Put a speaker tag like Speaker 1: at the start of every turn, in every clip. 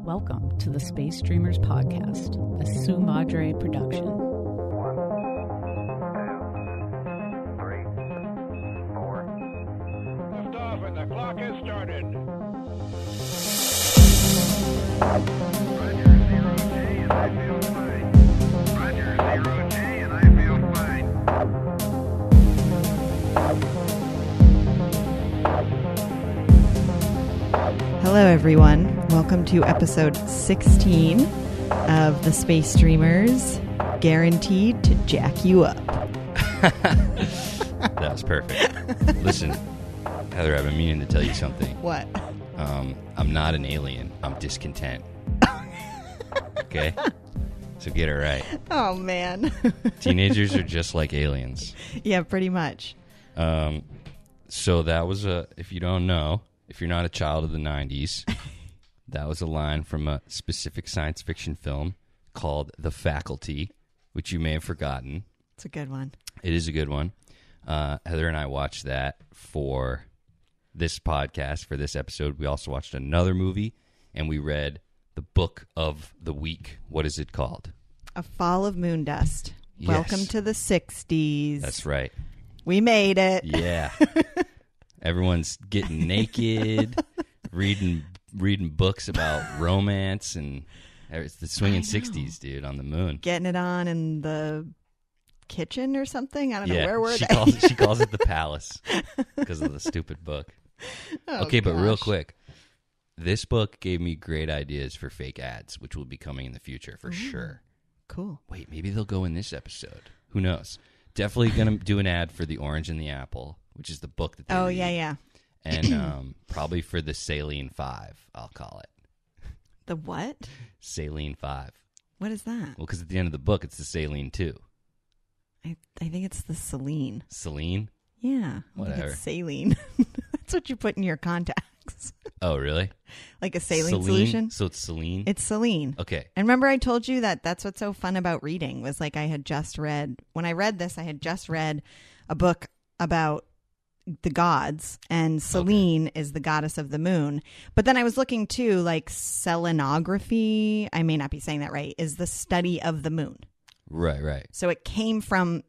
Speaker 1: Welcome to the Space Dreamers Podcast, a Sue Madre production.
Speaker 2: 1, 2, 3, 4.
Speaker 3: Lift off and the clock has started.
Speaker 2: Roger, 0G, and I feel fine. Roger, 0G, and I feel fine.
Speaker 4: Hello, everyone. Welcome to episode 16 of the Space Dreamers, guaranteed to jack you up.
Speaker 5: That was perfect. Listen, Heather, I've been meaning to tell you something.
Speaker 4: What?
Speaker 5: I'm not an alien. I'm discontent. Okay? So get it right.
Speaker 4: Oh, man.
Speaker 5: Teenagers are just like aliens.
Speaker 4: Yeah, pretty much.
Speaker 5: So that was if you don't know, if you're not a child of the 90s, that was a line from a specific science fiction film called The Faculty, which you may have forgotten.
Speaker 4: It's a good one.
Speaker 5: It is a good one. Heather and I watched that for this podcast, for this episode. We also watched another movie, and we read the book of the week. What is it called?
Speaker 4: A Fall of Moondust.
Speaker 5: Yes.
Speaker 4: Welcome to the 60s.
Speaker 5: That's right.
Speaker 4: We made it.
Speaker 5: Yeah. Everyone's getting naked, reading books about romance, and it's the swinging 60s, dude, on the moon.
Speaker 4: Getting it on in the kitchen or something. I don't know. Where were
Speaker 5: she
Speaker 4: they?
Speaker 5: She calls it the palace because of the stupid book.
Speaker 4: Oh,
Speaker 5: okay, but real
Speaker 4: gosh.
Speaker 5: quick, this book gave me great ideas for fake ads, which will be coming in the future for sure.
Speaker 4: Cool.
Speaker 5: Wait, maybe they'll go in this episode. Who knows? Definitely going to do an ad for The Orange and the Apple, which is the book that they read.
Speaker 4: Yeah.
Speaker 5: And probably for the Saline 5, I'll call it.
Speaker 4: The what?
Speaker 5: Saline 5.
Speaker 4: What is that?
Speaker 5: Well, because at the end of the book, it's the Saline 2.
Speaker 4: I think it's the Celine.
Speaker 5: Celine?
Speaker 4: Yeah. I think
Speaker 5: Whatever.
Speaker 4: it's saline. That's what you put in your contacts.
Speaker 5: Oh, really?
Speaker 4: Like a saline solution.
Speaker 5: So it's Celine?
Speaker 4: It's saline.
Speaker 5: Okay.
Speaker 4: And remember I told you that's what's so fun about reading was like I had just read, when I read this, I had just read a book about the gods, and Selene is the goddess of the moon. But then I was looking too, like selenography, I may not be saying that right, is the study of the moon.
Speaker 5: Right.
Speaker 4: So that came from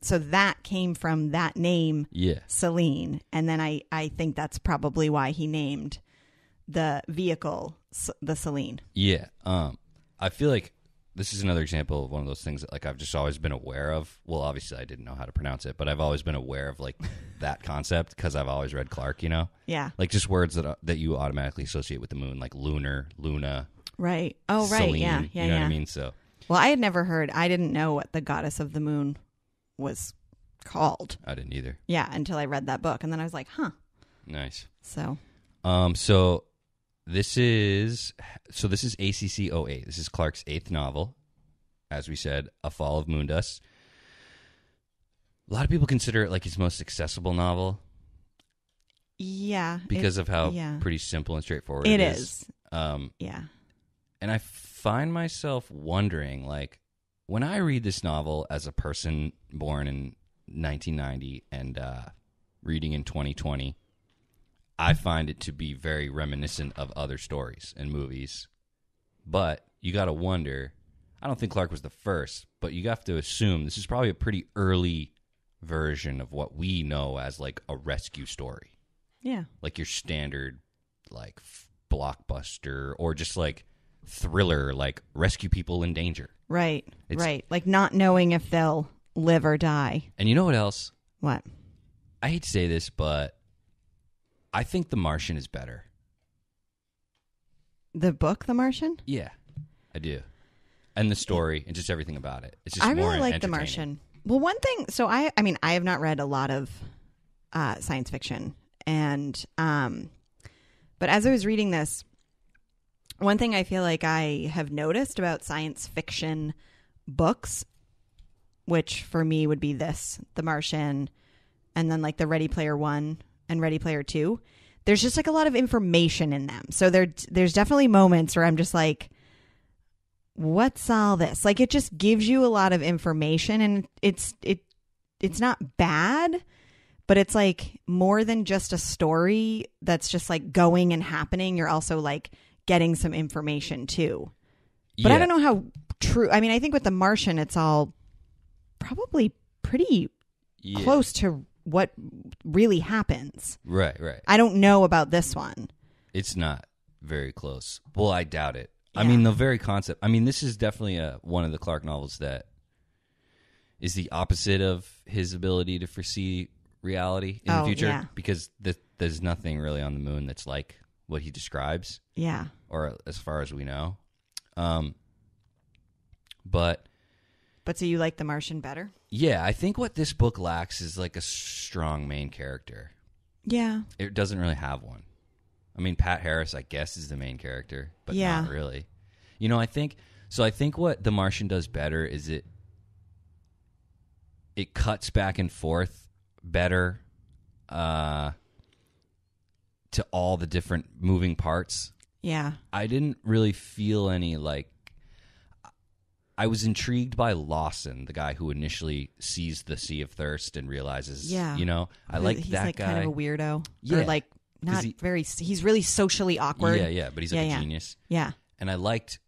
Speaker 4: that name,
Speaker 5: Yeah.
Speaker 4: Selene. And then I think that's probably why he named the vehicle the Selene.
Speaker 5: Yeah. I feel like this is another example of one of those things that, like, I've just always been aware of. Well, obviously I didn't know how to pronounce it, but I've always been aware of, like, that concept because I've always read Clarke, you know?
Speaker 4: Yeah.
Speaker 5: Like, just words that you automatically associate with the moon, like lunar, Luna.
Speaker 4: Right. Oh, right.
Speaker 5: Selene,
Speaker 4: Yeah.
Speaker 5: You know what I mean? So.
Speaker 4: Well, I didn't know what the goddess of the moon was called.
Speaker 5: I didn't either.
Speaker 4: Yeah, until I read that book. And then I was like, huh.
Speaker 5: Nice.
Speaker 4: So.
Speaker 5: So this is ACC 08. This is Clarke's 8th novel. As we said, A Fall of Moondust. A lot of people consider it like his most accessible novel.
Speaker 4: Yeah.
Speaker 5: Because of how pretty simple and straightforward it is.
Speaker 4: Yeah.
Speaker 5: And I find myself wondering, like, when I read this novel as a person born in 1990 and reading in 2020, I find it to be very reminiscent of other stories and movies. But you got to wonder, I don't think Clarke was the first, but you have to assume this is probably a pretty early version of what we know as, like, a rescue story.
Speaker 4: Yeah.
Speaker 5: Like your standard, like, blockbuster or just, like, thriller, like rescue people in danger.
Speaker 4: Right. Right. Like not knowing if they'll live or die.
Speaker 5: And you know what else?
Speaker 4: What?
Speaker 5: I hate to say this, but I think The Martian is better.
Speaker 4: The book, The Martian?
Speaker 5: Yeah, I do. And the story and just everything about it. It's just
Speaker 4: I
Speaker 5: more
Speaker 4: really like The
Speaker 5: entertaining.
Speaker 4: Martian. Well, one thing, so I mean, I have not read a lot of science fiction. And, but as I was reading this, one thing I feel like I have noticed about science fiction books, which for me would be this, The Martian, and then like the Ready Player One and Ready Player Two, there's just like a lot of information in them. So there's definitely moments where I'm just like, what's all this? Like it just gives you a lot of information, and it's not bad, but it's like more than just a story that's just like going and happening. You're also like getting some information too. But I don't know how true. I mean, I think with The Martian, it's all probably pretty close to what really happens.
Speaker 5: Right.
Speaker 4: I don't know about this one.
Speaker 5: It's not very close. Well, I doubt it.
Speaker 4: Yeah.
Speaker 5: I mean, the very concept. I mean, this is definitely one of the Clarke novels that is the opposite of his ability to foresee reality in the future.
Speaker 4: Yeah.
Speaker 5: Because there's nothing really on the moon that's like what he describes.
Speaker 4: Yeah.
Speaker 5: Or as far as we know. But
Speaker 4: so you like The Martian better?
Speaker 5: yeah, I think what this book lacks is like a strong main character.
Speaker 4: Yeah.
Speaker 5: It doesn't really have one. I mean, Pat Harris, I guess, is the main character, but not really. You know, I think what The Martian does better is it cuts back and forth better to all the different moving parts.
Speaker 4: Yeah.
Speaker 5: I didn't really feel any I was intrigued by Lawson, the guy who initially sees the Sea of Thirst and realizes, I like
Speaker 4: he's
Speaker 5: that
Speaker 4: like
Speaker 5: guy.
Speaker 4: Kind of a weirdo.
Speaker 5: Yeah.
Speaker 4: Or like not he's really socially awkward.
Speaker 5: Yeah, but he's like a genius.
Speaker 4: Yeah.
Speaker 5: And I liked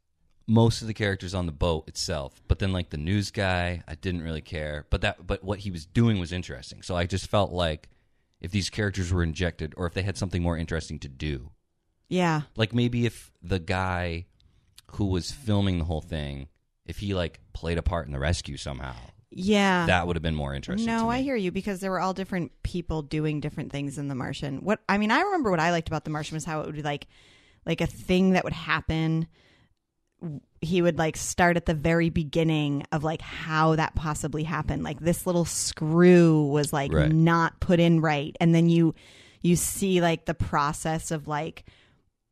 Speaker 5: most of the characters on the boat itself, but then like the news guy, I didn't really care. But what he was doing was interesting. So I just felt like if these characters were injected or if they had something more interesting to do.
Speaker 4: Yeah.
Speaker 5: Like maybe if the guy who was filming the whole thing, if he like played a part in the rescue somehow.
Speaker 4: Yeah.
Speaker 5: That would have been more interesting.
Speaker 4: No, I hear you, because there were all different people doing different things in The Martian. I remember what I liked about The Martian was how it would be like a thing that would happen. He would like start at the very beginning of like how that possibly happened. Like this little screw was like not put in right. And then you see like the process of like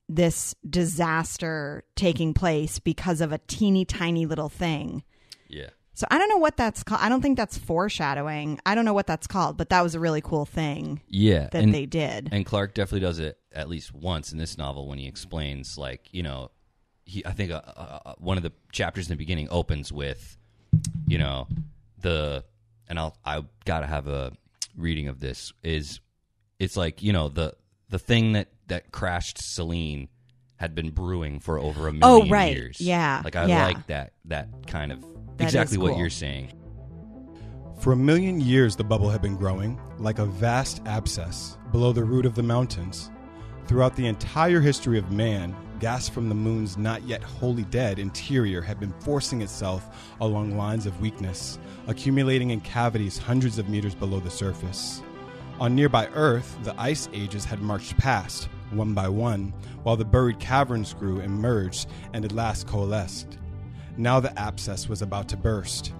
Speaker 4: this disaster taking place because of a teeny tiny little thing.
Speaker 5: Yeah.
Speaker 4: So I don't know what that's called. I don't think that's foreshadowing. I don't know what that's called, but that was a really cool thing.
Speaker 5: Yeah.
Speaker 4: That they did.
Speaker 5: And Clarke definitely does it at least once in this novel when he explains, like, you know, I think one of the chapters in the beginning opens with, you know, I gotta have a reading of this it's like, you know, the thing that crashed Selene had been brewing for over 1 million years.
Speaker 4: Yeah.
Speaker 5: Like I like that kind of exactly what you're saying.
Speaker 6: For 1 million years, the bubble had been growing like a vast abscess below the root of the mountains. Throughout the entire history of man, gas from the moon's not yet wholly dead interior had been forcing itself along lines of weakness, accumulating in cavities hundreds of meters below the surface. On nearby Earth, the ice ages had marched past, one by one, while the buried caverns grew and merged and at last coalesced. Now the abscess was about to burst.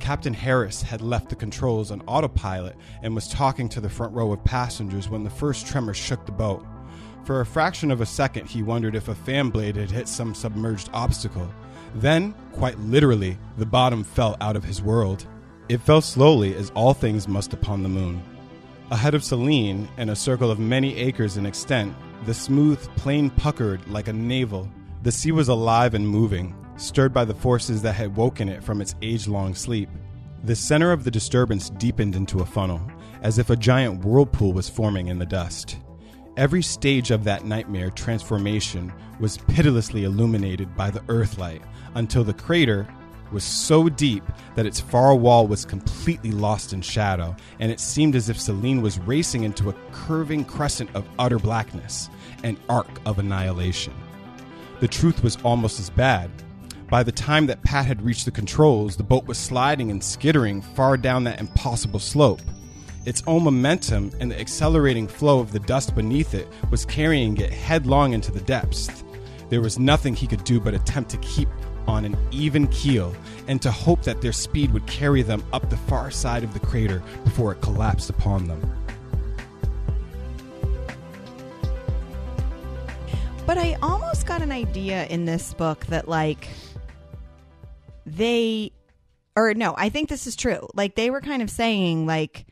Speaker 6: Captain Harris had left the controls on autopilot and was talking to the front row of passengers when the first tremor shook the boat. For a fraction of a second, he wondered if a fan blade had hit some submerged obstacle. Then, quite literally, the bottom fell out of his world. It fell slowly, as all things must upon the moon. Ahead of Selene, in a circle of many acres in extent, the smooth plain puckered like a navel. The sea was alive and moving, stirred by the forces that had woken it from its age-long sleep. The center of the disturbance deepened into a funnel, as if a giant whirlpool was forming in the dust. Every stage of that nightmare transformation was pitilessly illuminated by the earthlight, until the crater was so deep that its far wall was completely lost in shadow, and it seemed as if Selene was racing into a curving crescent of utter blackness, an arc of annihilation. The truth was almost as bad. By the time that Pat had reached the controls, the boat was sliding and skittering far down that impossible slope. Its own momentum and the accelerating flow of the dust beneath it was carrying it headlong into the depths. There was nothing he could do but attempt to keep on an even keel and to hope that their speed would carry them up the far side of the crater before it collapsed upon them.
Speaker 4: But I almost got an idea in this book that, like, I think this is true. Like, they were kind of saying, like,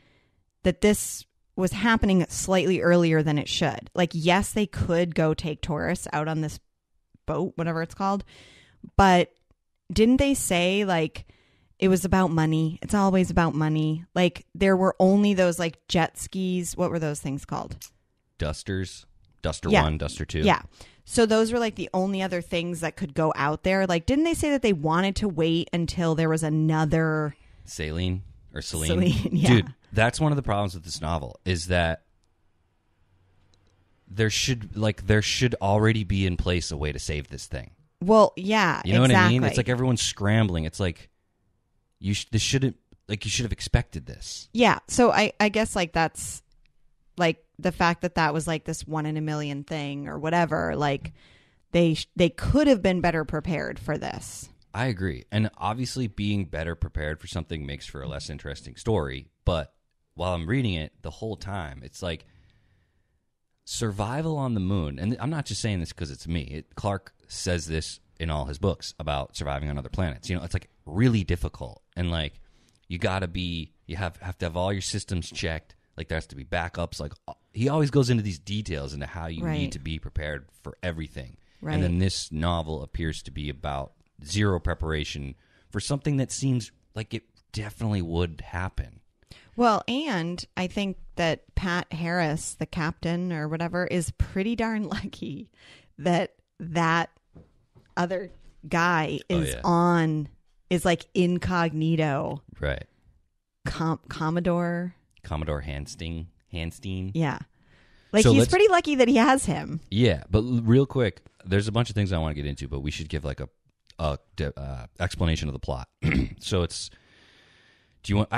Speaker 4: that this was happening slightly earlier than it should. Like, yes, they could go take tourists out on this boat, whatever it's called. But didn't they say, like, it was about money? It's always about money. Like, there were only those, like, jet skis. What were those things called?
Speaker 5: Duster 1, Duster 2.
Speaker 4: Yeah. So those were like the only other things that could go out there. Like, didn't they say that they wanted to wait until there was another
Speaker 5: Celine?
Speaker 4: Yeah.
Speaker 5: Dude, that's one of the problems with this novel is that there should already be in place a way to save this thing.
Speaker 4: Well, yeah,
Speaker 5: You know
Speaker 4: exactly.
Speaker 5: what I mean? It's like everyone's scrambling. It's like you should have expected this.
Speaker 4: Yeah. So I guess like that's like the fact that was like this 1 in a million thing or whatever. Like they could have been better prepared for this.
Speaker 5: I agree. And obviously being better prepared for something makes for a less interesting story. But while I'm reading it the whole time, it's like survival on the moon. And I'm not just saying this because it's me. Clarke says this in all his books about surviving on other planets. You know, it's like really difficult. And like you have to have all your systems checked. Like there has to be backups. Like he always goes into these details into how you need to be prepared for everything.
Speaker 4: Right.
Speaker 5: And then this novel appears to be about zero preparation for something that seems like it definitely would happen.
Speaker 4: Well, and I think that Pat Harris, the captain or whatever, is pretty darn lucky that other guy is is like incognito.
Speaker 5: Right.
Speaker 4: Commodore
Speaker 5: Hanstein.
Speaker 4: Yeah. Like
Speaker 5: So
Speaker 4: he's
Speaker 5: let's-
Speaker 4: pretty lucky that he has him.
Speaker 5: Yeah, but real quick, there's a bunch of things I want to get into, but we should give like a explanation of the plot. So it's. Do you want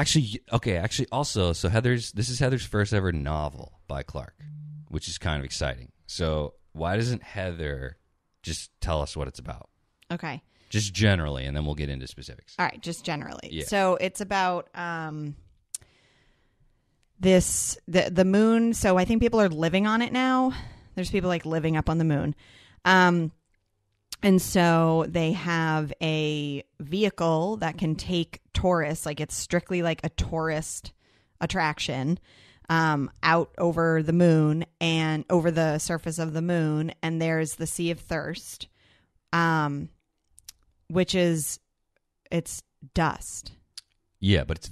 Speaker 5: also? So this is Heather's first ever novel by Clarke, which is kind of exciting. So why doesn't Heather just tell us what it's about,
Speaker 4: Okay.
Speaker 5: just generally, and then we'll get into specifics.
Speaker 4: All right, just generally.
Speaker 5: Yeah.
Speaker 4: So it's about the moon. So I think people are living on it now. There's people like living up on the moon. And so they have a vehicle that can take tourists, like it's strictly like a tourist attraction, out over the moon and over the surface of the moon. And there's the Sea of Thirst, which is, it's dust.
Speaker 5: Yeah, but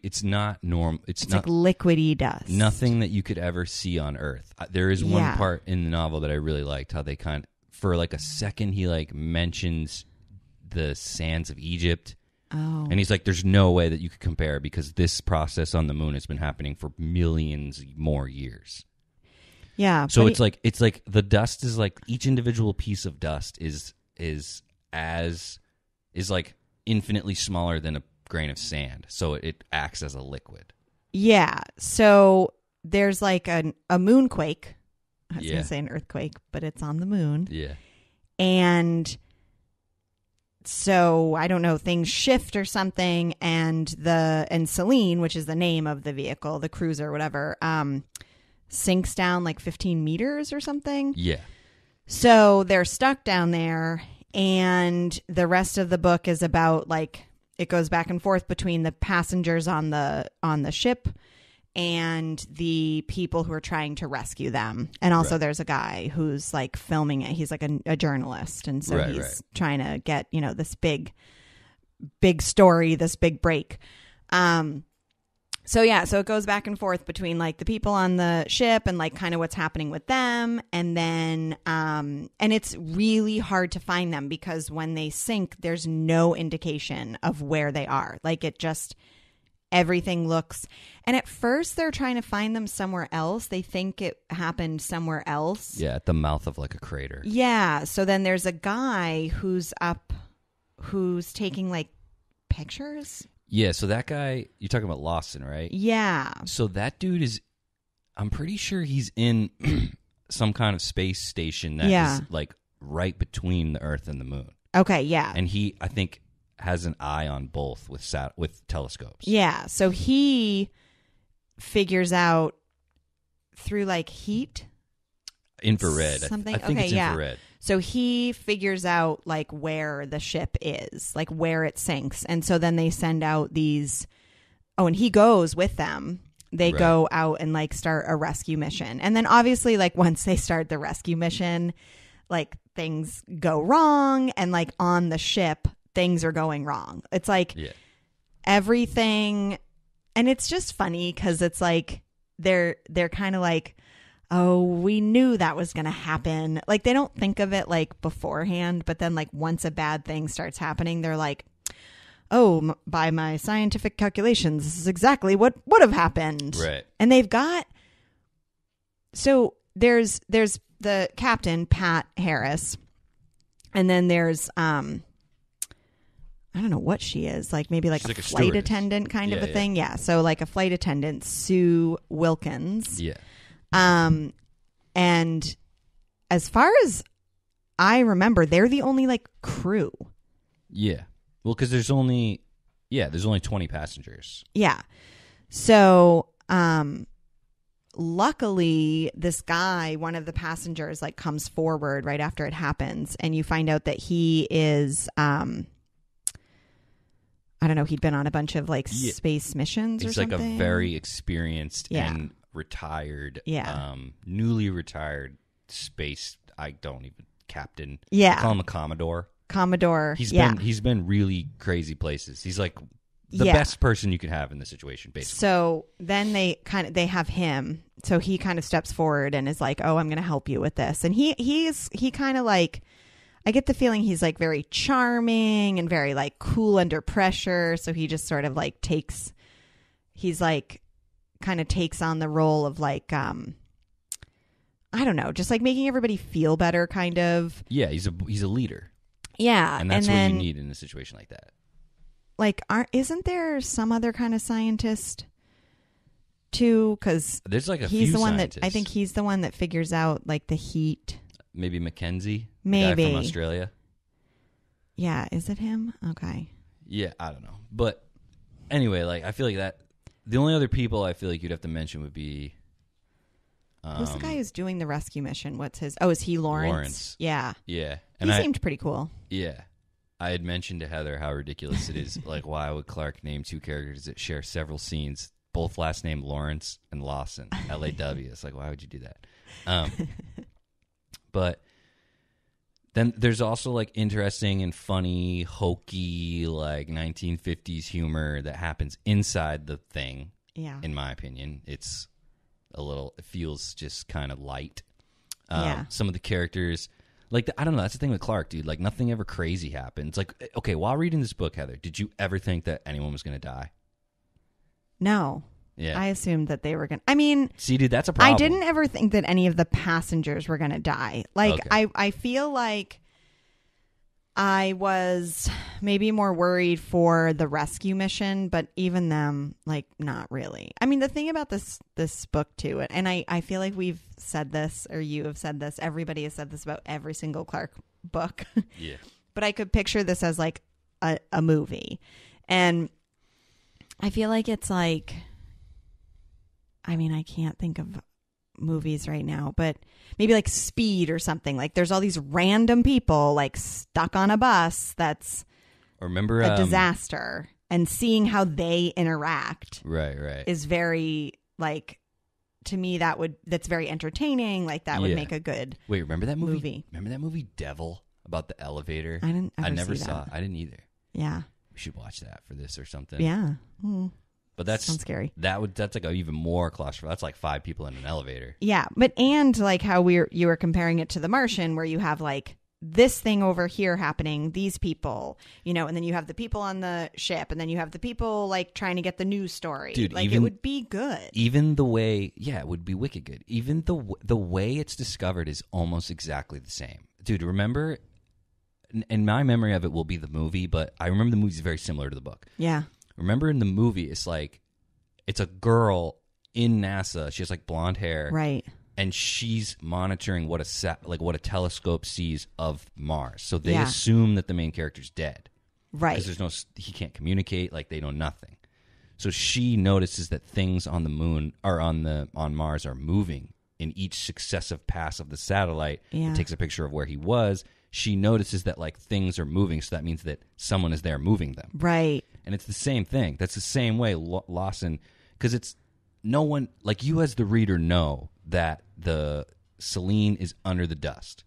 Speaker 5: it's not normal. It's not
Speaker 4: like liquidy dust.
Speaker 5: nothing that you could ever see on Earth. There is one part in the novel that I really liked, how they for like a second he like mentions the sands of Egypt.
Speaker 4: Oh.
Speaker 5: And he's like, there's no way that you could compare because this process on the moon has been happening for millions more years.
Speaker 4: Yeah.
Speaker 5: So it's like the dust is like each individual piece of dust is like infinitely smaller than a grain of sand. So it acts as a liquid.
Speaker 4: Yeah. So there's like a moonquake. I was going to say an earthquake, but it's on the moon.
Speaker 5: Yeah.
Speaker 4: And so I don't know, things shift or something, and Celine, which is the name of the vehicle, the cruiser, whatever, sinks down like 15 meters or something.
Speaker 5: Yeah.
Speaker 4: So they're stuck down there, and the rest of the book is about like it goes back and forth between the passengers on the ship and the people who are trying to rescue them. And also there's a guy who's like filming it. He's like a journalist. And so he's trying to get, this big story, this big break. So it goes back and forth between like the people on the ship and like kind of what's happening with them. And then, and it's really hard to find them because when they sink, there's no indication of where they are. Like it just, everything looks, and at first they're trying to find them somewhere else. They think it happened somewhere else.
Speaker 5: Yeah, at the mouth of like a crater.
Speaker 4: Yeah. So then there's a guy who's taking like pictures.
Speaker 5: Yeah, so that guy, you're talking about Lawson, right?
Speaker 4: Yeah.
Speaker 5: So that dude I'm pretty sure he's in some kind of space station that is like right between the Earth and the moon.
Speaker 4: Okay, yeah.
Speaker 5: And he, I think, has an eye on both with telescopes.
Speaker 4: Yeah, so he figures out through like heat.
Speaker 5: Infrared.
Speaker 4: Something.
Speaker 5: I think it's infrared.
Speaker 4: So he figures out like where the ship is, like where it sinks. And so then they send out these, and he goes with them. They go out and like start a rescue mission. And then obviously like once they start the rescue mission, like things go wrong, and like on the ship, things are going wrong. It's like everything. And it's just funny because it's like they're kind of like, oh, we knew that was going to happen. Like, they don't think of it like beforehand, but then like once a bad thing starts happening, they're like, oh, by my scientific calculations, this is exactly what would have happened.
Speaker 5: Right.
Speaker 4: And they've got, so there's the captain, Pat Harris, and then there's, I don't know what she is, like maybe like
Speaker 5: She's
Speaker 4: a
Speaker 5: like a
Speaker 4: flight
Speaker 5: stewardess.
Speaker 4: attendant kind of
Speaker 5: Yeah,
Speaker 4: a thing. Yeah. So like a flight attendant, Sue Wilkins.
Speaker 5: Yeah.
Speaker 4: And as far as I remember, they're the only like crew.
Speaker 5: Yeah. Well, because there's only 20 passengers.
Speaker 4: Yeah. So, luckily this guy, one of the passengers, like comes forward right after it happens, and you find out that he is, I don't know, he'd been on a bunch of like space missions or
Speaker 5: He's
Speaker 4: something.
Speaker 5: like a very experienced
Speaker 4: Yeah.
Speaker 5: and retired,
Speaker 4: Yeah.
Speaker 5: newly retired space. Captain.
Speaker 4: Yeah.
Speaker 5: I call him a Commodore.
Speaker 4: Commodore.
Speaker 5: He's
Speaker 4: yeah.
Speaker 5: been really crazy places. He's like the
Speaker 4: Yeah.
Speaker 5: best person you could have in this situation, basically.
Speaker 4: So then they have him. So he kind of steps forward and is like, "Oh, I'm going to help you with this." And he kind of like, I get the feeling he's like very charming and very like cool under pressure. So he just sort of like takes on the role of like, I don't know, just like making everybody feel better, kind of.
Speaker 5: Yeah, he's a leader.
Speaker 4: Yeah,
Speaker 5: And that's
Speaker 4: then,
Speaker 5: what you need in a situation like that.
Speaker 4: Like, isn't there some other kind of scientist too? Because
Speaker 5: There's like a
Speaker 4: he's
Speaker 5: few
Speaker 4: the one
Speaker 5: scientists.
Speaker 4: that I think he's the one that figures out like the heat.
Speaker 5: Maybe Mackenzie, the
Speaker 4: Maybe.
Speaker 5: guy from Australia.
Speaker 4: Yeah, is it him? Okay.
Speaker 5: Yeah, I don't know. But anyway, like I feel like that the only other people I feel like you'd have to mention would be
Speaker 4: Who's the guy who's doing the rescue mission? What's his? Oh, is he Lawrence?
Speaker 5: Lawrence.
Speaker 4: Yeah.
Speaker 5: Yeah.
Speaker 4: He seemed pretty cool.
Speaker 5: Yeah. I had mentioned to Heather how ridiculous it is. Like, why would Clarke name two characters that share several scenes, both last name Lawrence and Lawson, L-A-W? It's like, why would you do that? But then there's also, like, interesting and funny, hokey, like, 1950s humor that happens inside the thing,
Speaker 4: Yeah.
Speaker 5: in my opinion. It feels just kind of light.
Speaker 4: Yeah.
Speaker 5: Some of the characters... Like, I don't know. That's the thing with Clarke, dude. Like, nothing ever crazy happens. Like, okay, while reading this book, Heather, did you ever think that anyone was going to die?
Speaker 4: No.
Speaker 5: Yeah.
Speaker 4: I assumed that they were going to... I mean...
Speaker 5: See, dude, that's a problem.
Speaker 4: I didn't ever think that any of the passengers were going to die. Like,
Speaker 5: Okay.
Speaker 4: I feel like I was maybe more worried for the rescue mission, but even them, like, not really. I mean, the thing about this book, too, and I feel like we've said this, or you have said this, everybody has said this about every single Clarke book.
Speaker 5: Yeah.
Speaker 4: But I could picture this as, like, a movie. And I feel like it's like... I mean, I can't think of movies right now, but maybe like Speed or something. Like there's all these random people like stuck on a bus that's
Speaker 5: Remember
Speaker 4: a disaster, and seeing how they interact
Speaker 5: Right.
Speaker 4: is very like, to me that's very entertaining. Like that would
Speaker 5: Yeah.
Speaker 4: make a good
Speaker 5: Wait, remember that movie?
Speaker 4: movie.
Speaker 5: Remember that movie Devil about the elevator?
Speaker 4: I didn't ever
Speaker 5: I never
Speaker 4: see
Speaker 5: saw
Speaker 4: that.
Speaker 5: it. I didn't either.
Speaker 4: Yeah.
Speaker 5: We should watch that for this or something.
Speaker 4: Yeah.
Speaker 5: But that's
Speaker 4: Sounds scary.
Speaker 5: That's like even more claustrophobic. That's like 5 people in an elevator.
Speaker 4: Yeah, but and like how you were comparing it to The Martian, where you have like this thing over here happening, these people, and then you have the people on the ship, and then you have the people like trying to get the news story.
Speaker 5: Dude,
Speaker 4: like
Speaker 5: even-
Speaker 4: it would be good.
Speaker 5: Even the way, yeah, it would be wicked good. Even the way it's discovered is almost exactly the same. Dude, remember, and my memory of it will be the movie, but I remember the movie's very similar to the book.
Speaker 4: Yeah.
Speaker 5: Remember in the movie, it's a girl in NASA. She has like blonde hair,
Speaker 4: Right.
Speaker 5: and she's monitoring what a telescope sees of Mars. So they
Speaker 4: Yeah.
Speaker 5: assume that the main character's dead,
Speaker 4: Right.
Speaker 5: because he can't communicate. Like they know nothing. So she notices that things on the moon or on Mars are moving in each successive pass of the satellite.
Speaker 4: Yeah.
Speaker 5: It takes a picture of where he was. She notices that like things are moving, so that means that someone is there moving them.
Speaker 4: Right.
Speaker 5: And it's the same thing. That's the same way Lawson, because it's no one, like you as the reader know that the Celine is under the dust.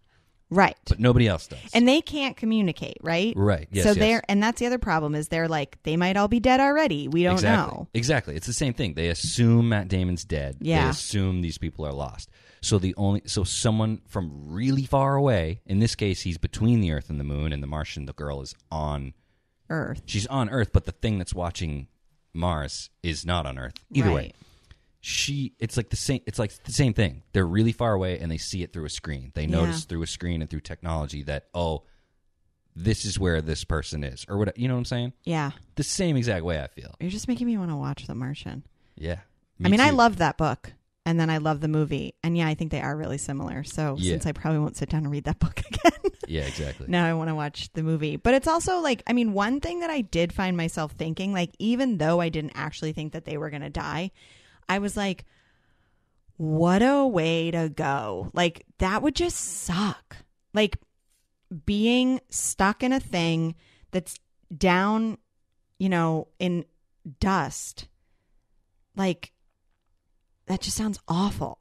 Speaker 4: Right.
Speaker 5: but nobody else does.
Speaker 4: And they can't communicate, right?
Speaker 5: Right. Yes.
Speaker 4: So
Speaker 5: yes.
Speaker 4: and that's the other problem is they're like, they might all be dead already. We don't know.
Speaker 5: Exactly. It's the same thing. They assume Matt Damon's dead.
Speaker 4: Yeah.
Speaker 5: They assume these people are lost. So someone from really far away, in this case, he's between the Earth and the Moon, and the Martian, the girl, is on
Speaker 4: Earth.
Speaker 5: She's on Earth, but the thing that's watching Mars is not on Earth. Either way. It's like the same thing. They're really far away and they see it through a screen. They notice through a screen and through technology that, oh, this is where this person is, or what, you know what I'm saying?
Speaker 4: Yeah.
Speaker 5: The same exact way I feel.
Speaker 4: You're just making me want to watch The Martian.
Speaker 5: Yeah.
Speaker 4: I loved that book, and then I love the movie, and I think they are really similar. So since I probably won't sit down and read that book again.
Speaker 5: Yeah, exactly.
Speaker 4: Now I want to watch the movie. But it's also like, one thing that I did find myself thinking, like, even though I didn't actually think that they were going to die, I was like, what a way to go. Like, that would just suck. Like, being stuck in a thing that's down, in dust. Like, that just sounds awful.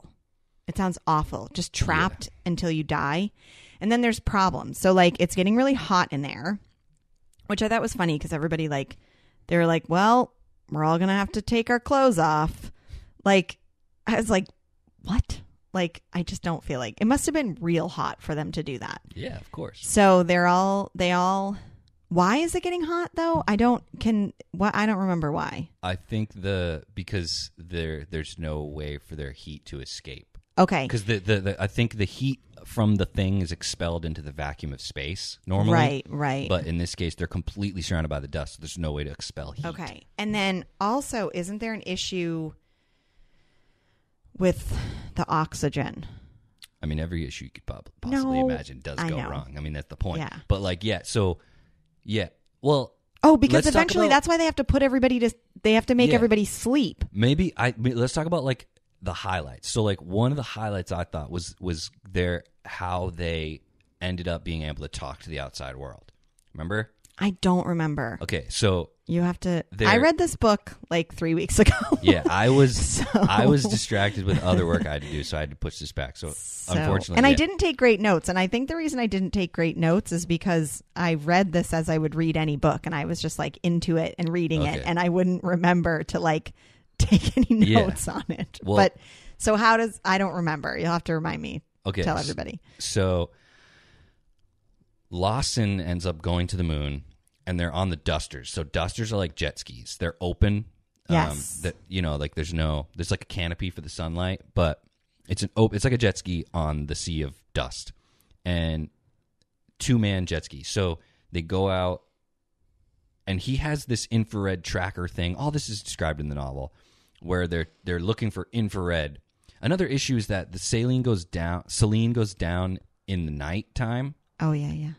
Speaker 4: It sounds awful. Just trapped until you die. And then there's problems. So, like, it's getting really hot in there, which I thought was funny because everybody, like, they were like, well, we're all going to have to take our clothes off. Like, I was like, what? Like, I just don't feel like it must have been real hot for them to do that.
Speaker 5: Yeah, of course.
Speaker 4: So why is it getting hot though? I don't remember why.
Speaker 5: I think because there's no way for their heat to escape.
Speaker 4: Okay.
Speaker 5: Because I think the heat from the thing is expelled into the vacuum of space normally.
Speaker 4: Right.
Speaker 5: But in this case, they're completely surrounded by the dust. So there's no way to expel heat.
Speaker 4: Okay. And then also, isn't there an issue with the oxygen?
Speaker 5: I mean, every issue you could possibly imagine does go wrong. I mean, that's the point.
Speaker 4: Yeah.
Speaker 5: But well.
Speaker 4: Oh, because eventually that's why they have to put everybody they have to make everybody sleep.
Speaker 5: Maybe let's talk about like the highlights. So like one of the highlights I thought was how they ended up being able to talk to the outside world. Remember?
Speaker 4: I don't remember.
Speaker 5: Okay, so
Speaker 4: you have to. I read this book like 3 weeks ago.
Speaker 5: Yeah, I was distracted with other work I had to do, so I had to push this back. So unfortunately,
Speaker 4: and I didn't take great notes. And I think the reason I didn't take great notes is because I read this as I would read any book, and I was just like into it and reading it, and I wouldn't remember to like take any notes on it. Well, but so I don't remember. You'll have to remind me.
Speaker 5: Okay,
Speaker 4: tell everybody.
Speaker 5: So Lawson ends up going to the moon. And they're on the dusters. So dusters are like jet skis. They're open.
Speaker 4: Yes.
Speaker 5: Like there's like a canopy for the sunlight, but it's like a jet ski on the sea of dust, and 2-man jet ski. So they go out, and he has this infrared tracker thing. All this is described in the novel, where they're looking for infrared. Another issue is that the saline goes down in the nighttime.
Speaker 4: Oh yeah.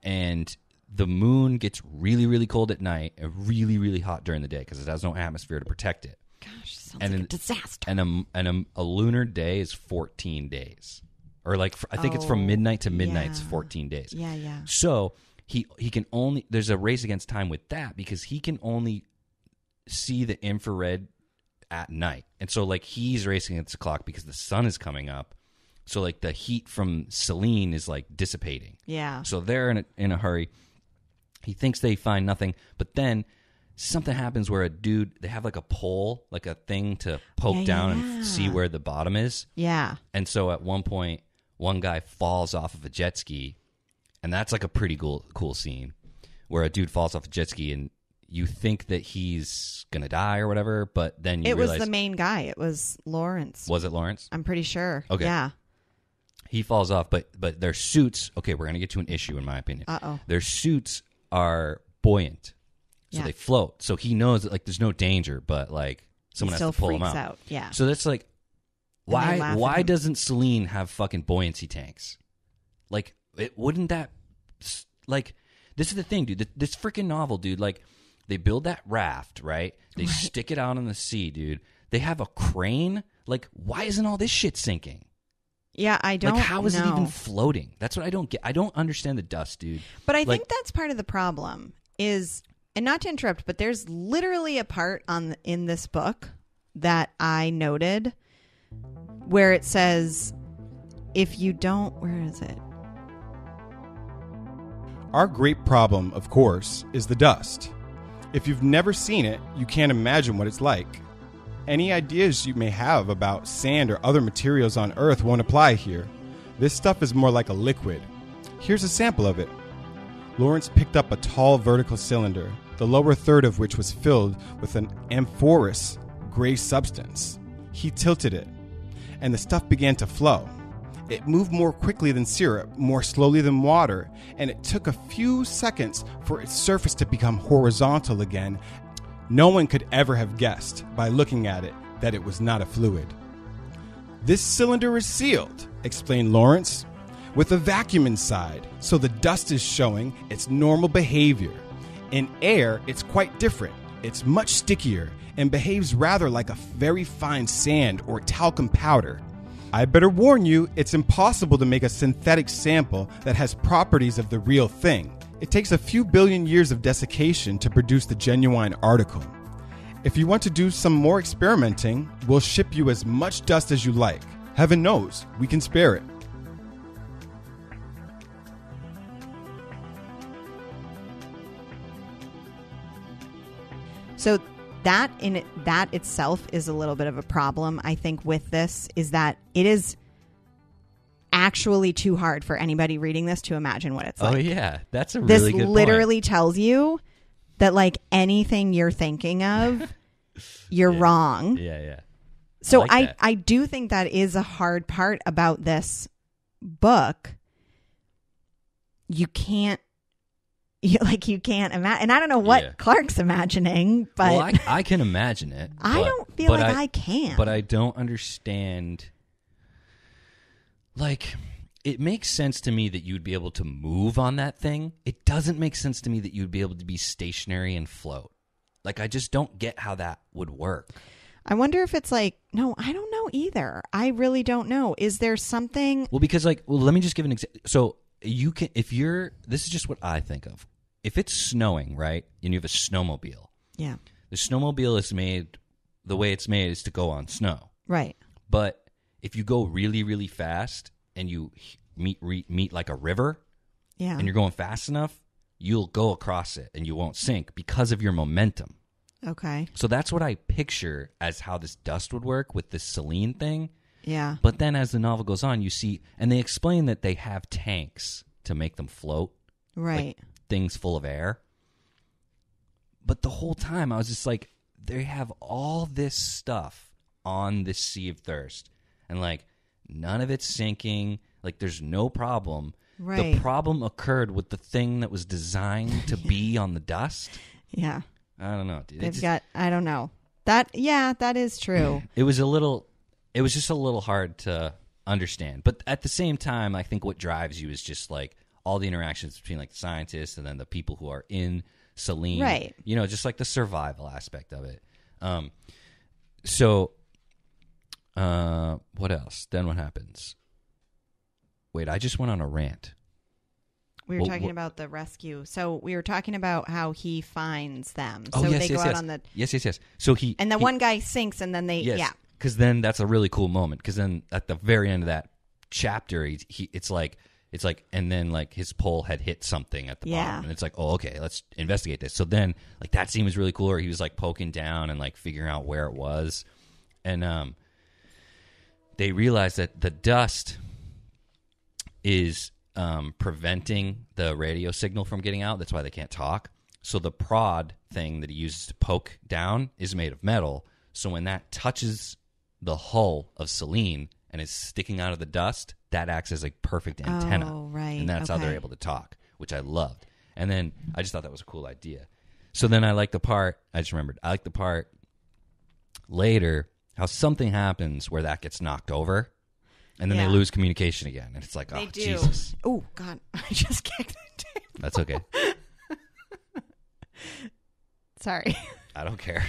Speaker 5: And the moon gets really, really cold at night and really, really hot during the day because it has no atmosphere to protect it.
Speaker 4: Gosh, sounds like a disaster.
Speaker 5: And a lunar day is 14 days. Or like, I think it's from midnight to midnight, it's 14 days.
Speaker 4: Yeah.
Speaker 5: So he can only, there's a race against time with that because he can only see the infrared at night. And so like he's racing against the clock because the sun is coming up. So like the heat from Selene is like dissipating.
Speaker 4: Yeah.
Speaker 5: So they're in a hurry. He thinks they find nothing, but then something happens where they have like a pole, like a thing to poke down and see where the bottom is.
Speaker 4: Yeah.
Speaker 5: And so at one point, one guy falls off of a jet ski, and that's like a pretty cool scene where a dude falls off a jet ski and you think that he's going to die or whatever, but then you realize...
Speaker 4: It was the main guy. It was Lawrence.
Speaker 5: Was it Lawrence?
Speaker 4: I'm pretty sure.
Speaker 5: Okay.
Speaker 4: Yeah.
Speaker 5: He falls off, but their suits... Okay, we're going to get to an issue, in my opinion.
Speaker 4: Uh-oh.
Speaker 5: Their suits are buoyant, so they float. So he knows that like there's no danger, but like someone has to pull him out.
Speaker 4: Yeah.
Speaker 5: So that's like, why doesn't Selene have fucking buoyancy tanks? Like, wouldn't that like? This is the thing, dude. This freaking novel, dude. Like, they build that raft, right? They stick it out on the sea, dude. They have a crane. Like, why isn't all this shit sinking?
Speaker 4: Yeah, I don't know.
Speaker 5: Like, how is it even floating? That's what I don't get. I don't understand the dust, dude.
Speaker 4: But I think that's part of the problem is, and not to interrupt, but there's literally a part in this book that I noted where it says, if you don't, where is it?
Speaker 6: Our great problem, of course, is the dust. If you've never seen it, you can't imagine what it's like. Any ideas you may have about sand or other materials on Earth won't apply here. This stuff is more like a liquid. Here's a sample of it. Lawrence picked up a tall vertical cylinder, the lower third of which was filled with an amorphous gray substance. He tilted it, and the stuff began to flow. It moved more quickly than syrup, more slowly than water, and it took a few seconds for its surface to become horizontal again. No one could ever have guessed, by looking at it, that it was not a fluid. This cylinder is sealed, explained Lawrence, with a vacuum inside, so the dust is showing its normal behavior. In air, it's quite different. It's much stickier and behaves rather like a very fine sand or talcum powder. I better warn you, it's impossible to make a synthetic sample that has properties of the real thing. It takes a few billion years of desiccation to produce the genuine article. If you want to do some more experimenting, we'll ship you as much dust as you like. Heaven knows, we can spare it.
Speaker 4: So that itself is a little bit of a problem, I think, with this, is that it is actually too hard for anybody reading this to imagine what it's like.
Speaker 5: Oh, yeah. That's a
Speaker 4: This
Speaker 5: really good
Speaker 4: literally
Speaker 5: point.
Speaker 4: tells you that, like, anything you're thinking of, you're wrong.
Speaker 5: Yeah, yeah.
Speaker 4: So
Speaker 5: like that.
Speaker 4: I do think that is a hard part about this book. You can't imagine, and I don't know what Clarke's imagining, but
Speaker 5: Well, I can imagine it.
Speaker 4: I don't feel like I can.
Speaker 5: But I don't understand. Like, it makes sense to me that you'd be able to move on that thing. It doesn't make sense to me that you'd be able to be stationary and float. Like, I just don't get how that would work.
Speaker 4: I wonder if it's like, no, I don't know either. I really don't know. Is there something?
Speaker 5: Well, because let me just give an example. So you can, this is just what I think of. If it's snowing, right, and you have a snowmobile.
Speaker 4: Yeah.
Speaker 5: The snowmobile is made, the way it's made is to go on snow.
Speaker 4: Right.
Speaker 5: But if you go really, really fast and you meet like a river, and you're going fast enough, you'll go across it and you won't sink because of your momentum.
Speaker 4: Okay.
Speaker 5: So that's what I picture as how this dust would work with this saline thing.
Speaker 4: Yeah.
Speaker 5: But then as the novel goes on, you see, and they explain that they have tanks to make them float.
Speaker 4: Right.
Speaker 5: Like things full of air. But the whole time I was just like, they have all this stuff on this Sea of Thirst. And like, none of it's sinking. Like, there's no problem.
Speaker 4: Right.
Speaker 5: The problem occurred with the thing that was designed to be on the dust.
Speaker 4: Yeah.
Speaker 5: I don't know, dude.
Speaker 4: I don't know. That is true.
Speaker 5: It was just a little hard to understand. But at the same time, I think what drives you is just like all the interactions between like the scientists and then the people who are in Celine.
Speaker 4: Right.
Speaker 5: You know, just like the survival aspect of it. So what else? Then what happens? Wait, I just went on a rant.
Speaker 4: We were talking about the rescue. So we were talking about how he finds them. So
Speaker 5: yes,
Speaker 4: they go out on the...
Speaker 5: Yes. So
Speaker 4: one guy sinks and then they...
Speaker 5: Yes,
Speaker 4: yeah.
Speaker 5: because then that's a really cool moment. Because then at the very end of that chapter, it's like, and then like his pole had hit something at the bottom, and it's like, oh, okay, let's investigate this. So then, like that scene was really cool, where he was like poking down and like figuring out where it was, and they realized that the dust is preventing the radio signal from getting out. That's why they can't talk. So the prod thing that he uses to poke down is made of metal. So when that touches the hull of Celine and is sticking out of the dust, that acts as a perfect antenna.
Speaker 4: Oh, right.
Speaker 5: And that's how they're able to talk, which I loved. And then I just thought that was a cool idea. So then I like the part later how something happens where that gets knocked over. And then they lose communication again. And it's like, oh, Jesus.
Speaker 4: Oh, God. I just kicked the table.
Speaker 5: That's okay.
Speaker 4: Sorry.
Speaker 5: I don't care.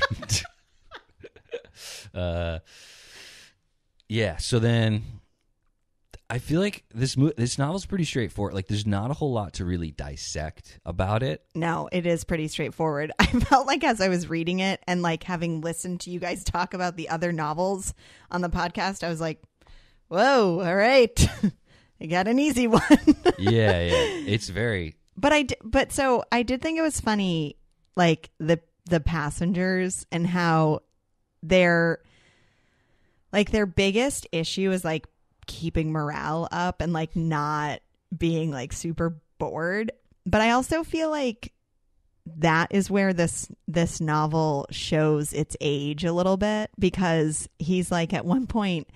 Speaker 5: Yeah, so then I feel like this novel's pretty straightforward. Like, there's not a whole lot to really dissect about it.
Speaker 4: No, it is pretty straightforward. I felt like as I was reading it and like having listened to you guys talk about the other novels on the podcast, I was like, whoa, all right. I got an easy one.
Speaker 5: Yeah. It's very...
Speaker 4: so I did think it was funny, like the passengers and how their biggest issue is like keeping morale up and like not being like super bored. But I also feel like that is where this novel shows its age a little bit, because he's like, at one point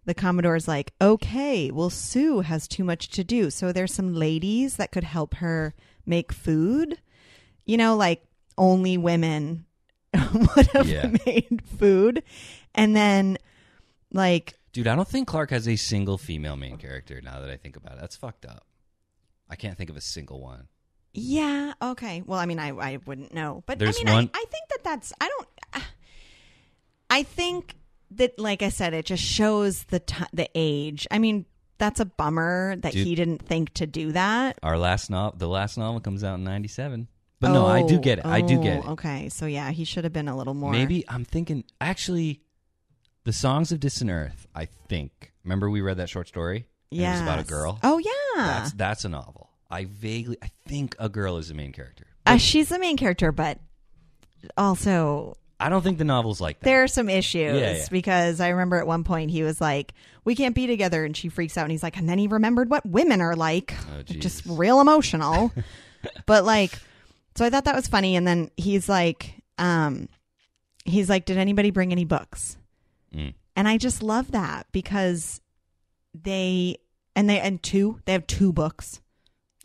Speaker 4: the Commodore's like, okay, well, Sue has too much to do, so there's some ladies that could help her make food, like only women would have made food. And then like,
Speaker 5: dude, I don't think Clarke has a single female main character now that I think about it. That's fucked up. I can't think of a single one.
Speaker 4: Yeah. Okay. Well, I mean, I wouldn't know, but
Speaker 5: There's
Speaker 4: I mean,
Speaker 5: one.
Speaker 4: I think I think that, like I said, it just shows the age. I mean, that's a bummer that he didn't think to do that.
Speaker 5: The last novel comes out in 97. But no, I do get it. I do get it.
Speaker 4: Okay. So yeah, he should have been a little more.
Speaker 5: Maybe I'm thinking, actually, The Songs of Distant Earth, I think. Remember we read that short story?
Speaker 4: Yeah.
Speaker 5: It was about a girl.
Speaker 4: Oh yeah.
Speaker 5: That's a novel. I think a girl is the main character.
Speaker 4: She's the main character, but also
Speaker 5: I don't think the novel's like that.
Speaker 4: There are some issues,
Speaker 5: Yeah.
Speaker 4: because I remember at one point he was like, we can't be together, and she freaks out, and he's like, and then he remembered what women are like.
Speaker 5: Oh,
Speaker 4: just
Speaker 5: Jesus.
Speaker 4: real emotional. But like, so I thought that was funny, and then he's like, did anybody bring any books? And I just love that, because they have two books.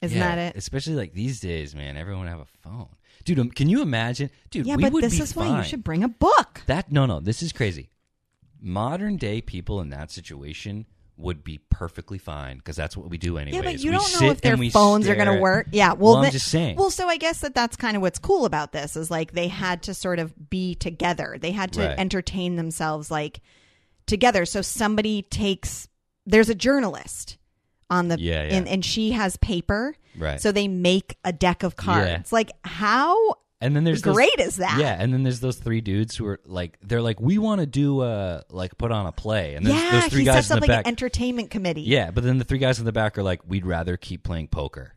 Speaker 4: Isn't that it?
Speaker 5: Especially like these days, man, everyone would have a phone. Dude, can you imagine? Dude,
Speaker 4: Yeah,
Speaker 5: we
Speaker 4: but
Speaker 5: would
Speaker 4: this
Speaker 5: be
Speaker 4: is
Speaker 5: fine.
Speaker 4: why you should bring a book.
Speaker 5: No, this is crazy. Modern day people in that situation would be perfectly fine, because that's what we do anyways.
Speaker 4: Yeah, but you
Speaker 5: We
Speaker 4: don't know
Speaker 5: sit
Speaker 4: if their
Speaker 5: and we
Speaker 4: phones are
Speaker 5: stare
Speaker 4: going to
Speaker 5: at-
Speaker 4: work. Yeah,
Speaker 5: Well, I'm just saying.
Speaker 4: Well, so I guess that's kind of what's cool about this, is like they had to sort of be together. They had to
Speaker 5: Right.
Speaker 4: entertain themselves like together. So there's a journalist on the
Speaker 5: Yeah.
Speaker 4: and she has paper.
Speaker 5: Right.
Speaker 4: So they make a deck of cards.
Speaker 5: Yeah.
Speaker 4: Like, how
Speaker 5: And then there's
Speaker 4: great is that?
Speaker 5: Yeah, and then there's those three dudes who are like, they're like, we want to do put on a play, and there's those three
Speaker 4: he
Speaker 5: guys
Speaker 4: sets
Speaker 5: in
Speaker 4: up
Speaker 5: the
Speaker 4: like
Speaker 5: back.
Speaker 4: an entertainment committee.
Speaker 5: Yeah, but then the three guys in the back are like, we'd rather keep playing poker.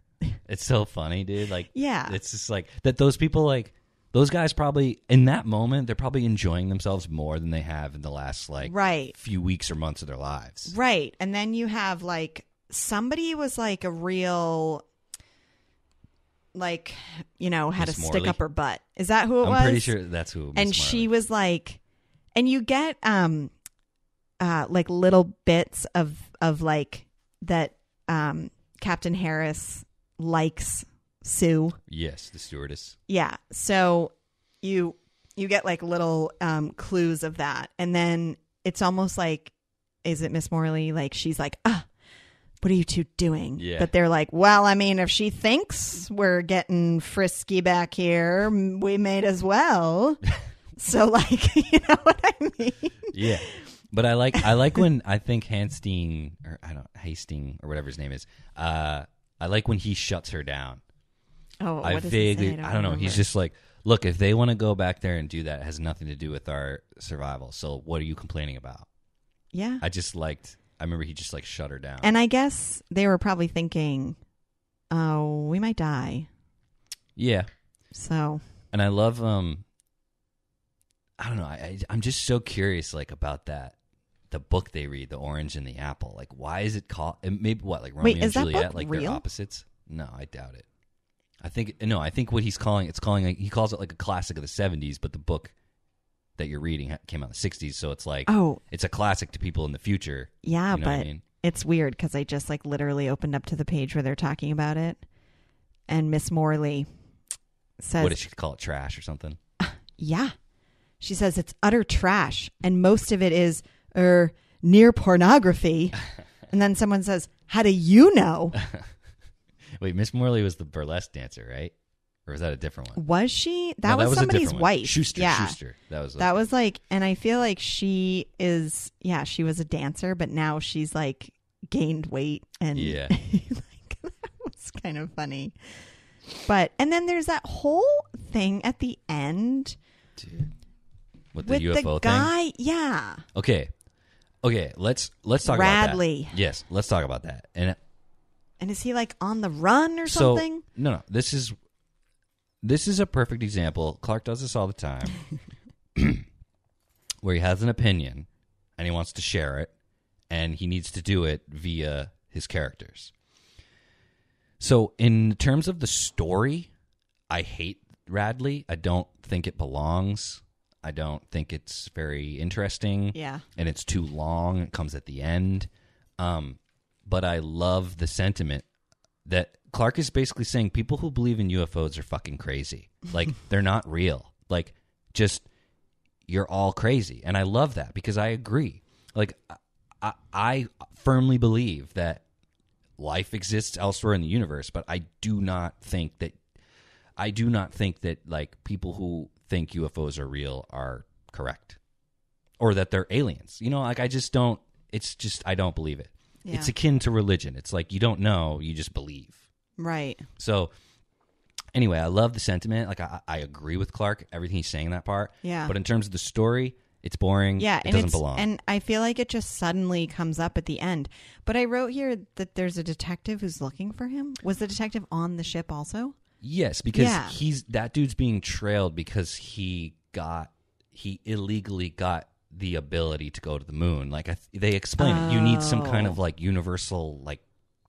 Speaker 5: It's so funny, dude. Like,
Speaker 4: Yeah.
Speaker 5: it's just like that. Those people, like, those guys probably in that moment, they're probably enjoying themselves more than they have in the last like
Speaker 4: Right.
Speaker 5: few weeks or months of their lives.
Speaker 4: Right. And then you have like somebody was like a real, like, had
Speaker 5: Miss
Speaker 4: a stick
Speaker 5: Morley?
Speaker 4: up her butt. Is that who it was?
Speaker 5: I'm pretty sure that's who.
Speaker 4: And
Speaker 5: Miss
Speaker 4: she
Speaker 5: Marley.
Speaker 4: was like, and you get like little bits of like that Captain Harris likes Sue.
Speaker 5: Yes, the stewardess.
Speaker 4: Yeah. So you get like little clues of that. And then it's almost like, is it Miss Morley? Like, she's like, what are you two doing?
Speaker 5: Yeah.
Speaker 4: But they're like, well, I mean, if she thinks we're getting frisky back here, we may as well. So like, you know what I mean?
Speaker 5: Yeah. But I like when I think Hastings or whatever his name is. I like when he shuts her down.
Speaker 4: Oh,
Speaker 5: I
Speaker 4: what does he say?
Speaker 5: I don't know. He's just like, look, if they want to go back there and do that, it has nothing to do with our survival. So what are you complaining about?
Speaker 4: Yeah.
Speaker 5: I remember he just like shut her down.
Speaker 4: And I guess they were probably thinking, oh, we might die.
Speaker 5: Yeah.
Speaker 4: So.
Speaker 5: And I love, I don't know. I'm just so curious, like, about that. The book they read, The Orange and the Apple. Like, why is it called? Maybe what, like Romeo
Speaker 4: Wait,
Speaker 5: and
Speaker 4: is that
Speaker 5: Juliet?
Speaker 4: book
Speaker 5: Like
Speaker 4: real?
Speaker 5: they're opposites? No, I doubt it. I think what he's calling like, he calls it like a classic of the 70s, but the book that you're reading came out in the 60s, so it's like, it's a classic to people in the future.
Speaker 4: Yeah,
Speaker 5: You know what I
Speaker 4: but
Speaker 5: mean?
Speaker 4: it's weird because I just like literally opened up to the page where they're talking about it, and Miss Morley says,
Speaker 5: What did she call it? Trash or something?
Speaker 4: yeah. She says it's utter trash, and most of it is near pornography. And then someone says, how do you know?
Speaker 5: Wait, Miss Morley was the burlesque dancer, right? Or was that a different one?
Speaker 4: Was she?
Speaker 5: No,
Speaker 4: That was
Speaker 5: a
Speaker 4: somebody's
Speaker 5: different one.
Speaker 4: wife.
Speaker 5: Schuster.
Speaker 4: Yeah.
Speaker 5: Schuster.
Speaker 4: That was like, and I feel like she is, she was a dancer, but now she's like gained weight, and
Speaker 5: Yeah.
Speaker 4: like, that was kind of funny. But, and then there's that whole thing at the end
Speaker 5: Dude. With the
Speaker 4: with
Speaker 5: UFO
Speaker 4: the
Speaker 5: thing?
Speaker 4: guy. Yeah.
Speaker 5: Okay, let's talk
Speaker 4: Radley.
Speaker 5: about that. Yes, let's talk about that.
Speaker 4: And is he like on the run or
Speaker 5: So,
Speaker 4: something?
Speaker 5: no. This is a perfect example. Clarke does this all the time, where he has an opinion and he wants to share it, and he needs to do it via his characters. So, in terms of the story, I hate Radley. I don't think it belongs. I don't think it's very interesting.
Speaker 4: Yeah.
Speaker 5: And it's too long. It comes at the end. But I love the sentiment that Clarke is basically saying people who believe in UFOs are fucking crazy. Like, they're not real. Like, just, you're all crazy. And I love that because I agree. Like, I firmly believe that life exists elsewhere in the universe, but I do not think that like people who think UFOs are real are correct or that they're aliens. You know, like I don't believe it.
Speaker 4: Yeah.
Speaker 5: It's akin to religion. It's like you don't know, you just believe.
Speaker 4: Right.
Speaker 5: So anyway, I love the sentiment. Like I agree with Clarke, everything he's saying in that part.
Speaker 4: Yeah.
Speaker 5: But in terms of the story, it's boring.
Speaker 4: Yeah,
Speaker 5: it
Speaker 4: and
Speaker 5: doesn't belong.
Speaker 4: And I feel like it just suddenly comes up at the end. But I wrote here that there's a detective who's looking for him. Was the detective on the ship also?
Speaker 5: Yes, because
Speaker 4: Yeah.
Speaker 5: that dude's being trailed because he illegally got the ability to go to the moon. Like they explain it. You need some kind of like universal like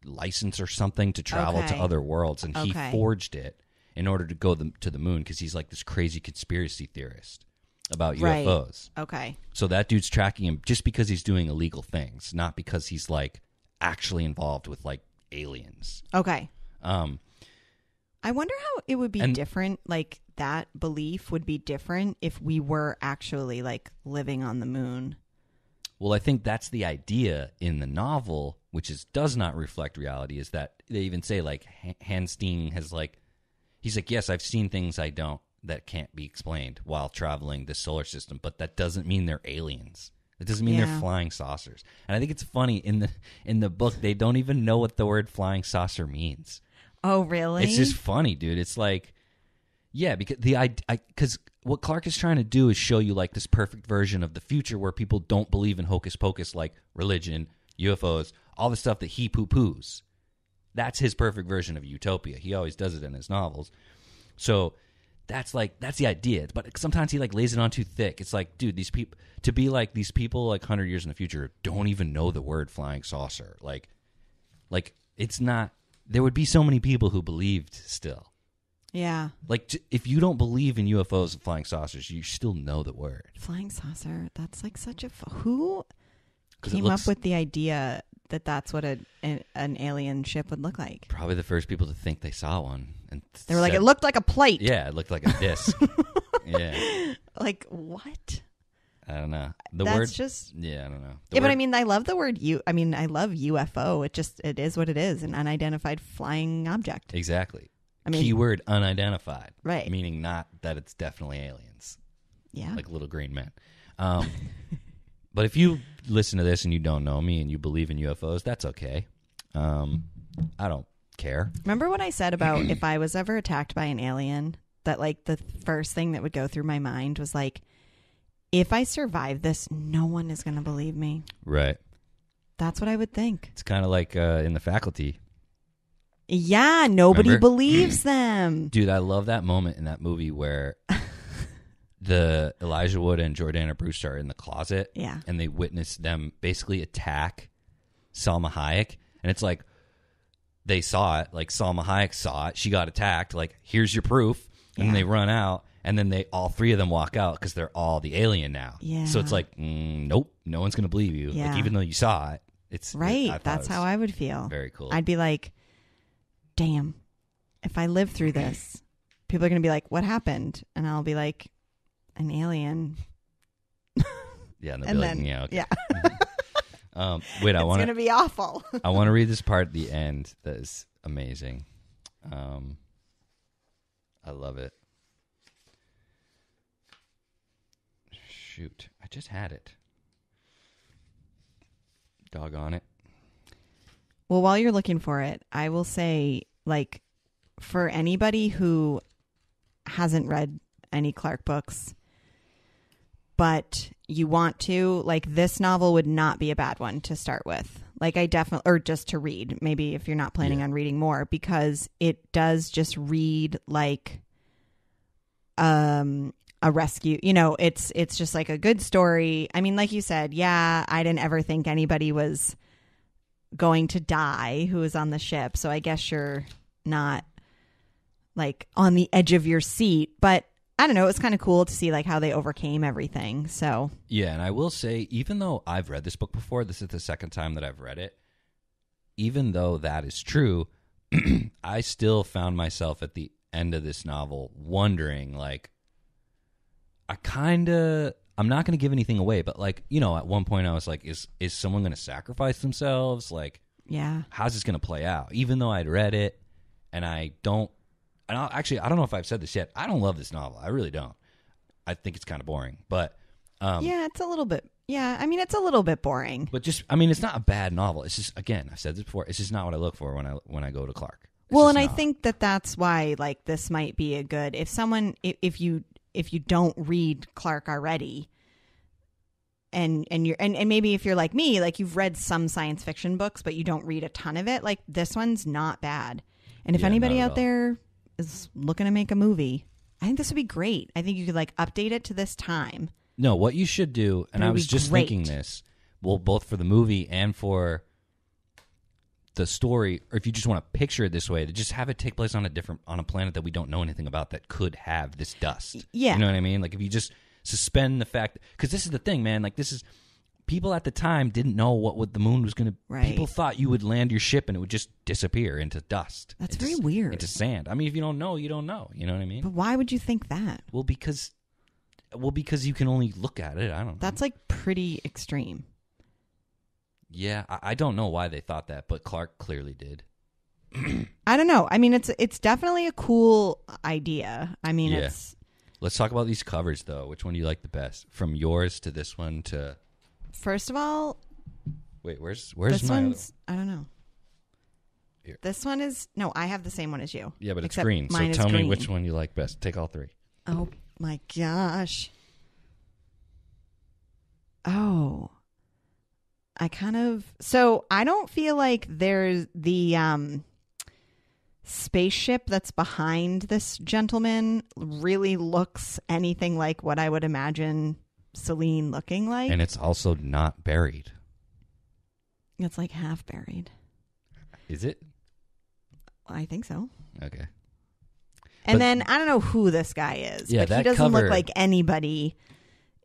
Speaker 5: license or something to travel to
Speaker 4: Okay.
Speaker 5: other worlds, and he
Speaker 4: Okay.
Speaker 5: forged it in order to go to the moon because he's like this crazy conspiracy theorist about
Speaker 4: Right.
Speaker 5: UFOs.
Speaker 4: Okay.
Speaker 5: So that dude's tracking him just because he's doing illegal things, not because he's like actually involved with like aliens.
Speaker 4: Okay.
Speaker 5: Um,
Speaker 4: I wonder how it would be
Speaker 5: And-
Speaker 4: different, like that belief would be different if we were actually like living on the moon.
Speaker 5: Well, I think that's the idea in the novel, which does not reflect reality, is that they even say, like, Hanstein has, like, he's like, yes, I've seen things that can't be explained while traveling the solar system, but that doesn't mean they're aliens. It doesn't mean
Speaker 4: Yeah.
Speaker 5: they're flying saucers. And I think it's funny, in the book, they don't even know what the word flying saucer means.
Speaker 4: Oh, really?
Speaker 5: It's just funny, dude. It's like, yeah, because what Clarke is trying to do is show you like this perfect version of the future where people don't believe in hocus pocus like religion, UFOs, all the stuff that he poo-poos. That's his perfect version of utopia. He always does it in his novels. So that's the idea. But sometimes he like lays it on too thick. It's like, dude, these people like 100 years in the future don't even know the word flying saucer. Like it's not. There would be so many people who believed still.
Speaker 4: Yeah.
Speaker 5: Like, if you don't believe in UFOs and flying saucers, you still know the word.
Speaker 4: Flying saucer. That's like such a... Who
Speaker 5: 'Cause it
Speaker 4: came
Speaker 5: looks-
Speaker 4: up with the idea that that's what an alien ship would look like?
Speaker 5: Probably the first people to think they saw one. And
Speaker 4: They were like,
Speaker 5: said-
Speaker 4: it looked like a plate.
Speaker 5: Yeah, it looked like a disc. Yeah.
Speaker 4: Like, what?
Speaker 5: I don't know. The
Speaker 4: That's
Speaker 5: word...
Speaker 4: just...
Speaker 5: Yeah, I don't know.
Speaker 4: Yeah, but I mean, I love the word I love UFO. It is what it is, an unidentified flying object.
Speaker 5: Exactly.
Speaker 4: I mean,
Speaker 5: Keyword unidentified.
Speaker 4: Right.
Speaker 5: Meaning not that it's definitely aliens.
Speaker 4: yeah.
Speaker 5: Like little green men. But if you listen to this and you don't know me and you believe in UFOs, that's okay. I don't care.
Speaker 4: Remember what I said about if I was ever attacked by an alien, that like the first thing that would go through my mind was like, if I survive this, no one is going to believe me.
Speaker 5: Right.
Speaker 4: That's what I would think.
Speaker 5: It's kind of like in The Faculty.
Speaker 4: Yeah, nobody
Speaker 5: Remember?
Speaker 4: believes them.
Speaker 5: Dude, I love that moment in that movie where the Elijah Wood and Jordana Brewster are in the closet.
Speaker 4: Yeah.
Speaker 5: And they witness them basically attack Salma Hayek. And it's like, they saw it. Like, Salma Hayek saw it. She got attacked. Like, here's your proof. And then they run out. And then all three of them walk out because they're all the alien now.
Speaker 4: Yeah.
Speaker 5: So it's like, nope, no one's going to believe you.
Speaker 4: Yeah.
Speaker 5: Like, even though you saw it.
Speaker 4: Right.
Speaker 5: I thought
Speaker 4: That's
Speaker 5: it was
Speaker 4: how I would feel.
Speaker 5: Very cool.
Speaker 4: I'd be like, damn, if I live through this, people are going to be like, what happened? And I'll be like, an alien.
Speaker 5: Yeah, and they'll
Speaker 4: And
Speaker 5: be like,
Speaker 4: then,
Speaker 5: yeah, okay.
Speaker 4: yeah.
Speaker 5: Wait,
Speaker 4: It's going to be awful.
Speaker 5: I want to read this part at the end that is amazing. I love it. Shoot, I just had it. Doggone it.
Speaker 4: Well, while you're looking for it, I will say, like, for anybody who hasn't read any Clarke books, but you want to, like, this novel would not be a bad one to start with. Like I definitely, or just to read, maybe if you're not planning on reading more, because it does just read like a rescue. You know, it's just like a good story. I mean, like you said, yeah, I didn't ever think anybody was going to die who was on the ship. So I guess you're not like on the edge of your seat, but I don't know. It was kind of cool to see like how they overcame everything. So
Speaker 5: yeah, and I will say, even though I've read this book before, this is the second time that I've read it. Even though that is true, I still found myself at the end of this novel wondering, like, I'm not going to give anything away, but like, you know, at one point I was like, is someone going to sacrifice themselves? Like,
Speaker 4: yeah,
Speaker 5: how's this going to play out? Even though I'd read it, and I don't know if I've said this yet. I don't love this novel. I really don't. I think it's kind of boring, but
Speaker 4: yeah, it's a little bit. Yeah, I mean, it's a little bit boring.
Speaker 5: But just, I mean, it's not a bad novel. It's just, again, I've said this before. It's just not what I look for when I go to Clarke.
Speaker 4: Well, and I think that's why like this might be a good if you don't read Clarke already, and maybe if you're like me, like you've read some science fiction books, but you don't read a ton of it. Like this one's not bad. And if anybody out there is looking to make a movie, I think this would be great. I think you could like update it to this time.
Speaker 5: No, what you should do, and I was just thinking this, well, both for the movie and for the story, or if you just want to picture it this way, to just have it take place on a planet that we don't know anything about that could have this dust.
Speaker 4: Yeah.
Speaker 5: You know what I mean? Like if you just suspend the fact, because this is the thing, man, like this is, people at the time didn't know what the moon was going to,
Speaker 4: right.
Speaker 5: People thought you would land your ship and it would just disappear into dust.
Speaker 4: That's very weird.
Speaker 5: Into sand. I mean, if you don't know, you don't know. You know what I mean?
Speaker 4: But why would you think that?
Speaker 5: Well, because you can only look at it. I don't know.
Speaker 4: That's like pretty extreme.
Speaker 5: Yeah, I don't know why they thought that, but Clarke clearly did.
Speaker 4: I don't know. I mean, it's definitely a cool idea. I mean,
Speaker 5: yeah. Let's talk about these covers, though. Which one do you like the best? From yours to this one to...
Speaker 4: First of all...
Speaker 5: Wait, where's
Speaker 4: this
Speaker 5: my
Speaker 4: one's...
Speaker 5: other...
Speaker 4: I don't know.
Speaker 5: Here.
Speaker 4: This one is... No, I have the same one as you.
Speaker 5: Yeah, but it's
Speaker 4: except
Speaker 5: green. So
Speaker 4: mine
Speaker 5: tell
Speaker 4: is
Speaker 5: me
Speaker 4: green.
Speaker 5: which one you like best. Take all three.
Speaker 4: Oh, my gosh. Oh... I kind of... So I don't feel like there's the spaceship that's behind this gentleman really looks anything like what I would imagine Celine looking like.
Speaker 5: And it's also not buried.
Speaker 4: It's like half buried.
Speaker 5: Is it?
Speaker 4: I think so.
Speaker 5: Okay.
Speaker 4: And then I don't know who this guy is.
Speaker 5: Yeah,
Speaker 4: but he
Speaker 5: that
Speaker 4: doesn't look
Speaker 5: cover-
Speaker 4: like anybody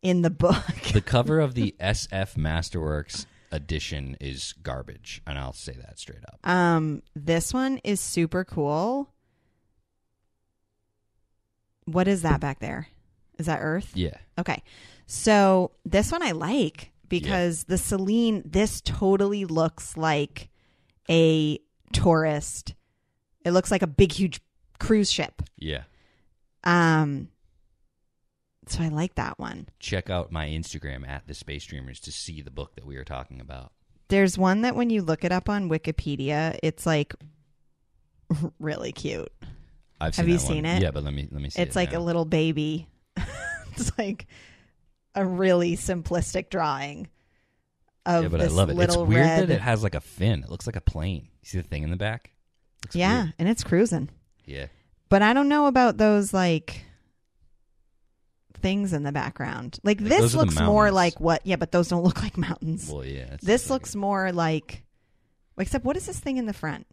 Speaker 4: in the book.
Speaker 5: The cover of the SF Masterworks edition is garbage, and I'll say that straight up.
Speaker 4: This one is super cool. What is that back there? Is that Earth?
Speaker 5: Yeah.
Speaker 4: Okay. So this one I like because the Celine, this totally looks like a tourist. It looks like a big, huge cruise ship.
Speaker 5: Yeah.
Speaker 4: So I like that one.
Speaker 5: Check out my Instagram at the Space Dreamers to see the book that we are talking about.
Speaker 4: There's one that when you look it up on Wikipedia, it's like really cute.
Speaker 5: Have
Speaker 4: you seen it?
Speaker 5: Yeah, but let me see.
Speaker 4: It's like
Speaker 5: now.
Speaker 4: a little baby. It's like a really simplistic drawing of
Speaker 5: Yeah, but
Speaker 4: this
Speaker 5: I love it. It's
Speaker 4: little
Speaker 5: weird
Speaker 4: red.
Speaker 5: that it has like a fin. It looks like a plane. You see the thing in the back? Looks
Speaker 4: Yeah,
Speaker 5: weird.
Speaker 4: and it's cruising.
Speaker 5: Yeah.
Speaker 4: But I don't know about those like things in the background. Like
Speaker 5: Like,
Speaker 4: this
Speaker 5: those are the
Speaker 4: looks more
Speaker 5: mountains.
Speaker 4: like what? Yeah, but those don't look like mountains.
Speaker 5: Well, yeah. it's
Speaker 4: This
Speaker 5: like
Speaker 4: looks more like. Except, what is this thing in the front?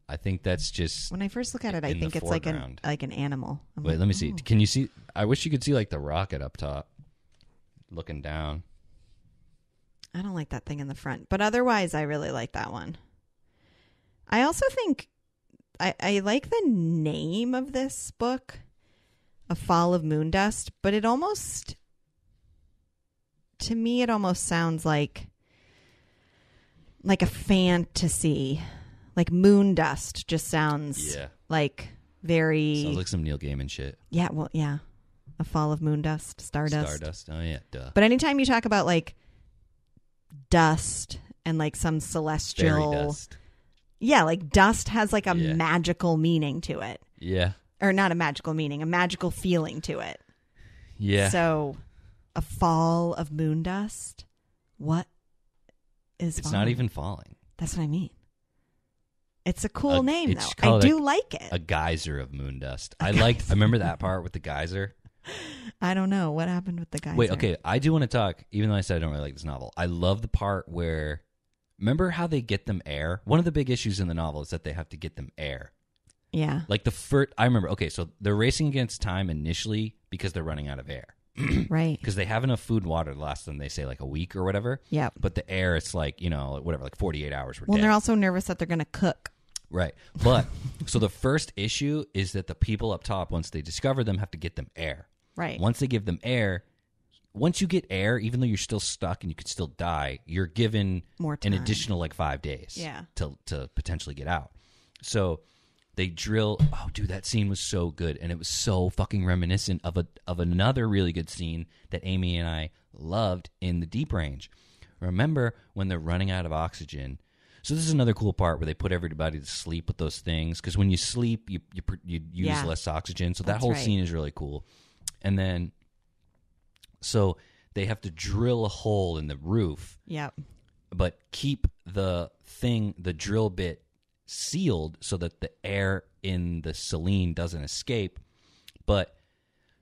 Speaker 5: I think that's just.
Speaker 4: When I first look at it, I
Speaker 5: in the
Speaker 4: think it's like
Speaker 5: foreground.
Speaker 4: an animal. I'm
Speaker 5: Wait,
Speaker 4: like,
Speaker 5: let me see.
Speaker 4: oh.
Speaker 5: Can you see? I wish you could see like the rocket up top, looking down.
Speaker 4: I don't like that thing in the front, but otherwise, I really like that one. I also think I like the name of this book, A Fall of Moondust, but it almost, to me, it almost sounds like a fantasy. Like Moondust just sounds like very...
Speaker 5: Sounds like some Neil Gaiman shit.
Speaker 4: Yeah, well, yeah. A Fall of Moondust, Stardust.
Speaker 5: Stardust. Oh, yeah, duh.
Speaker 4: But anytime you talk about like dust and like some celestial...
Speaker 5: Fairy dust.
Speaker 4: Yeah, like dust has like a
Speaker 5: Yeah.
Speaker 4: magical meaning to it.
Speaker 5: Yeah.
Speaker 4: Or not a magical meaning, a magical feeling to it.
Speaker 5: Yeah.
Speaker 4: So, A Fall of Moondust? What is
Speaker 5: It's
Speaker 4: falling.
Speaker 5: not even falling.
Speaker 4: That's what I mean. It's a cool name,
Speaker 5: it's
Speaker 4: though. I
Speaker 5: called
Speaker 4: do like it.
Speaker 5: A geyser of Moondust. I remember that part with the geyser.
Speaker 4: I don't know. What happened with the geyser?
Speaker 5: Wait, okay. I do want to talk, even though I said I don't really like this novel. I love the part where, remember how they get them air? One of the big issues in the novel is that they have to get them air.
Speaker 4: Yeah.
Speaker 5: Like the first, I remember, okay, so they're racing against time initially because they're running out of air.
Speaker 4: Right.
Speaker 5: Because they have enough food and water to last them, they say, like a week or whatever.
Speaker 4: Yeah.
Speaker 5: But the air, it's like, whatever, like 48 hours.
Speaker 4: Well, they're also nervous that they're going to cook.
Speaker 5: Right. But, so the first issue is that the people up top, once they discover them, have to get them air.
Speaker 4: Right.
Speaker 5: Once they give them air, once you get air, even though you're still stuck and you could still die, you're given
Speaker 4: More
Speaker 5: an
Speaker 4: time.
Speaker 5: additional like 5 days
Speaker 4: Yeah.
Speaker 5: to potentially get out. So they drill. Oh, dude, that scene was so good. And it was so fucking reminiscent of another really good scene that Amy and I loved in the Deep Range. Remember when they're running out of oxygen? So this is another cool part where they put everybody to sleep with those things. Because when you sleep, you use less oxygen. So that whole scene is really cool. And then, so they have to drill a hole in the roof.
Speaker 4: Yep.
Speaker 5: But keep the drill bit sealed so that the air in the saline doesn't escape. But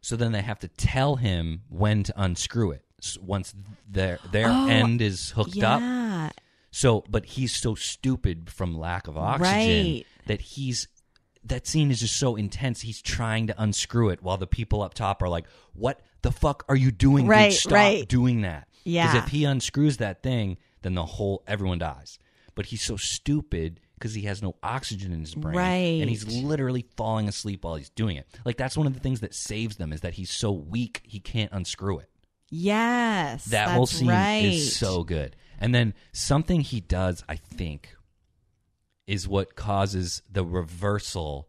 Speaker 5: so then they have to tell him when to unscrew it once their end is hooked up.
Speaker 4: Yeah.
Speaker 5: So, but he's so stupid from lack of oxygen that scene is just so intense. He's trying to unscrew it while the people up top are like, "What the fuck are you doing?
Speaker 4: Right,
Speaker 5: Dude, stop
Speaker 4: right.
Speaker 5: doing that."
Speaker 4: Yeah.
Speaker 5: Because if he unscrews that thing, then everyone dies. But he's so stupid because he has no oxygen in his brain.
Speaker 4: Right.
Speaker 5: And he's literally falling asleep while he's doing it. Like, that's one of the things that saves them, is that he's so weak he can't unscrew it.
Speaker 4: Yes.
Speaker 5: That whole scene is so good. And then something he does, I think, is what causes the reversal.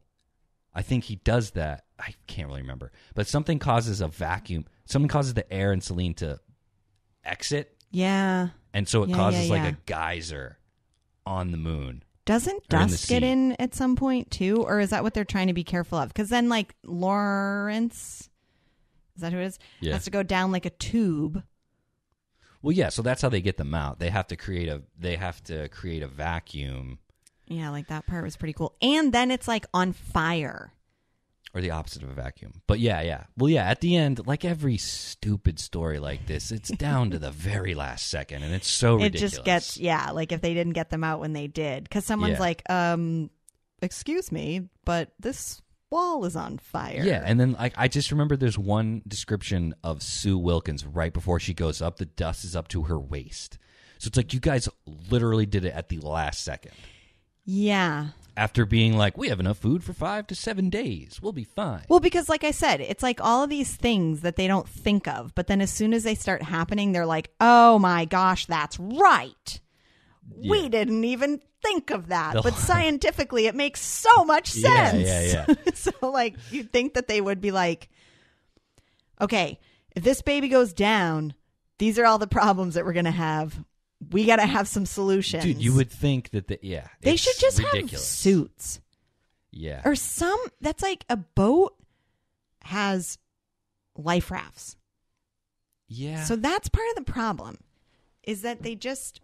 Speaker 5: I think he does that. I can't really remember. But something causes a vacuum. Something causes the air and saline to exit.
Speaker 4: Yeah.
Speaker 5: And so it causes like
Speaker 4: yeah.
Speaker 5: a geyser on the moon.
Speaker 4: Doesn't
Speaker 5: Or in the
Speaker 4: dust get
Speaker 5: sea.
Speaker 4: in at some point too? Or is that what they're trying to be careful of? Because then like Lawrence, is that who it is?
Speaker 5: Yeah.
Speaker 4: Has to go down like a tube.
Speaker 5: Well, yeah, so that's how they get them out. They have to create a vacuum.
Speaker 4: Yeah, like that part was pretty cool. And then it's like on fire.
Speaker 5: Or the opposite of a vacuum. But yeah. Well, yeah, at the end, like every stupid story like this, it's down to the very last second, and it's so ridiculous.
Speaker 4: It just gets, like if they didn't get them out when they did. Because someone's like, excuse me, but this wall is on fire.
Speaker 5: Yeah, and then like I just remember there's one description of Sue Wilkins right before she goes up. The dust is up to her waist. So it's like you guys literally did it at the last second.
Speaker 4: Yeah.
Speaker 5: After being like, we have enough food for 5 to 7 days. We'll be fine.
Speaker 4: Well, because like I said, it's like all of these things that they don't think of. But then as soon as they start happening, they're like, oh my gosh, that's right.
Speaker 5: Yeah.
Speaker 4: We didn't even think of that.
Speaker 5: The
Speaker 4: But
Speaker 5: whole-
Speaker 4: scientifically, it makes so much sense.
Speaker 5: Yeah.
Speaker 4: So like you'd think that they would be like, okay, if this baby goes down, these are all the problems that we're going to have. We got to have some solutions.
Speaker 5: Dude, you would think that they
Speaker 4: They should just
Speaker 5: ridiculous.
Speaker 4: have suits.
Speaker 5: Yeah.
Speaker 4: Or that's like a boat has life rafts.
Speaker 5: Yeah.
Speaker 4: So that's part of the problem is that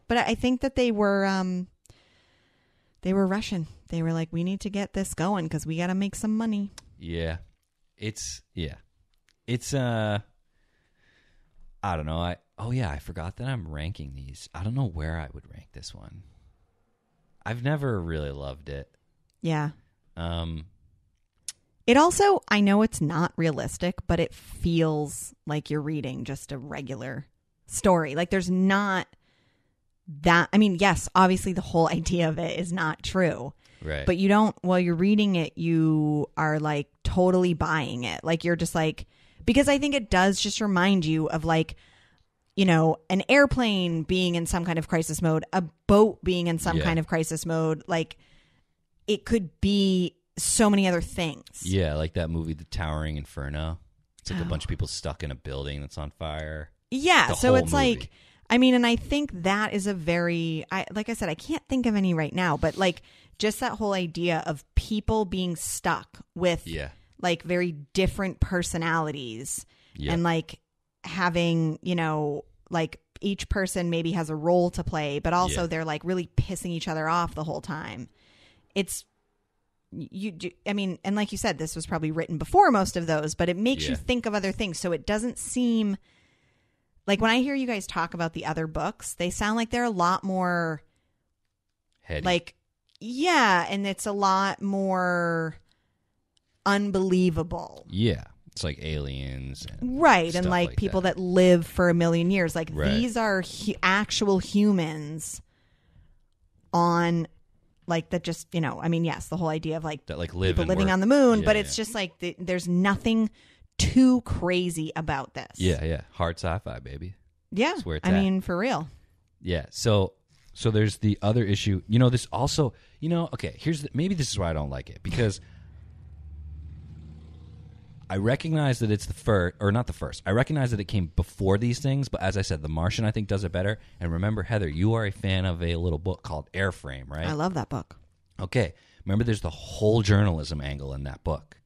Speaker 4: but I think that they were rushing. They were like, we need to get this going because we got to make some money.
Speaker 5: Yeah. It's I don't know. I forgot that I'm ranking these. I don't know where I would rank this one. I've never really loved it.
Speaker 4: Yeah. It also, I know it's not realistic, but it feels like you're reading just a regular story. Like there's not that, I mean, yes, obviously the whole idea of it is not true.
Speaker 5: Right.
Speaker 4: But you don't, while you're reading it, you are like totally buying it. Like you're just like, because I think it does just remind you of like, you know, an airplane being in some kind of crisis mode, a boat being in some kind of crisis mode. Like it could be so many other things.
Speaker 5: Yeah, like that movie, The Towering Inferno. It's like a bunch of people stuck in a building that's on fire.
Speaker 4: Yeah.
Speaker 5: The
Speaker 4: So
Speaker 5: whole
Speaker 4: it's
Speaker 5: movie.
Speaker 4: like, I mean, and I think that is a very, like I said, I can't think of any right now, but like just that whole idea of people being stuck with like very different personalities and like having, you know, like each person maybe has a role to play, but also
Speaker 5: Yeah.
Speaker 4: they're like really pissing each other off the whole time. It's I mean, and like you said, this was probably written before most of those, but it makes you
Speaker 5: Yeah.
Speaker 4: think of other things. So it doesn't seem like when I hear you guys talk about the other books, they sound like they're a lot more
Speaker 5: Heady.
Speaker 4: like, yeah, and it's a lot more unbelievable.
Speaker 5: Yeah. It's like aliens. And
Speaker 4: Right. And
Speaker 5: stuff
Speaker 4: like
Speaker 5: like
Speaker 4: people
Speaker 5: that.
Speaker 4: that live for a million years. Like
Speaker 5: Right.
Speaker 4: these are actual humans on like that just, you know, I mean, yes, the whole idea of like
Speaker 5: that like live
Speaker 4: people
Speaker 5: and
Speaker 4: living
Speaker 5: work.
Speaker 4: on the moon,
Speaker 5: Yeah,
Speaker 4: but it's
Speaker 5: yeah.
Speaker 4: just like there's nothing too crazy about this.
Speaker 5: Yeah, yeah. Hard sci-fi, baby.
Speaker 4: Yeah.
Speaker 5: That's where it's
Speaker 4: I
Speaker 5: at.
Speaker 4: mean, for real.
Speaker 5: Yeah. So there's the other issue. You know, this also, you know, okay, maybe this is why I don't like it, because I recognize that it's the first, or not the first. I recognize that it came before these things, but as I said, The Martian, I think, does it better. And remember, Heather, you are a fan of a little book called Airframe, right?
Speaker 4: I love that book.
Speaker 5: Okay. Remember, there's the whole journalism angle in that book,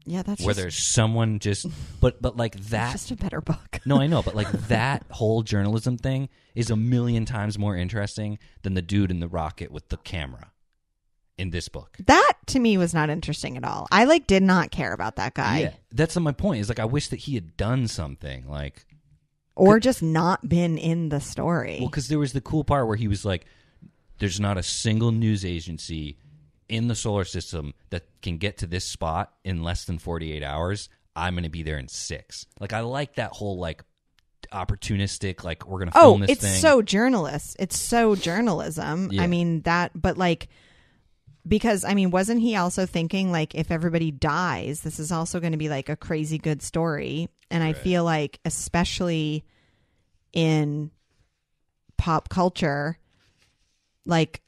Speaker 4: Yeah, that's
Speaker 5: where
Speaker 4: just,
Speaker 5: there's someone just, but like
Speaker 4: it's
Speaker 5: that.
Speaker 4: just a better book.
Speaker 5: No, I know, but like that whole journalism thing is a million times more interesting than the dude in the rocket with the camera in this book.
Speaker 4: That to me was not interesting at all. I like did not care about that guy.
Speaker 5: Yeah, that's my point. Is like I wish that he had done something like,
Speaker 4: Or just not been in the story.
Speaker 5: well, because there was the cool part where he was like, "There's not a single news agency in the solar system that can get to this spot in less than 48 hours. I'm going to be there in 6." Like I like that whole like opportunistic, like we're going to film this
Speaker 4: it's
Speaker 5: thing.
Speaker 4: so journalist. It's so journalism.
Speaker 5: Yeah.
Speaker 4: I mean that, but like, because I mean, wasn't he also thinking like if everybody dies, this is also going to be like a crazy good story? And I feel like, especially in pop culture, like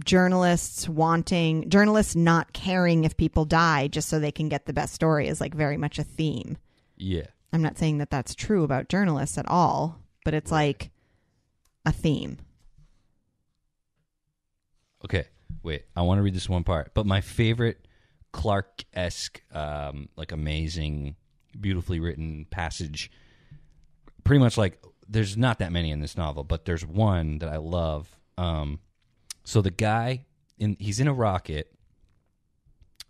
Speaker 4: journalists not caring if people die just so they can get the best story is like very much a theme.
Speaker 5: Yeah.
Speaker 4: I'm not saying that that's true about journalists at all, but it's like a theme.
Speaker 5: Okay, wait. I want to read this one part. But my favorite Clarke-esque, like amazing, beautifully written passage, pretty much like, there's not that many in this novel, but there's one that I love. So the guy, he's in a rocket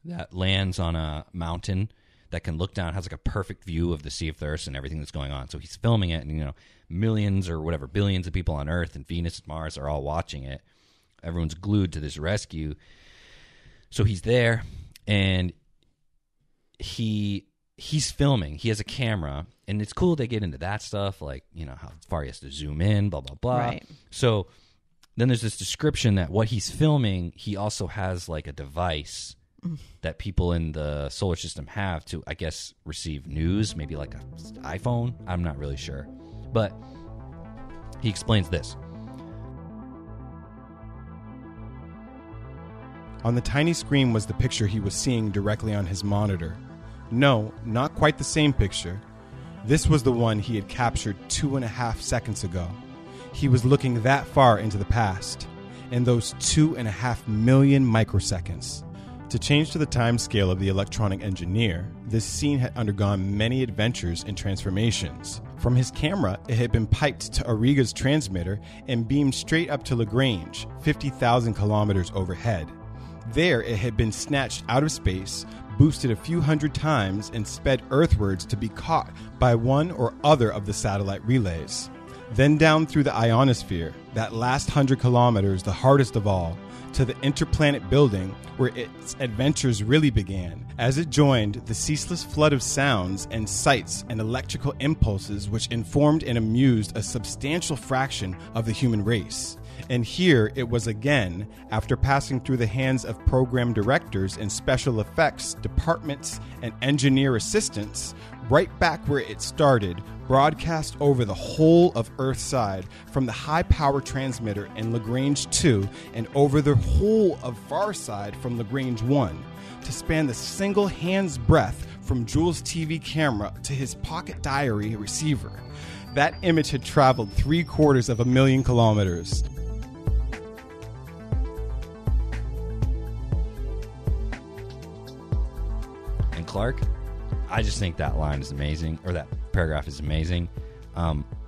Speaker 5: that lands on a mountain that can look down, has like a perfect view of the Sea of Thirst and everything that's going on. So he's filming it, and, you know, millions or whatever, billions of people on Earth and Venus and Mars are all watching it. Everyone's glued to this rescue. So he's there, and he's filming. He has a camera, and it's cool they get into that stuff, like, you know, how far he has to zoom in, blah, blah, blah.
Speaker 4: Right.
Speaker 5: So then there's this description that what he's filming, he also has like a device that people in the solar system have to, I guess, receive news, maybe like an iPhone. I'm not really sure. But he explains this.
Speaker 6: On the tiny screen was the picture he was seeing directly on his monitor. No, not quite the same picture. This was the one he had captured 2.5 seconds ago. He was looking that far into the past, in those 2.5 million microseconds. To change to the time scale of the electronic engineer, this scene had undergone many adventures and transformations. From his camera, it had been piped to Auriga's transmitter and beamed straight up to Lagrange, 50,000 kilometers overhead. There, it had been snatched out of space, boosted a few hundred times, and sped earthwards to be caught by one or other of the satellite relays. Then down through the ionosphere, that last 100 kilometers, the hardest of all, to the interplanet building where its adventures really began, as it joined the ceaseless flood of sounds and sights and electrical impulses which informed and amused a substantial fraction of the human race. And here it was again, after passing through the hands of program directors and special effects departments and engineer assistants, right back where it started, broadcast over the whole of Earthside from the high-power transmitter in Lagrange 2 and over the whole of Farside from Lagrange 1, to span the single hand's breadth from Jules' TV camera to his pocket diary receiver. That image had traveled 750,000 kilometers.
Speaker 5: And Clarke, I just think that line is amazing, or that paragraph is amazing.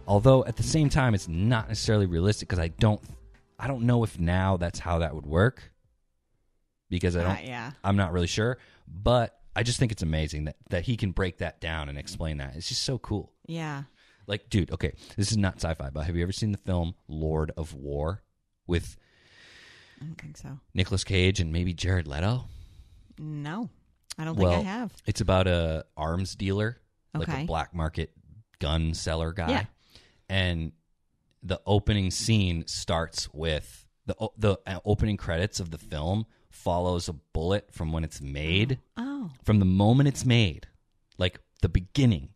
Speaker 5: Although at the same time, it's not necessarily realistic because I don't know if now that's how that would work. Because I'm not really sure. But I just think it's amazing that he can break that down and explain that. It's just so cool.
Speaker 4: Yeah.
Speaker 5: Like, dude, okay, this is not sci-fi, but have you ever seen the film Lord of War with
Speaker 4: I don't think so.
Speaker 5: Nicolas Cage and maybe Jared Leto?
Speaker 4: No, I don't think I have.
Speaker 5: It's about a arms dealer, like
Speaker 4: Okay.
Speaker 5: a black market gun seller guy.
Speaker 4: Yeah.
Speaker 5: And the opening scene starts with the opening credits of the film follows a bullet from when it's made.
Speaker 4: Oh.
Speaker 5: From the moment it's made, like the beginning,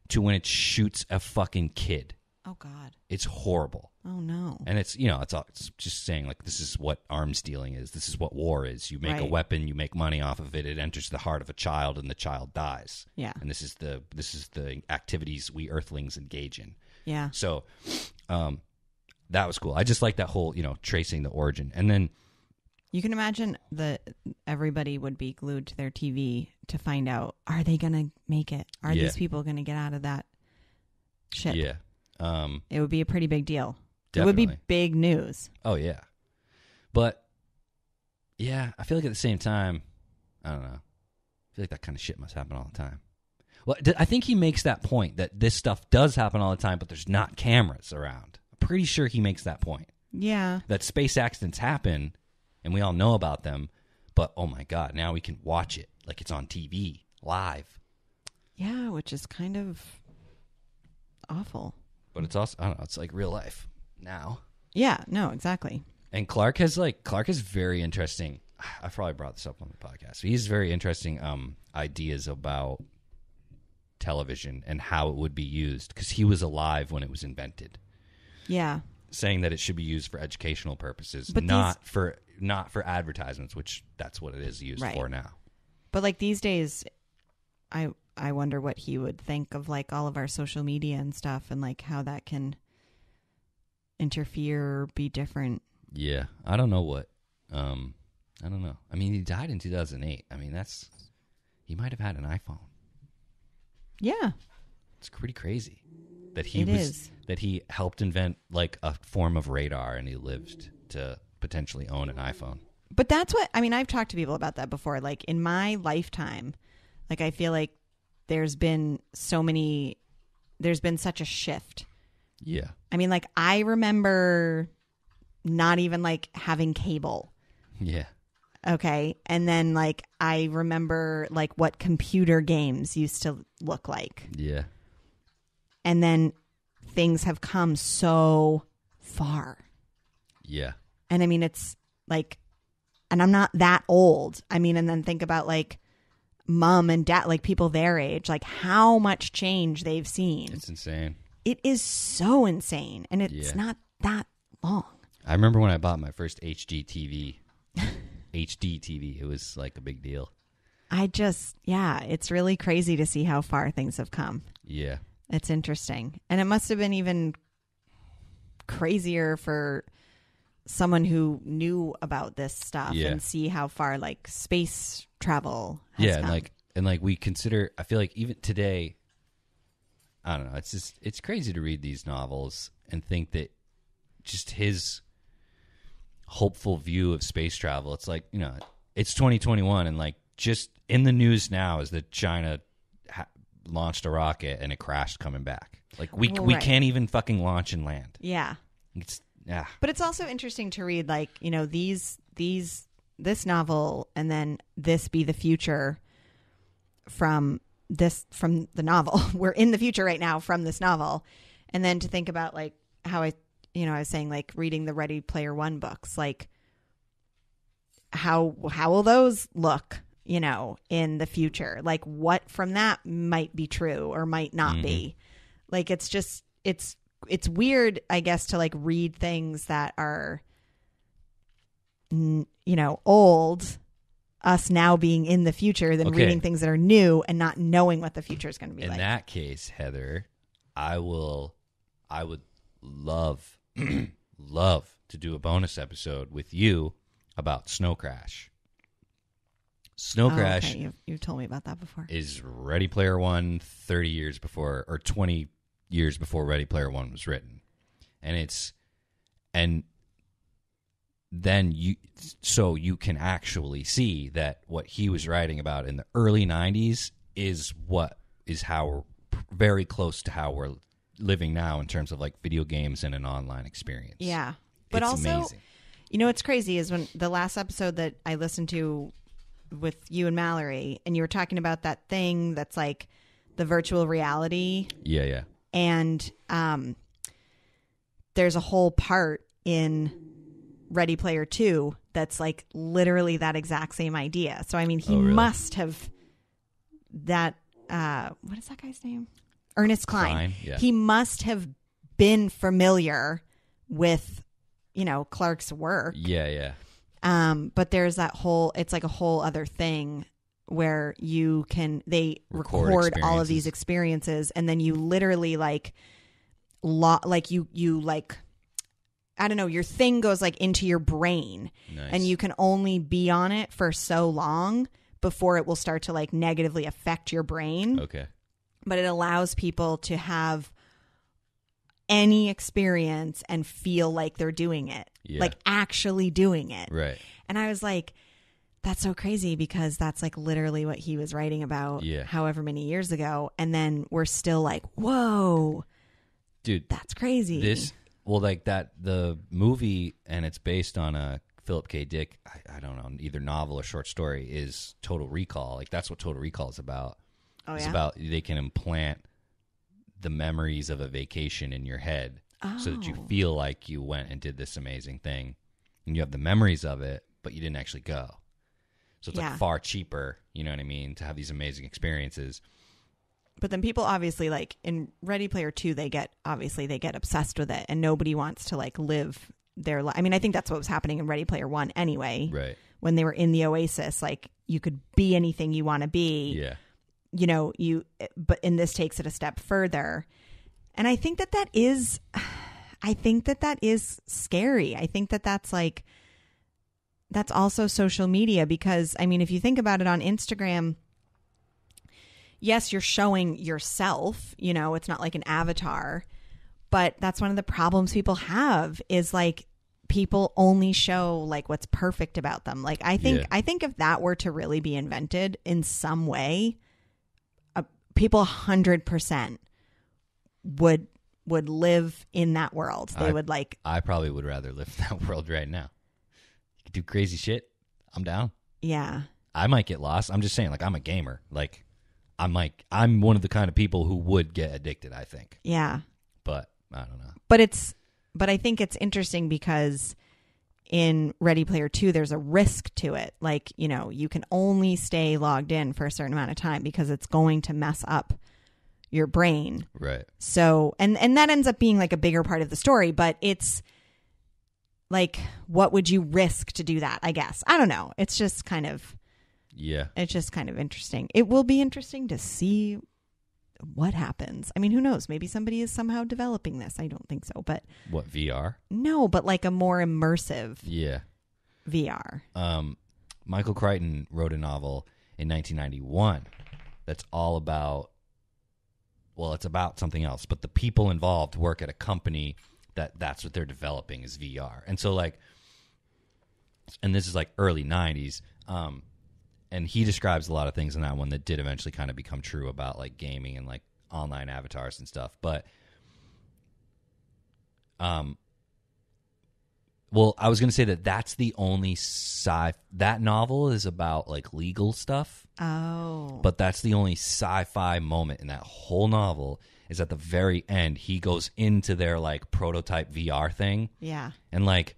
Speaker 5: to when it shoots a fucking kid.
Speaker 4: Oh, God.
Speaker 5: It's horrible.
Speaker 4: Oh, no.
Speaker 5: And it's, you know, it's just saying, like, this is what arms dealing is. This is what war is. You make a weapon, you make money off of it. It enters the heart of a child, and the child dies. Yeah. And this is the activities we Earthlings engage in.
Speaker 4: Yeah.
Speaker 5: So, that was cool. I just like that whole, you know, tracing the origin. And then
Speaker 4: you can imagine that everybody would be glued to their TV to find out, are they going to make it? Are these people going to get out of that ship?
Speaker 5: Yeah.
Speaker 4: It would be a pretty big deal.
Speaker 5: Definitely.
Speaker 4: It would be big news.
Speaker 5: Oh, yeah. But, yeah, I feel like at the same time, I don't know. I feel like that kind of shit must happen all the time. Well, I think he makes that point that this stuff does happen all the time, but there's not cameras around. I'm pretty sure he makes that point.
Speaker 4: Yeah.
Speaker 5: That space accidents happen, and we all know about them, but, oh, my God, now we can watch it like it's on TV, live.
Speaker 4: Yeah, which is kind of awful.
Speaker 5: But it's also, I don't know, it's like real life now.
Speaker 4: Yeah, no, exactly.
Speaker 5: And Clarke is very interesting. I probably brought this up on the podcast. He has very interesting ideas about television and how it would be used because he was alive when it was invented.
Speaker 4: Yeah.
Speaker 5: Saying that it should be used for educational purposes,
Speaker 4: but
Speaker 5: not for advertisements, which that's what it is used for now.
Speaker 4: But like these days, I wonder what he would think of like all of our social media and stuff and like how that can interfere or be different.
Speaker 5: Yeah. I don't know what. I don't know. I mean, he died in 2008. I mean, he might have had an iPhone.
Speaker 4: Yeah.
Speaker 5: It's pretty crazy that he helped invent like a form of radar and he lived to potentially own an iPhone.
Speaker 4: But that's what, I mean, I've talked to people about that before. Like in my lifetime, like I feel like there's been such a shift.
Speaker 5: Yeah.
Speaker 4: I mean, like I remember not even like having cable.
Speaker 5: Yeah.
Speaker 4: Okay. And then like I remember like what computer games used to look like.
Speaker 5: Yeah.
Speaker 4: And then things have come so far.
Speaker 5: Yeah.
Speaker 4: And I mean, it's like, and I'm not that old. I mean, and then think about like mom and dad, like people their age, like how much change they've seen.
Speaker 5: It's insane.
Speaker 4: It is so insane. And it's not that long.
Speaker 5: I remember when I bought my first HD TV, it was like a big deal.
Speaker 4: It's really crazy to see how far things have come.
Speaker 5: Yeah.
Speaker 4: It's interesting. And it must have been even crazier for someone who knew about this stuff and see how far like space travel has come.
Speaker 5: and like we consider, I feel like even today, I don't know, it's crazy to read these novels and think that just his hopeful view of space travel, it's like, you know, it's 2021 and like just in the news now is that China launched a rocket and it crashed coming back. Like we can't even fucking launch and land.
Speaker 4: Yeah. But it's also interesting to read like, you know, this novel and then this be the future from the novel. We're in the future right now from this novel. And then to think about like how I was saying like reading the Ready Player One books, like how will those look, you know, in the future? Like what from that might be true or might not be. Like it's just it's weird, I guess, to like read things that are, you know, old, us now being in the future, than reading things that are new and not knowing what the future is going to be like.
Speaker 5: In that case, Heather, I would love to do a bonus episode with you about Snow Crash. Snow Crash
Speaker 4: you've told me about that before.
Speaker 5: Is Ready Player One 30 years before, or 20 years before Ready Player One was written. And then you can actually see that what he was writing about in the early 90s is how we're very close to how we're living now in terms of like video games and an online experience.
Speaker 4: Yeah. But
Speaker 5: it's
Speaker 4: also,
Speaker 5: amazing.
Speaker 4: You know what's crazy is when the last episode that I listened to with you and Mallory, and you were talking about that thing that's like the virtual reality.
Speaker 5: Yeah.
Speaker 4: And there's a whole part in Ready Player 2 that's like literally that exact same idea. So, I mean, he
Speaker 5: really?
Speaker 4: must have that, what is that guy's name? Ernest Cline.
Speaker 5: Yeah.
Speaker 4: He must have been familiar with, Clarke's work.
Speaker 5: Yeah.
Speaker 4: But there's that whole, it's like a whole other thing where they record all of these experiences, and then you literally like I don't know, your thing goes like into your brain.
Speaker 5: Nice.
Speaker 4: And you can only be on it for so long before it will start to like negatively affect your brain.
Speaker 5: Okay.
Speaker 4: But it allows people to have any experience and feel like they're doing it, like actually doing it.
Speaker 5: Right.
Speaker 4: And I was like, that's so crazy, because that's like literally what he was writing about however many years ago. And then we're still like, whoa,
Speaker 5: dude,
Speaker 4: that's crazy.
Speaker 5: The movie, and it's based on a Philip K. Dick, I don't know, either novel or short story, is Total Recall. Like, that's what Total Recall is about.
Speaker 4: Oh,
Speaker 5: it's
Speaker 4: yeah?
Speaker 5: about they can implant the memories of a vacation in your head so that you feel like you went and did this amazing thing. And you have the memories of it, but you didn't actually go. So it's like far cheaper, you know what I mean, to have these amazing experiences.
Speaker 4: But then people obviously, like in Ready Player 2, they get obsessed with it, and nobody wants to like live their life. I mean, I think that's what was happening in Ready Player 1 anyway.
Speaker 5: Right.
Speaker 4: When they were in the Oasis, like you could be anything you want to be.
Speaker 5: Yeah.
Speaker 4: But in this takes it a step further. And I think that is scary. I think that's also social media, because I mean, if you think about it, on Instagram, yes, you're showing yourself, it's not like an avatar, but that's one of the problems people have, is like people only show like what's perfect about them. Like I think if that were to really be invented in some way, people 100% would live in that world. They would like. I
Speaker 5: probably would rather live in that world right now. You could do crazy shit. I'm down.
Speaker 4: Yeah. I
Speaker 5: might get lost. I'm just saying, like, I'm a gamer. Like, I'm one of the kind of people who would get addicted, I think.
Speaker 4: Yeah.
Speaker 5: But I don't know.
Speaker 4: But I think it's interesting because in Ready Player 2, there's a risk to it. Like, you can only stay logged in for a certain amount of time because it's going to mess up your brain.
Speaker 5: Right.
Speaker 4: So, and that ends up being like a bigger part of the story, but it's like, what would you risk to do that? I guess. I don't know. It's just kind of interesting. It will be interesting to see what happens. I mean, who knows? Maybe somebody is somehow developing this. I don't think so, but
Speaker 5: what, VR?
Speaker 4: No, but like a more immersive VR.
Speaker 5: Michael Crichton wrote a novel in 1991 that's all about, well, it's about something else, but the people involved work at a company that's what they're developing is VR. And so like, and this is like early 90s, and he describes a lot of things in that one that did eventually kind of become true about like gaming and like online avatars and stuff. But, well, I was going to say that's the only that novel is about like legal stuff.
Speaker 4: Oh.
Speaker 5: But that's the only sci-fi moment in that whole novel, is at the very end, he goes into their like prototype VR thing.
Speaker 4: Yeah.
Speaker 5: And like,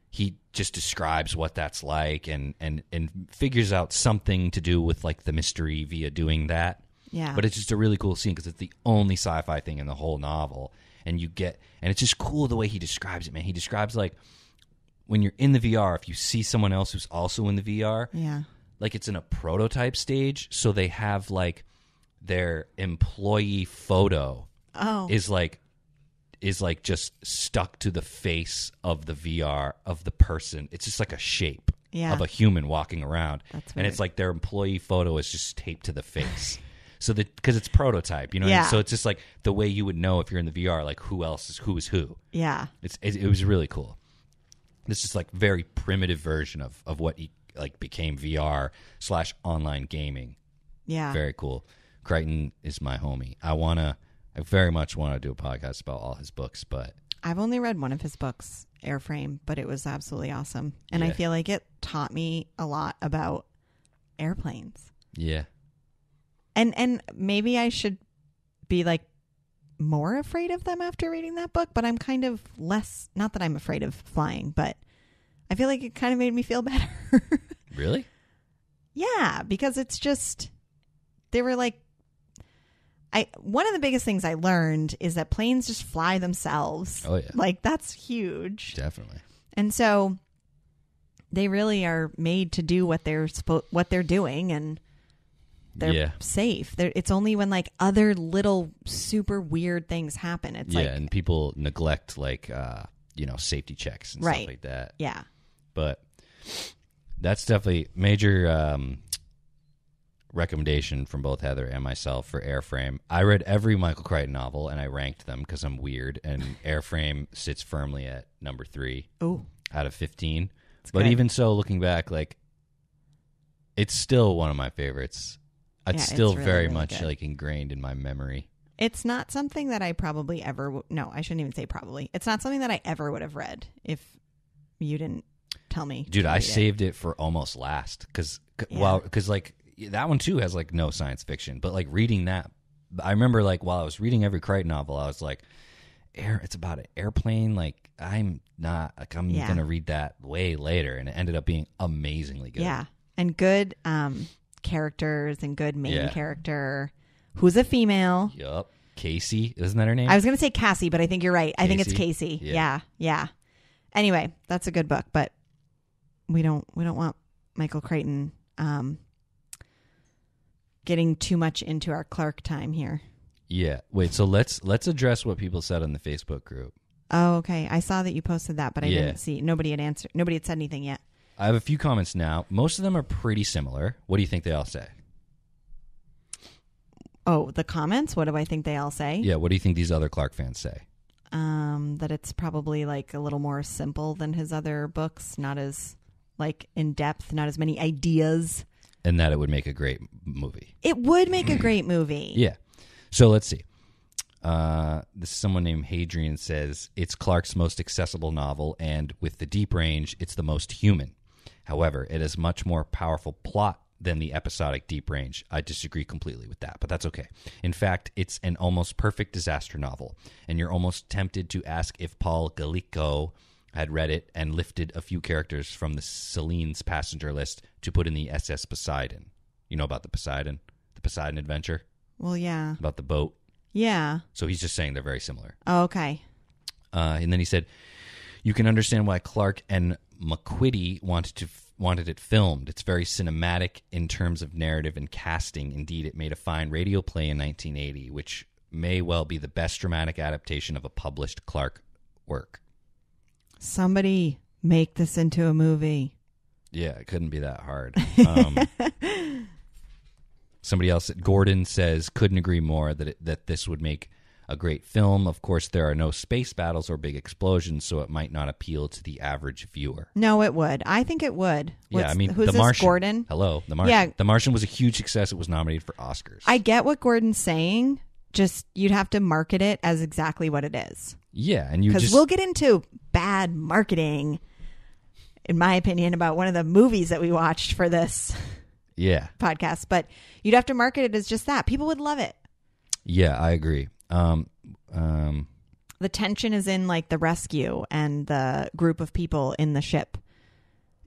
Speaker 5: he just describes what that's like and figures out something to do with like the mystery via doing that.
Speaker 4: Yeah.
Speaker 5: But it's just a really cool scene because it's the only sci-fi thing in the whole novel. And it's just cool the way he describes it, man. He describes like when you're in the VR, if you see someone else who's also in the VR, like it's in a prototype stage. So they have like their employee photo is like just stuck to the face of the VR of the person. It's just like a shape of a human walking around.
Speaker 4: That's
Speaker 5: and it's like their employee photo is just taped to the face. So that because it's prototype, you know.
Speaker 4: Yeah.
Speaker 5: So it's just like the way you would know if you're in the VR, like who is who.
Speaker 4: Yeah.
Speaker 5: It was really cool. This is like very primitive version of what like became VR / online gaming.
Speaker 4: Yeah.
Speaker 5: Very cool. Crichton is my homie. I very much want to do a podcast about all his books, but
Speaker 4: I've only read one of his books, Airframe, but it was absolutely awesome. And I
Speaker 5: Yeah.
Speaker 4: feel like it taught me a lot about airplanes.
Speaker 5: yeah.
Speaker 4: And maybe I should be like more afraid of them after reading that book, but I'm kind of less, not that I'm afraid of flying, but I feel like it kind of made me feel better.
Speaker 5: Really?
Speaker 4: Yeah, because it's just, they were like, one of the biggest things I learned is that planes just fly themselves.
Speaker 5: Oh, yeah.
Speaker 4: Like, that's huge.
Speaker 5: Definitely.
Speaker 4: And so they really are made to do what they're doing, and they're
Speaker 5: Yeah.
Speaker 4: safe. It's only when like other little super weird things happen. It's like,
Speaker 5: and people neglect like safety checks and
Speaker 4: Right.
Speaker 5: stuff like that.
Speaker 4: yeah.
Speaker 5: But that's definitely major recommendation from both Heather and myself for Airframe. I read every Michael Crichton novel and I ranked them because I'm weird, and Airframe sits firmly at number 3
Speaker 4: Oh,
Speaker 5: out of 15. But
Speaker 4: good.
Speaker 5: even so, looking back, like it's still one of my favorites. It's
Speaker 4: Yeah,
Speaker 5: still
Speaker 4: it's really,
Speaker 5: very
Speaker 4: really
Speaker 5: much
Speaker 4: good.
Speaker 5: like ingrained in my memory.
Speaker 4: it's not something that I probably ever. No, I shouldn't even say probably. It's not something that I ever would have read if you didn't tell me.
Speaker 5: Dude,
Speaker 4: to
Speaker 5: I
Speaker 4: read it.
Speaker 5: saved it for almost last because like that one too has like no science fiction, but like reading that, I remember like while I was reading every Crichton novel, I was like, it's about an airplane. Like I'm
Speaker 4: Yeah.
Speaker 5: gonna read that way later, and it ended up being amazingly good.
Speaker 4: Yeah, and good characters and good main
Speaker 5: Yeah.
Speaker 4: character who's a female.
Speaker 5: Yup. Casey, isn't that her name?
Speaker 4: I was going to say Cassie, but I think you're right. I think it's
Speaker 5: Casey?
Speaker 4: Casey.
Speaker 5: Yeah.
Speaker 4: Yeah. Anyway, that's a good book, but we don't want Michael Crichton getting too much into our Clarke time here.
Speaker 5: Yeah. Wait. So let's address what people said on the Facebook group.
Speaker 4: Oh, okay. I saw that you posted that, but I
Speaker 5: Yeah.
Speaker 4: didn't see. Nobody had answered. Nobody had said anything yet.
Speaker 5: I have a few comments now. Most of them are pretty similar. What do you think they all say?
Speaker 4: Oh, the comments. What do I think they all say?
Speaker 5: Yeah. What do you think these other Clarke fans say?
Speaker 4: That it's probably like a little more simple than his other books, not as like in depth, not as many ideas.
Speaker 5: And that it would make a great movie.
Speaker 4: It would make a great movie.
Speaker 5: Yeah. So let's see. This is someone named Hadrian says it's Clarke's most accessible novel, and with the deep range, it's the most human. However, it has much more powerful plot than the episodic deep range. I disagree completely with that, but that's okay. In fact, it's an almost perfect disaster novel, and you're almost tempted to ask if Paul Gallico had read it and lifted a few characters from the Celine's passenger list to put in the SS Poseidon. You know about the Poseidon adventure?
Speaker 4: Well, yeah.
Speaker 5: About the boat?
Speaker 4: Yeah.
Speaker 5: So he's just saying they're very similar.
Speaker 4: Oh, okay.
Speaker 5: And then he said, you can understand why Clarke and McQuitty wanted it filmed. It's very cinematic in terms of narrative and casting. Indeed, it made a fine radio play in 1980, which may well be the best dramatic adaptation of a published Clarke work.
Speaker 4: Somebody make this into a movie.
Speaker 5: Yeah, it couldn't be that hard. Somebody else, Gordon says, couldn't agree more that this would make a great film. Of course, there are no space battles or big explosions, so it might not appeal to the average viewer.
Speaker 4: No, it would. I think it would.
Speaker 5: Yeah, I mean,
Speaker 4: who's
Speaker 5: The
Speaker 4: this,
Speaker 5: Martian.
Speaker 4: Gordon?
Speaker 5: Hello, The Martian.
Speaker 4: Yeah.
Speaker 5: The Martian was a huge success. It was nominated for Oscars.
Speaker 4: I get what Gordon's saying. Just you'd have to market it as exactly what it is.
Speaker 5: Yeah, and you
Speaker 4: Because
Speaker 5: just
Speaker 4: we'll get into bad marketing, in my opinion, about one of the movies that we watched for this
Speaker 5: yeah,
Speaker 4: podcast. But you'd have to market it as just that. People would love it.
Speaker 5: yeah, I agree.
Speaker 4: The tension is in like the rescue and the group of people in the ship.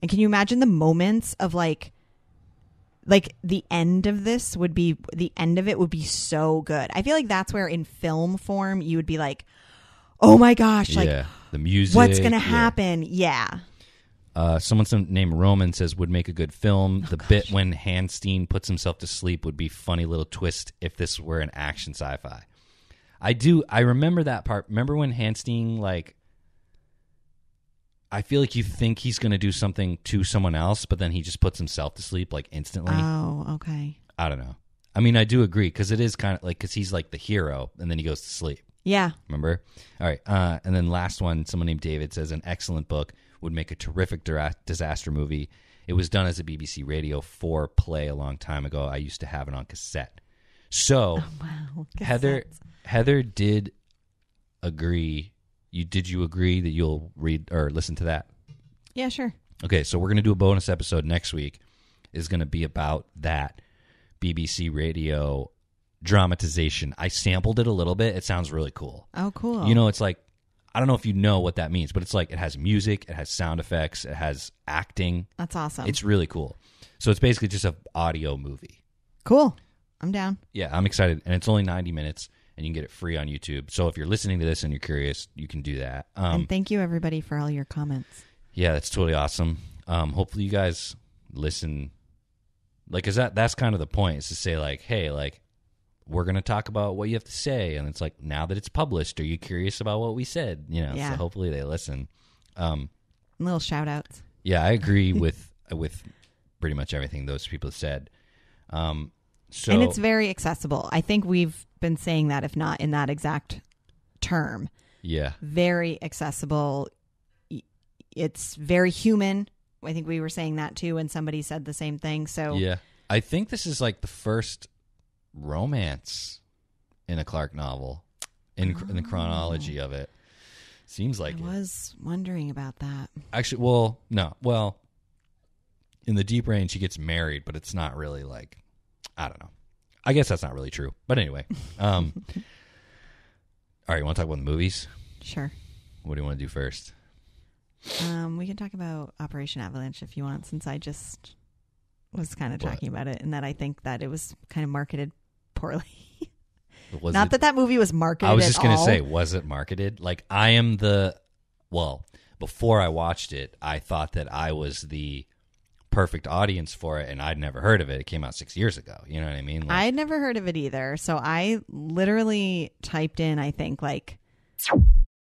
Speaker 4: And can you imagine the moments of like the end of this would be, the end of it would be so good. I feel like that's where in film form you would be like, oh my gosh, like
Speaker 5: yeah, the music.
Speaker 4: what's going to
Speaker 5: yeah.
Speaker 4: happen? Yeah.
Speaker 5: Someone named Roman says would make a good film. The bit when Hanstein puts himself to sleep would be funny little twist if this were an action sci-fi. I remember that part. Remember when Hanstein, like, I feel like you think he's going to do something to someone else, but then he just puts himself to sleep, like, instantly.
Speaker 4: Oh, okay.
Speaker 5: I don't know. I mean, I do agree because it is kind of like because he's like the hero, and then he goes to sleep.
Speaker 4: Yeah.
Speaker 5: Remember? All right. And then last one, someone named David says, an excellent book would make a terrific disaster movie. It was done as a BBC Radio 4 play a long time ago. I used to have it on cassette. So,
Speaker 4: Wow.
Speaker 5: Heather did agree. Did you agree that you'll read or listen to that?
Speaker 4: Yeah, sure.
Speaker 5: Okay, so we're going to do a bonus episode next week. Is going to be about that BBC Radio dramatization. I sampled it a little bit. It sounds really cool.
Speaker 4: Oh, cool.
Speaker 5: You know, it's like, I don't know if you know what that means, but it's like it has music, it has sound effects, it has acting.
Speaker 4: That's awesome.
Speaker 5: It's really cool. So it's basically just an audio movie.
Speaker 4: Cool. I'm down.
Speaker 5: Yeah, I'm excited. And it's only 90 minutes, and you can get it free on YouTube. So if you're listening to this and you're curious, you can do that.
Speaker 4: And thank you, everybody, for all your comments.
Speaker 5: Yeah, that's totally awesome. Hopefully you guys listen. Like, 'cause that's kind of the point, is to say, like, hey, like, we're going to talk about what you have to say. And it's like, now that it's published, are you curious about what we said? You know,
Speaker 4: Yeah.
Speaker 5: So hopefully they listen.
Speaker 4: Little shout outs.
Speaker 5: Yeah, I agree with pretty much everything those people said. So,
Speaker 4: And it's very accessible. I think we've been saying that, if not in that exact term.
Speaker 5: yeah,
Speaker 4: Very accessible. It's very human. I think we were saying that too, and somebody said the same thing. So
Speaker 5: yeah. I think this is like the first romance in a Clarke novel in the chronology of it. Seems like
Speaker 4: I
Speaker 5: it.
Speaker 4: was wondering about that.
Speaker 5: Actually, well, no. Well, in the Deep Rain, she gets married, but it's not really like, I don't know. I guess that's not really true. But anyway. All right, you want to talk about the movies?
Speaker 4: Sure.
Speaker 5: What do you want to do first?
Speaker 4: We can talk about Operation Avalanche if you want, since I just was kind of talking about it, and that I think that it was kind of marketed poorly. Not that movie was marketed.
Speaker 5: I was just going
Speaker 4: to
Speaker 5: say, was it marketed? Like, before I watched it, I thought that I was the perfect audience for it, and I'd never heard of it. It came out 6 years ago. You know what I mean? Like,
Speaker 4: I'd never heard of it either, so I literally typed in, I think, like,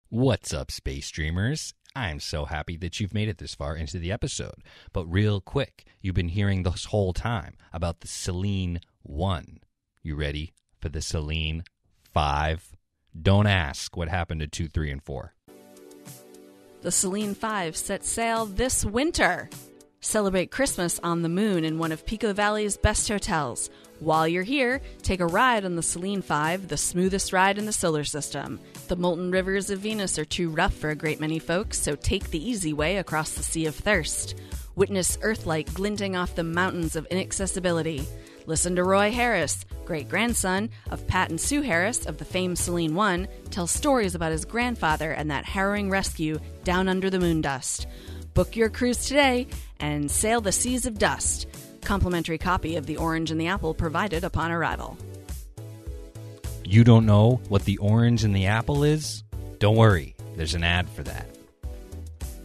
Speaker 5: what's up, Space Dreamers? I'm so happy that you've made it this far into the episode. But real quick, you've been hearing this whole time about the Selene 1. You ready for the Selene 5? Don't ask what happened to 2, 3, and 4.
Speaker 7: The Selene 5 sets sail this winter. Celebrate Christmas on the moon in one of Pico Valley's best hotels. While you're here, take a ride on the Selene 5, the smoothest ride in the solar system. The molten rivers of Venus are too rough for a great many folks, so take the easy way across the Sea of Thirst. Witness Earthlight glinting off the mountains of inaccessibility. Listen to Roy Harris, great-grandson of Pat and Sue Harris of the famed Selene 1, tell stories about his grandfather and that harrowing rescue down under the Moondust. Book your cruise today and sail the seas of dust. Complimentary copy of The Orange and the Apple provided upon arrival.
Speaker 5: You don't know what the orange and the apple is? Don't worry, there's an ad for that.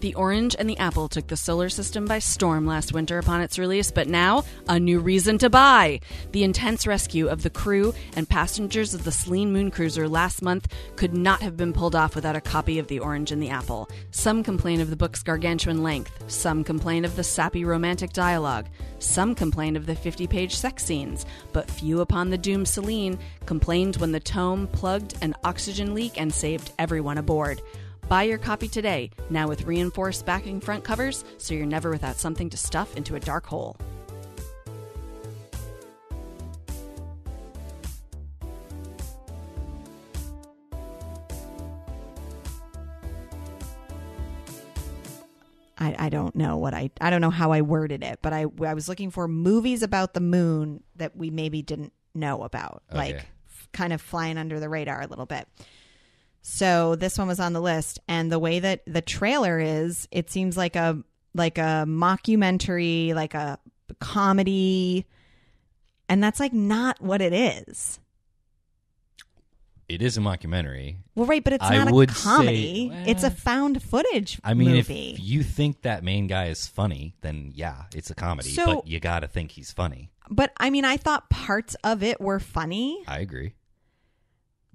Speaker 7: The Orange and the Apple took the solar system by storm last winter upon its release, but now, a new reason to buy! The intense rescue of the crew and passengers of the Selene moon cruiser last month could not have been pulled off without a copy of The Orange and the Apple. Some complain of the book's gargantuan length. Some complain of the sappy romantic dialogue. Some complain of the 50-page sex scenes. But few upon the doomed Selene complained when the tome plugged an oxygen leak and saved everyone aboard. Buy your copy today, now with reinforced backing front covers, so you're never without something to stuff into a dark hole.
Speaker 4: I don't know what I don't know how I worded it, but I was looking for movies about the moon that we maybe didn't know about,
Speaker 5: Okay.
Speaker 4: like kind of flying under the radar a little bit. So this one was on the list, and the way that the trailer is, it seems like a mockumentary, like a comedy, and that's like not what it is.
Speaker 5: It is a mockumentary.
Speaker 4: Well, right, but it's
Speaker 5: I
Speaker 4: not a
Speaker 5: would
Speaker 4: comedy.
Speaker 5: say,
Speaker 4: It's a found footage
Speaker 5: I mean,
Speaker 4: movie.
Speaker 5: if you think that main guy is funny, then yeah, it's a comedy.
Speaker 4: So-
Speaker 5: but you got to think he's funny.
Speaker 4: But I mean, I thought parts of it were funny.
Speaker 5: I agree.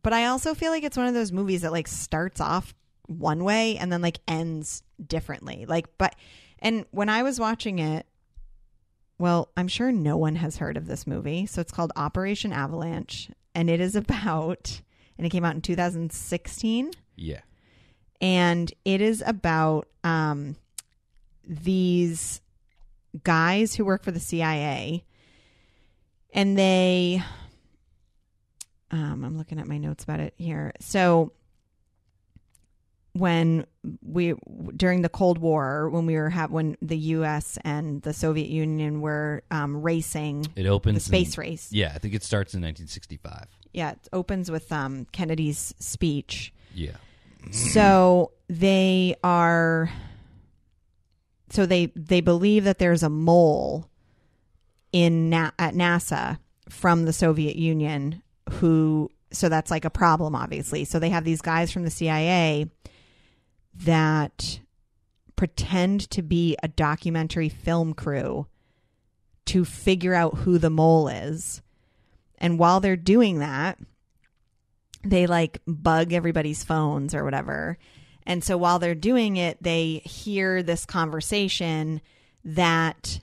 Speaker 4: But I also feel like it's one of those movies that like starts off one way and then like ends differently. And when I was watching it, Well, I'm sure no one has heard of this movie. So it's called Operation Avalanche, and it is about, and it came out in 2016.
Speaker 5: Yeah.
Speaker 4: And it is about these guys who work for the CIA, and they, I'm looking at my notes about it here. So during the Cold War, when when the U.S. and the Soviet Union were racing,
Speaker 5: It opens
Speaker 4: the space race.
Speaker 5: Yeah, I think it starts in 1965.
Speaker 4: Yeah, it opens with Kennedy's speech.
Speaker 5: Yeah.
Speaker 4: So they believe that there's a mole at NASA from the Soviet Union so that's like a problem, obviously. So they have these guys from the CIA that pretend to be a documentary film crew to figure out who the mole is. And while they're doing that, they like bug everybody's phones or whatever. And so while they're doing it, they hear this conversation that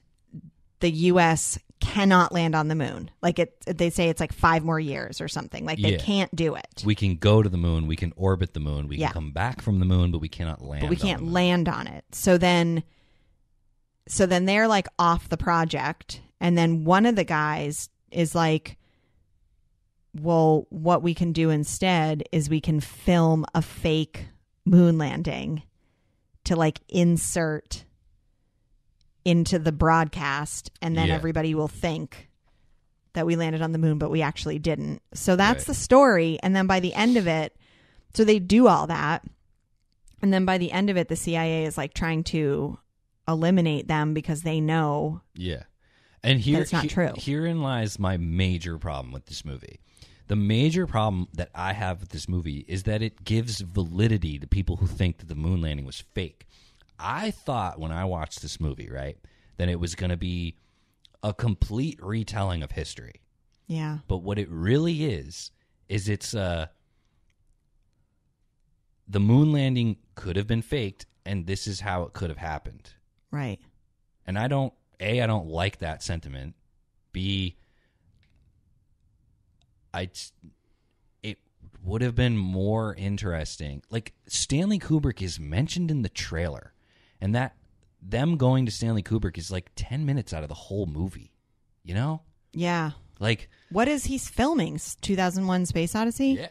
Speaker 4: the U.S. cannot land on the moon. Like they say it's like 5 more years or something. Like they can't do it.
Speaker 5: We can go to the moon. We can orbit the moon. We
Speaker 4: Yeah.
Speaker 5: can come back from the moon, but we cannot land.
Speaker 4: But we can't land on it. So then they're like off the project. And then one of the guys is like, well, what we can do instead is we can film a fake moon landing to like insert into the broadcast, and then
Speaker 5: Yeah.
Speaker 4: everybody will think that we landed on the moon, but we actually didn't. So that's
Speaker 5: Right.
Speaker 4: the story. And then by the end of it, so they do all that. And then by the end of it, the CIA is like trying to eliminate them because they know.
Speaker 5: Yeah. And here,
Speaker 4: it's not true.
Speaker 5: Herein lies my major problem with this movie. The major problem that I have with this movie is that it gives validity to people who think that the moon landing was fake. I thought when I watched this movie, right, that it was going to be a complete retelling of history.
Speaker 4: Yeah.
Speaker 5: But what it really is it's the moon landing could have been faked, and this is how it could have happened.
Speaker 4: Right.
Speaker 5: And I don't like that sentiment. B, it would have been more interesting. Like, Stanley Kubrick is mentioned in the trailer, and that them going to Stanley Kubrick is like 10 minutes out of the whole movie, you know?
Speaker 4: Yeah.
Speaker 5: Like,
Speaker 4: What is he's filming? 2001 Space Odyssey?
Speaker 5: yeah.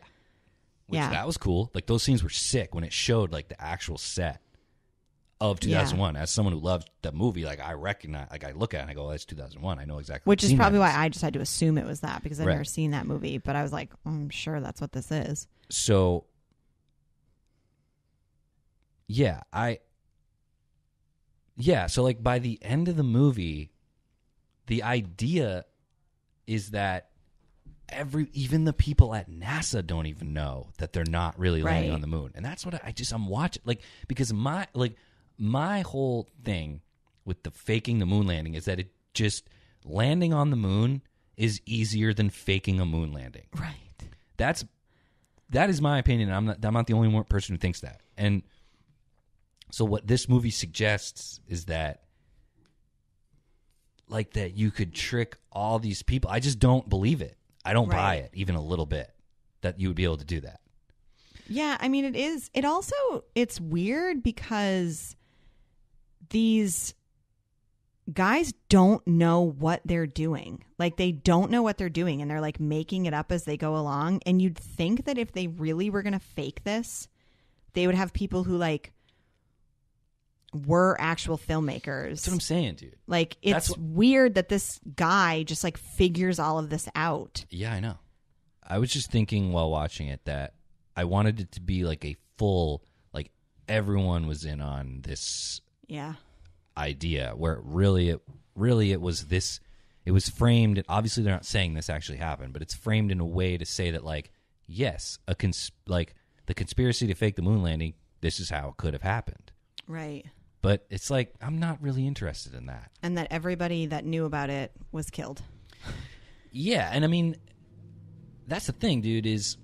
Speaker 5: Which
Speaker 4: Yeah.
Speaker 5: that was cool. Like, those scenes were sick when it showed like the actual set of 2001. As someone who loved the movie, like, I recognize, like, I look at it and I go, oh, that's 2001. I know exactly.
Speaker 4: Which
Speaker 5: what
Speaker 4: is
Speaker 5: scene
Speaker 4: probably
Speaker 5: that
Speaker 4: why I just had to assume it was that, because I've
Speaker 5: Right.
Speaker 4: never seen that movie. But I was like, I'm sure that's what this is.
Speaker 5: So, so like by the end of the movie, the idea is that even the people at NASA don't even know that they're not really landing
Speaker 4: Right.
Speaker 5: on the moon. And that's what I'm watching, like, because my whole thing with the faking the moon landing is that it just landing on the moon is easier than faking a moon landing.
Speaker 4: Right.
Speaker 5: That is my opinion. I'm not the only person who thinks that. And so what this movie suggests is that, like, that you could trick all these people. I just don't believe it. I don't buy
Speaker 4: Right.
Speaker 5: it even a little bit that you would be able to do that.
Speaker 4: Yeah, I mean, it is. It also, it's weird because these guys don't know what they're doing. Like, they don't know what they're doing, and they're like making it up as they go along. And you'd think that if they really were going to fake this, they would have people who like were actual filmmakers.
Speaker 5: That's what I'm saying, dude.
Speaker 4: Like, it's
Speaker 5: That's
Speaker 4: weird that this guy just like figures all of this out.
Speaker 5: Yeah, I know. I was just thinking while watching it that I wanted it to be like a full, like, everyone was in on this
Speaker 4: Yeah.
Speaker 5: idea, where it was this. It was framed. Obviously, they're not saying this actually happened, but it's framed in a way to say that, like, yes, like the conspiracy to fake the moon landing. This is how it could have happened.
Speaker 4: Right.
Speaker 5: But it's like, I'm not really interested in that.
Speaker 4: And that everybody that knew about it was killed.
Speaker 5: Yeah, and I mean, that's the thing, dude, is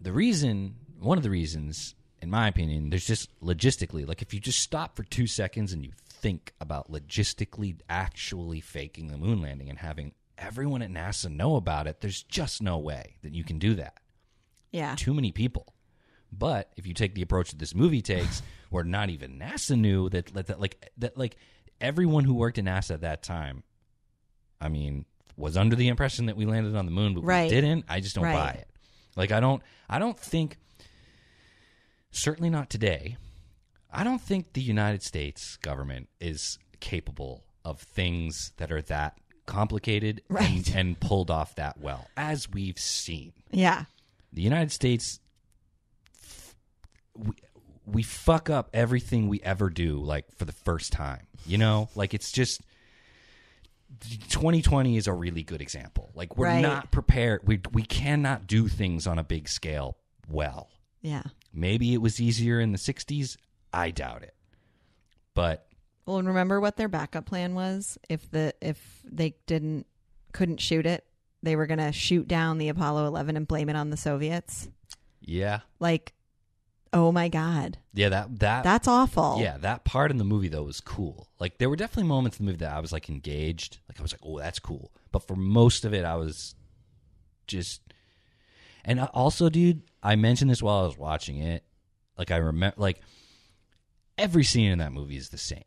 Speaker 5: one of the reasons, in my opinion, there's just logistically, like, if you just stop for 2 seconds and you think about logistically actually faking the moon landing and having everyone at NASA know about it, there's just no way that you can do that.
Speaker 4: Yeah.
Speaker 5: Too many people. But if you take the approach that this movie takes, where not even NASA knew that everyone who worked in NASA at that time, I mean, was under the impression that we landed on the moon, but
Speaker 4: Right.
Speaker 5: we didn't. I just don't
Speaker 4: Right.
Speaker 5: buy it. Like, I don't think, certainly not today, I don't think the United States government is capable of things that are that complicated
Speaker 4: Right.
Speaker 5: and pulled off that well, as we've seen.
Speaker 4: Yeah.
Speaker 5: The United States, we fuck up everything we ever do, like, for the first time. You know? Like, it's just, 2020 is a really good example. Like, we're
Speaker 4: Right.
Speaker 5: not prepared. We cannot do things on a big scale well.
Speaker 4: Yeah.
Speaker 5: Maybe it was easier in the 60s. I doubt it. But
Speaker 4: Well, and remember what their backup plan was? If they couldn't shoot it, they were going to shoot down the Apollo 11 and blame it on the Soviets.
Speaker 5: yeah.
Speaker 4: Like, oh my God.
Speaker 5: Yeah, that
Speaker 4: That's awful.
Speaker 5: yeah, that part in the movie though was cool. Like, there were definitely moments in the movie that I was like engaged. Like, I was like, "Oh, that's cool." But for most of it I was just, and also, dude, I mentioned this while I was watching it. Like, I remember, like, every scene in that movie is the same.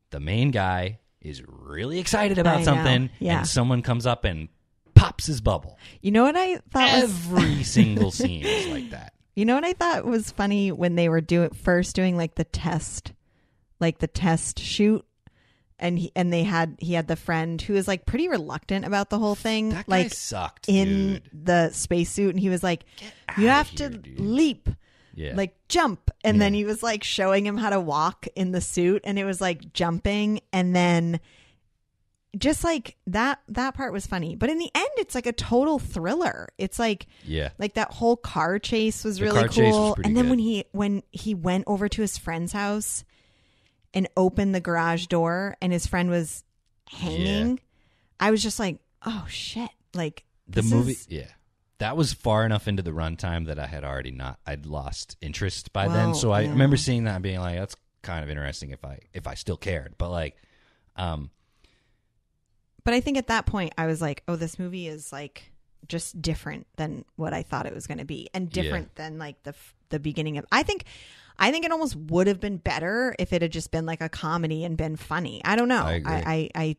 Speaker 5: The main guy is really excited about
Speaker 4: I know,
Speaker 5: something,
Speaker 4: yeah.
Speaker 5: and someone comes up and pops his bubble.
Speaker 4: You know what I thought was
Speaker 5: Every single scene is like that.
Speaker 4: You know what I thought was funny when they were doing like the test shoot, and he had the friend who was like pretty reluctant about the whole thing,
Speaker 5: That guy
Speaker 4: like
Speaker 5: sucked,
Speaker 4: in
Speaker 5: dude.
Speaker 4: the spacesuit, and he was like, "You
Speaker 5: outta
Speaker 4: have
Speaker 5: here,
Speaker 4: to
Speaker 5: dude."
Speaker 4: leap,
Speaker 5: Yeah.
Speaker 4: like jump," and then
Speaker 5: Yeah.
Speaker 4: he was like showing him how to walk in the suit, and it was like jumping, and then just like that part was funny, but in the end it's like a total thriller. It's like
Speaker 5: Yeah.
Speaker 4: that whole car chase was
Speaker 5: The
Speaker 4: really
Speaker 5: car chase was
Speaker 4: cool.
Speaker 5: pretty
Speaker 4: And then
Speaker 5: good.
Speaker 4: when he went over to his friend's house and opened the garage door and his friend was hanging, I was just like, oh shit. Like,
Speaker 5: The
Speaker 4: this
Speaker 5: movie,
Speaker 4: is-
Speaker 5: yeah. That was far enough into the runtime that I'd lost interest by then.
Speaker 4: Well,
Speaker 5: So I
Speaker 4: yeah.
Speaker 5: remember seeing that and being like, that's kind of interesting if I still cared. But like,
Speaker 4: But I think at that point I was like, oh, this movie is like just different than what I thought it was going to be, and different than like the beginning of. I think it almost would have been better if it had just been like a comedy and been funny. I don't know.
Speaker 5: I agree.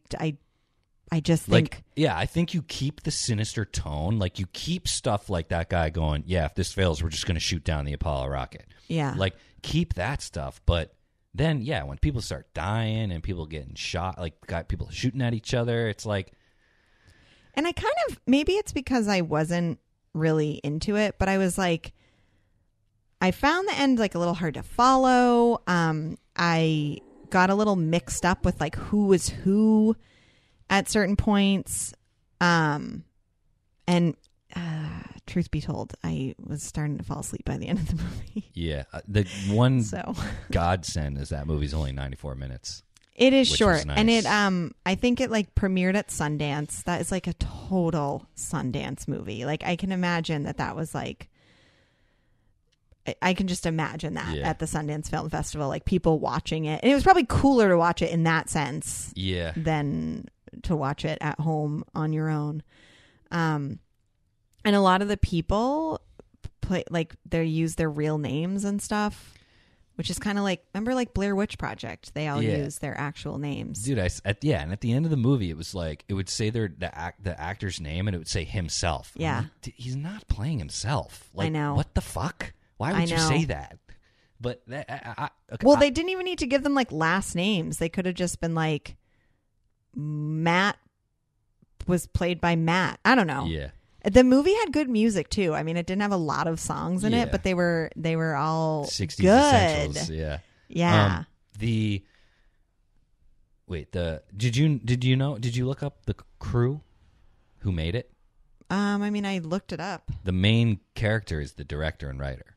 Speaker 4: I just think
Speaker 5: like, yeah, I think you keep the sinister tone. Like, you keep stuff like that guy going, yeah, if this fails, we're just going to shoot down the Apollo rocket.
Speaker 4: yeah.
Speaker 5: Like, keep that stuff. But then, yeah, when people start dying and people getting shot, like, got people shooting at each other, it's like,
Speaker 4: And I kind of, maybe it's because I wasn't really into it, but I was like, I found the end like a little hard to follow. I got a little mixed up with like who was who at certain points. And truth be told, I was starting to fall asleep by the end of the movie.
Speaker 5: yeah. The one
Speaker 4: So
Speaker 5: godsend is that movie's only 94 minutes.
Speaker 4: it is
Speaker 5: Which
Speaker 4: short.
Speaker 5: was nice.
Speaker 4: And it, I think it like premiered at Sundance. That is like a total Sundance movie. Like, I can imagine that was like, I can just imagine that
Speaker 5: Yeah.
Speaker 4: at the Sundance Film Festival, like people watching it. And it was probably cooler to watch it in that sense
Speaker 5: Yeah.
Speaker 4: than to watch it at home on your own. And a lot of the people play, like, they use their real names and stuff, which is kind of like, remember like Blair Witch Project? They all
Speaker 5: Yeah.
Speaker 4: use their actual names.
Speaker 5: Dude, and at the end of the movie, it was like, it would say the actor's name and it would say himself. I'm
Speaker 4: Yeah.
Speaker 5: like, "Dude, he's not playing himself. Like,
Speaker 4: I know.
Speaker 5: What the fuck? Why
Speaker 4: I
Speaker 5: would you
Speaker 4: know.
Speaker 5: say that? But okay,
Speaker 4: Well, they didn't even need to give them like last names. They could have just been like, Matt was played by Matt. I don't know.
Speaker 5: yeah.
Speaker 4: The movie had good music too. I mean, it didn't have a lot of songs in
Speaker 5: Yeah.
Speaker 4: it, but they were all
Speaker 5: 60s
Speaker 4: good.
Speaker 5: essentials, yeah.
Speaker 4: Yeah.
Speaker 5: Did you look up the crew who made it?
Speaker 4: I mean, I looked it up.
Speaker 5: The main character is the director and writer.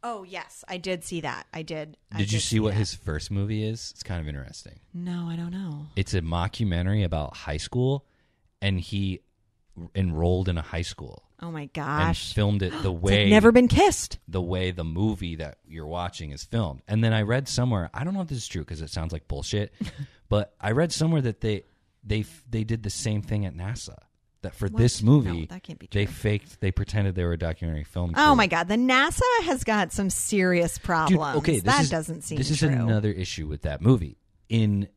Speaker 4: Oh yes, I did see that. I did.
Speaker 5: Did you see what
Speaker 4: that.
Speaker 5: his first movie is? It's kind of interesting.
Speaker 4: No, I don't know.
Speaker 5: It's a mockumentary about high school, and he enrolled in a high school.
Speaker 4: Oh my
Speaker 5: And
Speaker 4: gosh.
Speaker 5: filmed it the
Speaker 4: It's
Speaker 5: way
Speaker 4: like never been kissed.
Speaker 5: the way the movie that you're watching is filmed. And then I read somewhere, I don't know if this is true because it sounds like bullshit, but I read somewhere that they did the same thing at NASA. That for this movie,
Speaker 4: No, that can't be true.
Speaker 5: they pretended they were a documentary film crew.
Speaker 4: Oh my God, the NASA has got some serious problems.
Speaker 5: Dude, okay,
Speaker 4: doesn't seem
Speaker 5: This is
Speaker 4: true.
Speaker 5: another issue with that movie. In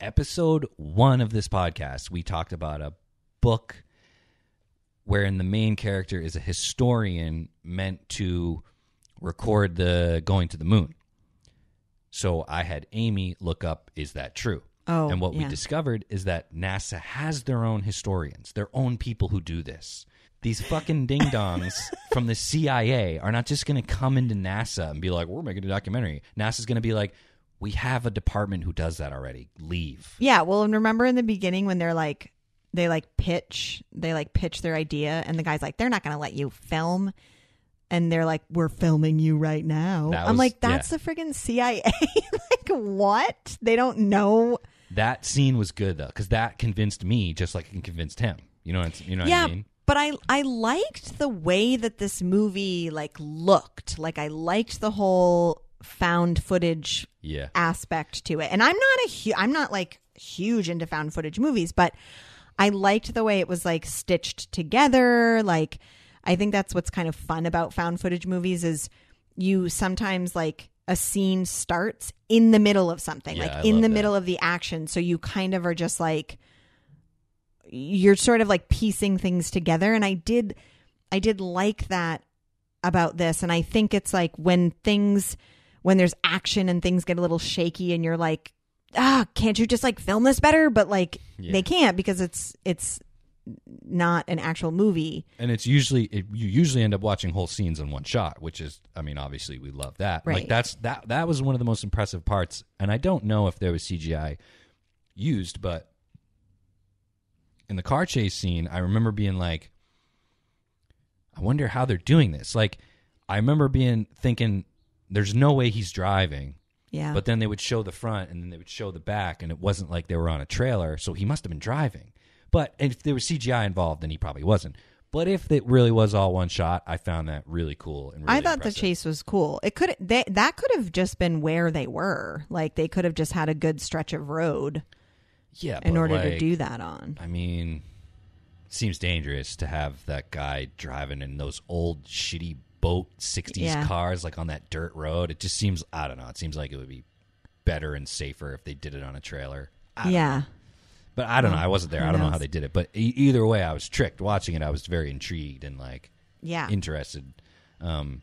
Speaker 5: episode 1 of this podcast, we talked about a book wherein the main character is a historian meant to record the going to the moon. So I had Amy look up, is that true?
Speaker 4: Oh,
Speaker 5: and what we
Speaker 4: yeah.
Speaker 5: discovered is that NASA has their own historians, their own people who do this. These fucking ding-dongs from the CIA are not just going to come into NASA and be like, we're making a documentary. NASA's going to be like, we have a department who does that already. Leave.
Speaker 4: Yeah, well, and remember in the beginning when they pitch their idea, and the guy's like, they're not going to let you film, and they're like, we're filming you right now. I'm like, that's the friggin' CIA. Like, what? They don't know.
Speaker 5: That scene was good though, because that convinced me just like it convinced him. You know what I mean?
Speaker 4: But I liked the way that this movie looked. Like, I liked the whole found footage aspect to it. And I'm not like huge into found footage movies, but I liked the way it was like stitched together. Like, I think that's what's kind of fun about found footage movies is you sometimes like a scene starts in the middle of something, like in the middle of the action. So you kind of are just like, you're sort of like piecing things together. And I did like that about this. And I think it's like when there's action and things get a little shaky and you're like, can't you just like film this better? But like they can't because it's not an actual movie.
Speaker 5: And it's you usually end up watching whole scenes in one shot, which is, I mean, obviously we love that.
Speaker 4: Right.
Speaker 5: Like that was one of the most impressive parts. And I don't know if there was CGI used, but in the car chase scene, I remember being like, I wonder how they're doing this. Like, I remember thinking, there's no way he's driving.
Speaker 4: Yeah.
Speaker 5: But then they would show the front and then they would show the back, and it wasn't like they were on a trailer, so he must have been driving. But if there was CGI involved, then he probably wasn't. But if it really was all one shot, I found that really cool and really
Speaker 4: I thought
Speaker 5: impressive.
Speaker 4: the chase was cool. That could have just been where they were. Like, they could have just had a good stretch of road in order to do that on.
Speaker 5: I mean, seems dangerous to have that guy driving in those old shitty boat 60s cars like on that dirt road. It just seems, I don't know, it seems like it would be better and safer if they did it on a trailer. I don't know. But I don't know. I wasn't there. I don't know how they did it. But either way, I was tricked. Watching it, I was very intrigued and like interested. And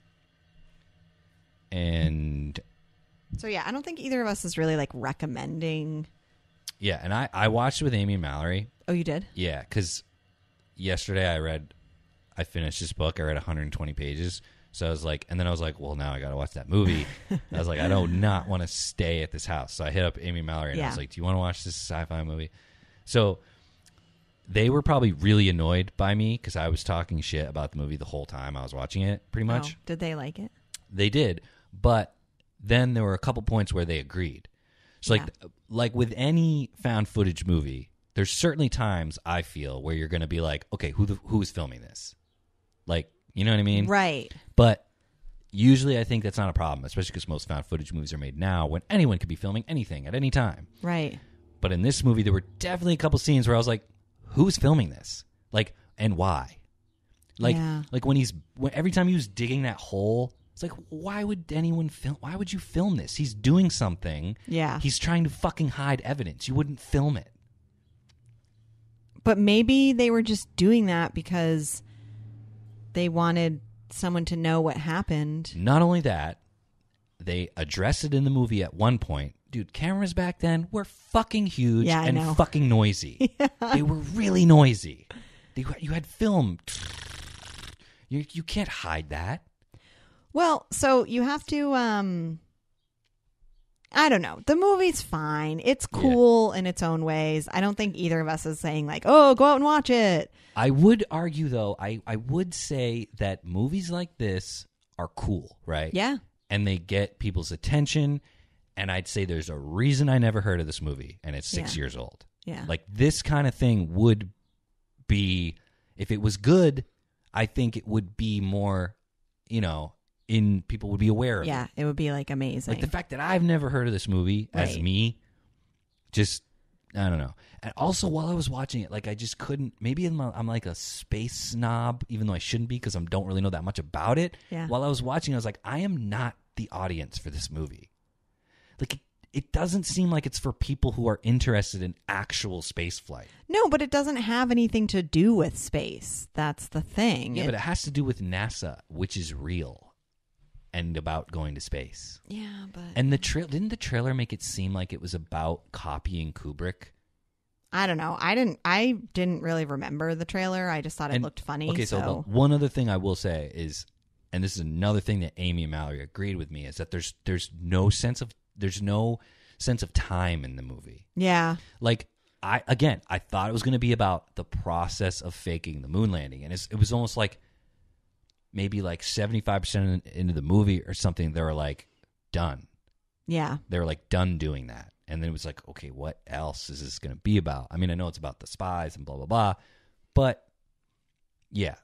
Speaker 4: so I don't think either of us is really like recommending.
Speaker 5: Yeah, and I watched it with Amy and Mallory.
Speaker 4: Oh, you did?
Speaker 5: Yeah, because yesterday I finished this book. I read 120 pages. So I was like, and then I was like, well, now I got to watch that movie. I was like, I do not want to stay at this house. So I hit up Amy and Mallory and I was like, do you want to watch this sci-fi movie? So they were probably really annoyed by me because I was talking shit about the movie the whole time I was watching it, pretty much.
Speaker 4: Oh, did they like it?
Speaker 5: They did. But then there were a couple points where they agreed. So like with any found footage movie, there's certainly times I feel where you're going to be like, okay, who is filming this? Like, you know what I mean?
Speaker 4: Right.
Speaker 5: But usually I think that's not a problem, especially because most found footage movies are made now when anyone could be filming anything at any time.
Speaker 4: Right.
Speaker 5: But in this movie, there were definitely a couple scenes where I was like, who's filming this? Like, and why? Like, like when every time he was digging that hole, it's like, why would anyone film? Why would you film this? He's doing something.
Speaker 4: Yeah.
Speaker 5: He's trying to fucking hide evidence. You wouldn't film it.
Speaker 4: But maybe they were just doing that because they wanted someone to know what happened.
Speaker 5: Not only that, they address it in the movie at one point. Dude, cameras back then were fucking huge and fucking noisy. They were really noisy. You had film. You can't hide that.
Speaker 4: Well, so you have to, I don't know. The movie's fine. It's cool in its own ways. I don't think either of us is saying like, oh, go out and watch it.
Speaker 5: I would argue, though, I would say that movies like this are cool, right?
Speaker 4: Yeah.
Speaker 5: And they get people's attention. And I'd say there's a reason I never heard of this movie, and it's 6 years old.
Speaker 4: Yeah.
Speaker 5: Like, this kind of thing would be If it was good, I think it would be more, people would be aware of it.
Speaker 4: Yeah, it would be like amazing.
Speaker 5: Like the fact that I've never heard of this movie as
Speaker 4: Right.
Speaker 5: me, just, I don't know. And also while I was watching it, like I just couldn't, maybe I'm like a space snob, even though I shouldn't be because I don't really know that much about it.
Speaker 4: Yeah.
Speaker 5: While I was watching, I was like, I am not the audience for this movie. Like it doesn't seem like it's for people who are interested in actual space flight.
Speaker 4: No, but it doesn't have anything to do with space. That's the thing.
Speaker 5: Yeah, but it has to do with NASA, which is real and about going to space.
Speaker 4: Yeah, but
Speaker 5: And didn't the trailer make it seem like it was about copying Kubrick?
Speaker 4: I don't know. I didn't really remember the trailer. I just thought it looked funny.
Speaker 5: Okay, so the one other thing I will say is, and this is another thing that Amy and Mallory agreed with me, is that there's no sense of time in the movie.
Speaker 4: yeah.
Speaker 5: Like I thought it was going to be about the process of faking the moon landing, and it was almost like maybe like 75% into the movie or something. They were like done.
Speaker 4: Yeah.
Speaker 5: They were like done doing that, and then it was like, okay, what else is this going to be about? I mean, I know it's about the spies and blah blah blah, but yeah,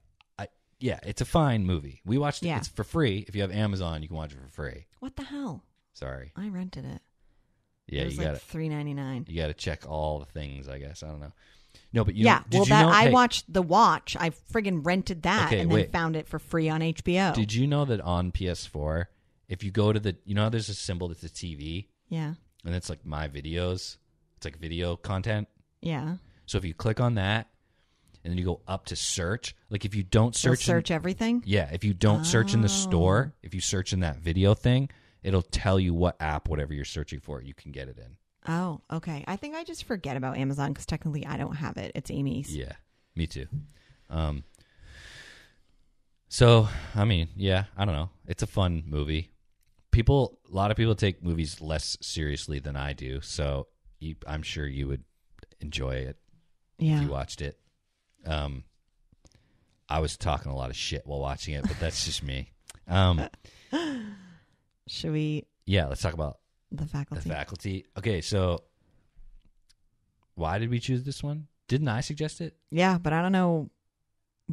Speaker 5: it's a fine movie. We watched it.
Speaker 4: Yeah.
Speaker 5: It's for free. If you have Amazon, you can watch it for free.
Speaker 4: What the hell?
Speaker 5: Sorry.
Speaker 4: I rented it.
Speaker 5: Yeah,
Speaker 4: it was
Speaker 5: you
Speaker 4: like
Speaker 5: got it.
Speaker 4: $3.99.
Speaker 5: You got to check all the things, I guess. I don't know. No, but
Speaker 4: Yeah.
Speaker 5: did
Speaker 4: Well,
Speaker 5: you know,
Speaker 4: I
Speaker 5: hey,
Speaker 4: watched The Watch. I friggin' rented that
Speaker 5: Okay,
Speaker 4: and then
Speaker 5: wait.
Speaker 4: found it for free on HBO.
Speaker 5: Did you know that on PS4, if you go to how there's a symbol that's a TV
Speaker 4: Yeah.
Speaker 5: and it's like my videos, it's like video content.
Speaker 4: Yeah.
Speaker 5: So if you click on that and then you go up to search, like if you don't
Speaker 4: So
Speaker 5: search,
Speaker 4: search everything?
Speaker 5: yeah, if you don't search in the store, if you search in that video thing, it'll tell you what app, whatever you're searching for, you can get it in.
Speaker 4: Oh, okay. I think I just forget about Amazon because technically I don't have it. It's Amy's.
Speaker 5: Yeah, me too. So, I mean, yeah, I don't know. It's a fun movie. A lot of people take movies less seriously than I do, so I'm sure you would enjoy it if
Speaker 4: Yeah.
Speaker 5: you watched it. I was talking a lot of shit while watching it, but that's just me.
Speaker 4: Should we?
Speaker 5: Yeah, let's talk about
Speaker 4: The Faculty.
Speaker 5: The Faculty. Okay, so why did we choose this one? Didn't I suggest it?
Speaker 4: Yeah, but I don't know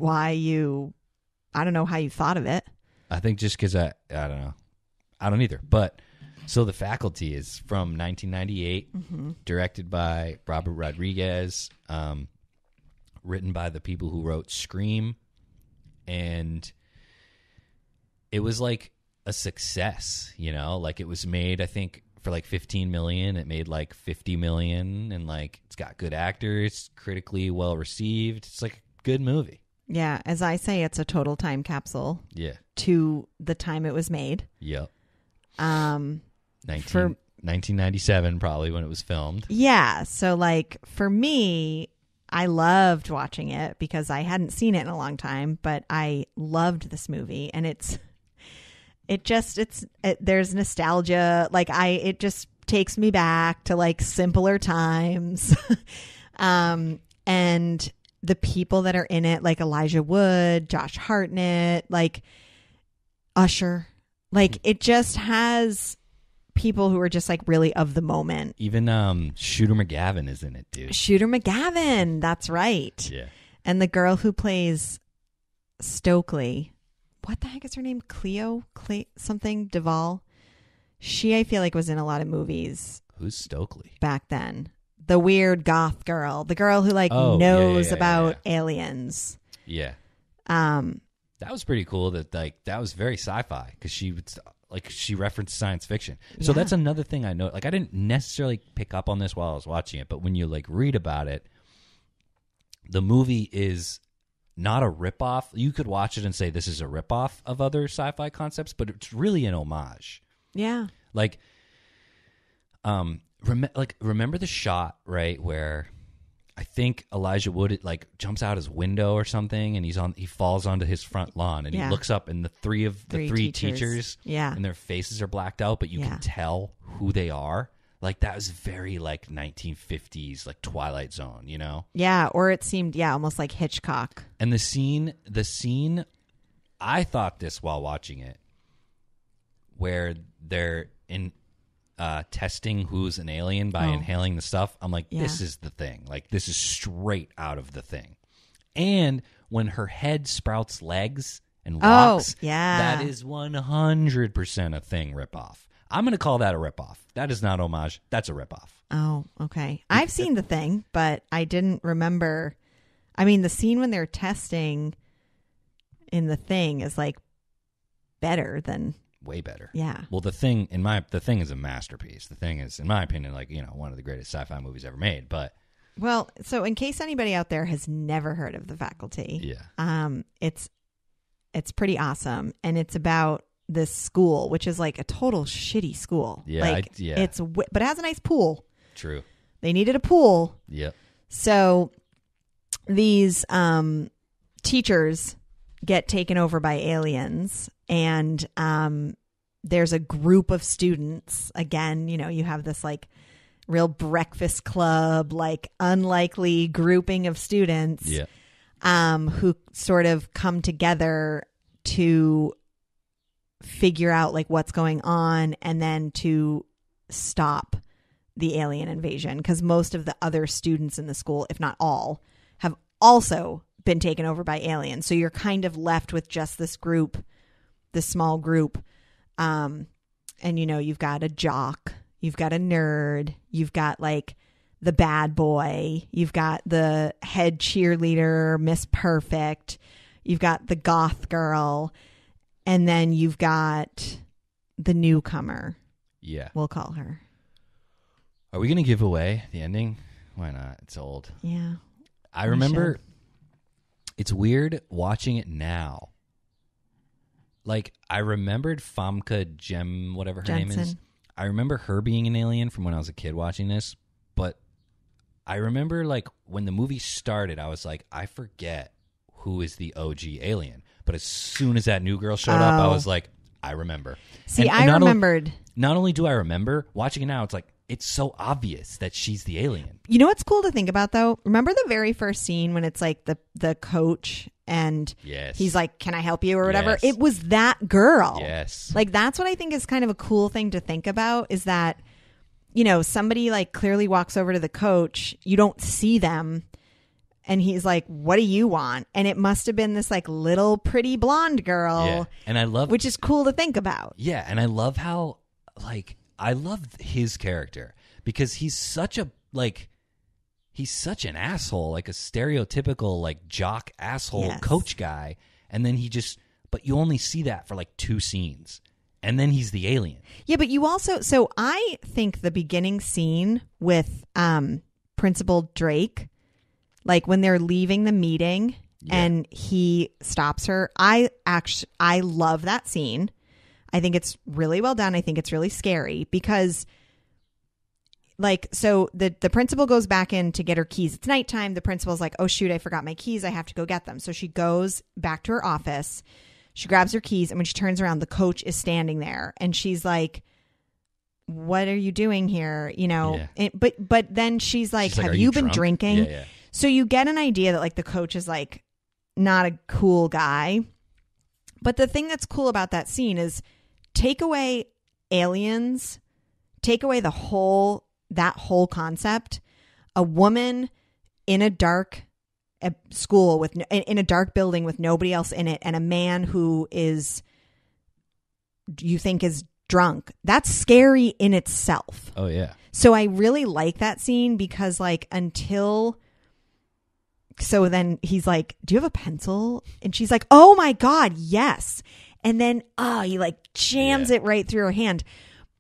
Speaker 4: I don't know how you thought of it.
Speaker 5: I think just because I don't know. I don't either. But so The Faculty is from 1998, directed by Robert Rodriguez, written by the people who wrote Scream, and it was like a success, like it was made, I think, for like $15 million. It made like $50 million, and like it's got good actors, critically well received. It's like a good movie.
Speaker 4: Yeah, as I say, it's a total time capsule
Speaker 5: Yeah.
Speaker 4: to the time it was made.
Speaker 5: Yep.
Speaker 4: 1997
Speaker 5: 1997 probably when it was filmed.
Speaker 4: Yeah, so like for me, I loved watching it because I hadn't seen it in a long time, but I loved this movie, and there's nostalgia. Like it just takes me back to like simpler times. And the people that are in it, like Elijah Wood, Josh Hartnett, like Usher, like it just has people who are just like really of the moment.
Speaker 5: Even Shooter McGavin is in it, dude.
Speaker 4: Shooter McGavin, that's right.
Speaker 5: Yeah.
Speaker 4: And the girl who plays Stokely, what the heck is her name? Cleo something Duvall. She, I feel like, was in a lot of movies
Speaker 5: Who's Stokely?
Speaker 4: back then. The weird goth girl, the girl who like
Speaker 5: Oh,
Speaker 4: knows
Speaker 5: yeah,
Speaker 4: about aliens.
Speaker 5: Yeah.
Speaker 4: Um,
Speaker 5: That was pretty cool. That was very sci-fi because she referenced science fiction. So
Speaker 4: Yeah.
Speaker 5: that's another thing I know. Like I didn't necessarily pick up on this while I was watching it, but when you like read about it, the movie is not a ripoff. You could watch it and say this is a ripoff of other sci-fi concepts, but it's really an homage.
Speaker 4: yeah,
Speaker 5: Like, remember the shot, right, where I think Elijah Wood like jumps out his window or something, and he falls onto his front lawn, and
Speaker 4: Yeah.
Speaker 5: he looks up, and the three teachers,
Speaker 4: Yeah.
Speaker 5: and their faces are blacked out, but you
Speaker 4: Yeah.
Speaker 5: can tell who they are. Like that was very like 1950s, like Twilight Zone,
Speaker 4: yeah, or it seemed almost like Hitchcock.
Speaker 5: And the scene, I thought this while watching it, where they're in testing who's an alien by
Speaker 4: Oh.
Speaker 5: inhaling the stuff. I'm like,
Speaker 4: Yeah.
Speaker 5: this is the thing. Like this is straight out of the thing. And when her head sprouts legs and walks,
Speaker 4: yeah.
Speaker 5: that is 100% a thing ripoff. I'm going to call that a ripoff. That is not homage. That's a ripoff.
Speaker 4: Oh, okay. I've seen The Thing, but I didn't remember. I mean, the scene when they're testing in The Thing is like better than...
Speaker 5: Way better.
Speaker 4: Yeah.
Speaker 5: Well, The Thing is a masterpiece. The Thing is, in my opinion, like, one of the greatest sci-fi movies ever made. But
Speaker 4: well, so in case anybody out there has never heard of The Faculty, it's pretty awesome, and it's about this school, which is like a total shitty school.
Speaker 5: Yeah,
Speaker 4: like
Speaker 5: yeah.
Speaker 4: but it has a nice pool.
Speaker 5: True.
Speaker 4: They needed a pool.
Speaker 5: Yep.
Speaker 4: So these teachers get taken over by aliens, and there's a group of students. Again, you have this like real Breakfast Club, like unlikely grouping of students who sort of come together to figure out like what's going on and then to stop the alien invasion, because most of the other students in the school, if not all, have also been taken over by aliens. So you're kind of left with just this group, this small group. And you've got a jock, you've got a nerd, you've got like the bad boy, you've got the head cheerleader, Miss Perfect, you've got the goth girl, and then you've got the newcomer.
Speaker 5: Yeah.
Speaker 4: We'll call her.
Speaker 5: Are we going to give away the ending? Why not? It's old.
Speaker 4: Yeah.
Speaker 5: I remember, it's weird watching it now. Like, I remembered Famke Jem, whatever her name is.
Speaker 4: Jensen.
Speaker 5: I remember her being an alien from when I was a kid watching this. But I remember, like, when the movie started, I was like, I forget who is the OG alien. But as soon as that new girl showed up, I was like, I remember.
Speaker 4: See,
Speaker 5: and
Speaker 4: I remembered.
Speaker 5: Not only do I remember, watching it now, it's like, it's so obvious that she's the alien.
Speaker 4: You know what's cool to think about, though? Remember the very first scene when it's like the coach and he's like, can I help you or whatever?
Speaker 5: Yes.
Speaker 4: It was that girl.
Speaker 5: Yes.
Speaker 4: Like, that's what I think is kind of a cool thing to think about, is that, somebody like clearly walks over to the coach. You don't see them. And he's like, what do you want? And it must have been this like little pretty blonde girl.
Speaker 5: Yeah. And I love,
Speaker 4: which is cool to think about.
Speaker 5: Yeah. And I love how, like, I love his character because he's such an asshole, like a stereotypical like jock asshole coach guy. And then but you only see that for like 2 scenes. And then he's the alien. Yeah,
Speaker 4: but you also, so I think the beginning scene with Principal Drake, like when they're leaving the meeting and he stops her, I love that scene. I think it's really well done. I think it's really scary because, like, so the principal goes back in to get her keys. It's nighttime. The principal's like, oh, shoot, I forgot my keys. I have to go get them. So she goes back to her office. She grabs her keys. And when she turns around, the coach is standing there. And she's like, what are you doing here? But then she's like, have you been drinking?
Speaker 5: Yeah.
Speaker 4: So you get an idea that, like, the coach is, like, not a cool guy. But the thing that's cool about that scene is take away aliens, take away that whole concept. A woman in a dark school in a dark building with nobody else in it, and a man who you think is drunk. That's scary in itself.
Speaker 5: Oh yeah.
Speaker 4: So I really like that scene because, like, so then he's like, do you have a pencil? And she's like, oh my God, yes. And then, he like jams it right through her hand.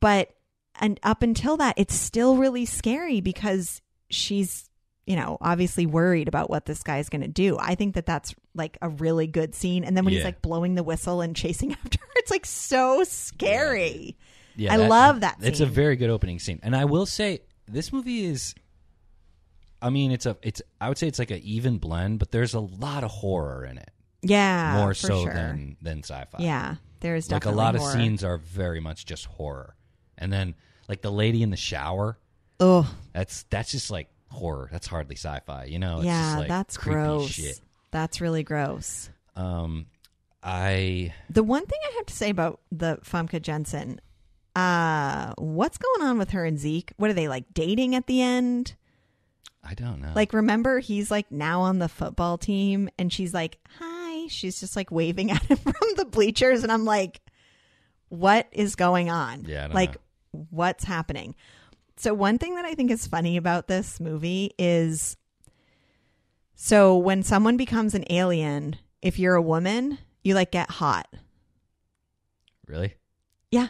Speaker 4: And up until that, it's still really scary because she's, obviously worried about what this guy's going to do. I think that that's like a really good scene. And then when he's like blowing the whistle and chasing after her, it's like so scary. Yeah, I love that scene.
Speaker 5: It's a very good opening scene. And I will say, this movie is, I mean, I would say it's like an even blend, but there's a lot of horror in it.
Speaker 4: Yeah.
Speaker 5: More
Speaker 4: for
Speaker 5: so
Speaker 4: sure.
Speaker 5: than sci-fi.
Speaker 4: Yeah. There's definitely
Speaker 5: like a lot
Speaker 4: horror.
Speaker 5: of scenes are very much just horror. And then like the lady in the shower.
Speaker 4: Oh.
Speaker 5: That's just like horror. That's hardly sci-fi, It's
Speaker 4: yeah,
Speaker 5: just like
Speaker 4: that's
Speaker 5: creepy
Speaker 4: gross.
Speaker 5: Shit.
Speaker 4: That's really gross.
Speaker 5: The
Speaker 4: one thing I have to say about the Famke Jensen, what's going on with her and Zeke? What are they, like, dating at the end?
Speaker 5: I don't know.
Speaker 4: Like, remember, he's like now on the football team and she's like, hi. She's just like waving at him from the bleachers. And I'm like, what is going on?
Speaker 5: Yeah, I don't
Speaker 4: like,
Speaker 5: know.
Speaker 4: What's happening? So one thing that I think is funny about this movie is, so when someone becomes an alien, if you're a woman, you like get hot.
Speaker 5: Really?
Speaker 4: Yeah.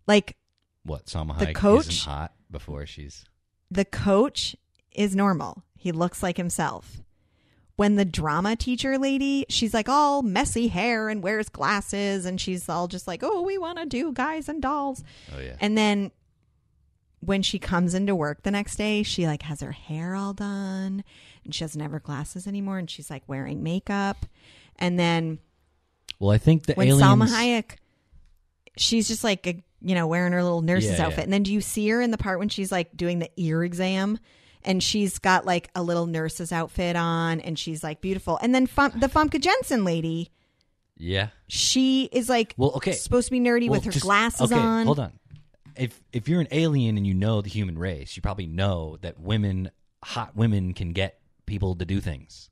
Speaker 4: Like,
Speaker 5: What, Salma
Speaker 4: The
Speaker 5: Hayek
Speaker 4: coach-
Speaker 5: isn't hot before she's...
Speaker 4: the coach is normal. He looks like himself. When the drama teacher lady, she's like all messy hair and wears glasses and she's all just like, oh, we want to do guys and dolls.
Speaker 5: Oh, yeah.
Speaker 4: And then when she comes into work the next day, she like has her hair all done and she doesn't have her glasses anymore and she's like wearing makeup. And then
Speaker 5: Well, I think the
Speaker 4: when
Speaker 5: aliens...
Speaker 4: Salma Hayek, she's just like, wearing her little nurse's
Speaker 5: Yeah,
Speaker 4: outfit.
Speaker 5: yeah.
Speaker 4: And then do you see her in the part when she's like doing the ear exam and she's got like a little nurse's outfit on and she's like beautiful. And then the Famke Jensen lady,
Speaker 5: Yeah.
Speaker 4: she is like
Speaker 5: Well, okay.
Speaker 4: supposed to be nerdy
Speaker 5: Well,
Speaker 4: with her
Speaker 5: just-
Speaker 4: glasses
Speaker 5: okay,
Speaker 4: on.
Speaker 5: Hold on. If you're an alien and you know the human race, you probably know that hot women can get people to do things.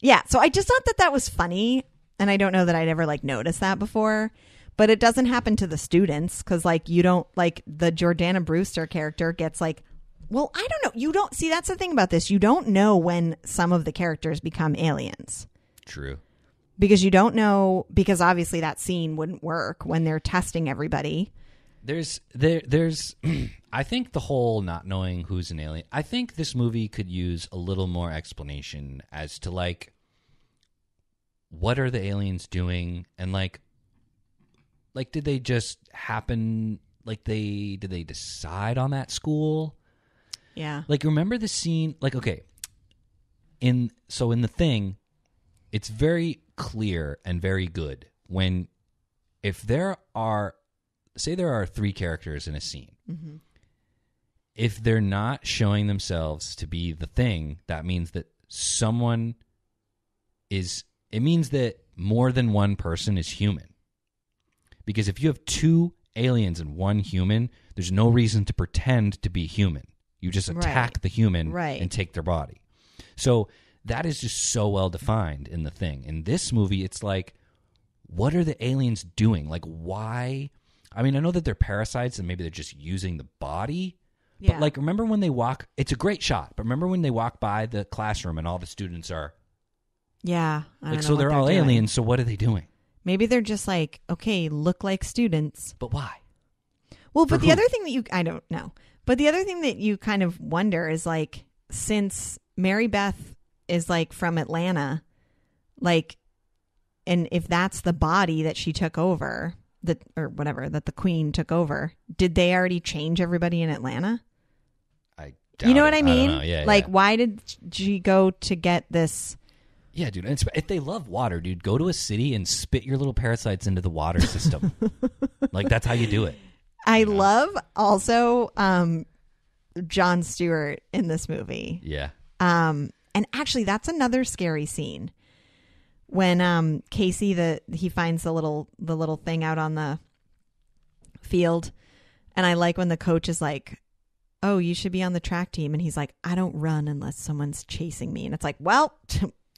Speaker 4: Yeah. So I just thought that was funny. And I don't know that I'd ever like noticed that before. But it doesn't happen to the students because like you don't like the Jordana Brewster character gets like, well, I don't know. You don't see, that's the thing about this. You don't know when some of the characters become aliens
Speaker 5: True.
Speaker 4: because you don't know, because obviously that scene wouldn't work when they're testing everybody.
Speaker 5: There's I think the whole not knowing who's an alien, I think this movie could use a little more explanation as to like what are the aliens doing and like did they just happen, like did they decide on that school?
Speaker 4: Yeah.
Speaker 5: Like, remember the scene? Like, okay, in The Thing, it's very clear and very good when if there are, say, there are 3 characters in a scene.
Speaker 4: Mm-hmm.
Speaker 5: If they're not showing themselves to be the Thing, that means that someone is. It means that more than one person is human. Because if you have 2 aliens and 1 human, there's no reason to pretend to be human. You just attack the human and take their body. So that is just so well defined in The Thing. In this movie, it's like, what are the aliens doing? Like, why? I mean, I know that they're parasites and maybe they're just using the body.
Speaker 4: Yeah.
Speaker 5: But, like, remember when they walk? It's a great shot. But remember when they walk by the classroom and all the students are...
Speaker 4: Yeah. I don't know
Speaker 5: so
Speaker 4: what
Speaker 5: they're all
Speaker 4: doing.
Speaker 5: aliens, so what are they doing?
Speaker 4: Maybe they're just like, okay, look like students.
Speaker 5: But why?
Speaker 4: Well,
Speaker 5: For
Speaker 4: but the
Speaker 5: who?
Speaker 4: other thing that I don't know. But the other thing that you kind of wonder is like, since Mary Beth is like from Atlanta, like, and if that's the body that she took over, or whatever, that the queen took over, did they already change everybody in Atlanta?
Speaker 5: I
Speaker 4: You know
Speaker 5: doubt
Speaker 4: what
Speaker 5: it.
Speaker 4: I mean?
Speaker 5: don't know. Yeah,
Speaker 4: like,
Speaker 5: yeah.
Speaker 4: why did she go to get this?
Speaker 5: Yeah, dude. And if they love water, dude, go to a city and spit your little parasites into the water system. Like, that's how you do it.
Speaker 4: I love also Jon Stewart in this movie.
Speaker 5: Yeah.
Speaker 4: And actually, that's another scary scene when Casey he finds the little thing out on the field, and I like when the coach is like, "Oh, you should be on the track team," and he's like, "I don't run unless someone's chasing me," and it's like, "Well,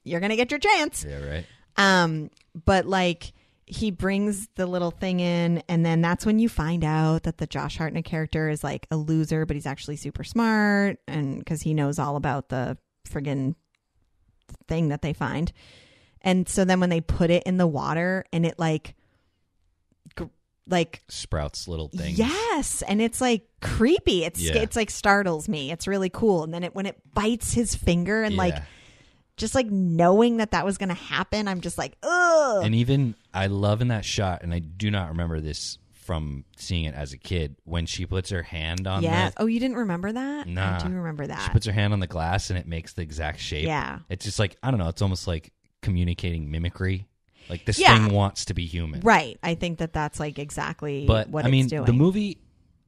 Speaker 4: you're gonna get your chance."
Speaker 5: Yeah, right.
Speaker 4: But like, he brings the little thing in, and then that's when you find out that the Josh Hartnett character is like a loser, but he's actually super smart, and because he knows all about the friggin' thing that they find. And so then when they put it in the water, and it like
Speaker 5: Sprouts little things.
Speaker 4: yes, and it's like creepy. It's like startles me. It's really cool. And then when it bites his finger, and like just like knowing that was going to happen, I'm just like, ugh.
Speaker 5: And even I love in that shot, and I do not remember this from seeing it as a kid, when she puts her hand on
Speaker 4: Oh, you didn't remember that?
Speaker 5: Nah.
Speaker 4: I do remember
Speaker 5: she
Speaker 4: that.
Speaker 5: puts her hand on the glass and it makes the exact shape.
Speaker 4: Yeah.
Speaker 5: It's just like, I don't know, it's almost like communicating mimicry. Like, this
Speaker 4: Yeah.
Speaker 5: thing wants to be human.
Speaker 4: Right. I think that's like exactly
Speaker 5: But
Speaker 4: what
Speaker 5: I mean,
Speaker 4: it's doing.
Speaker 5: the movie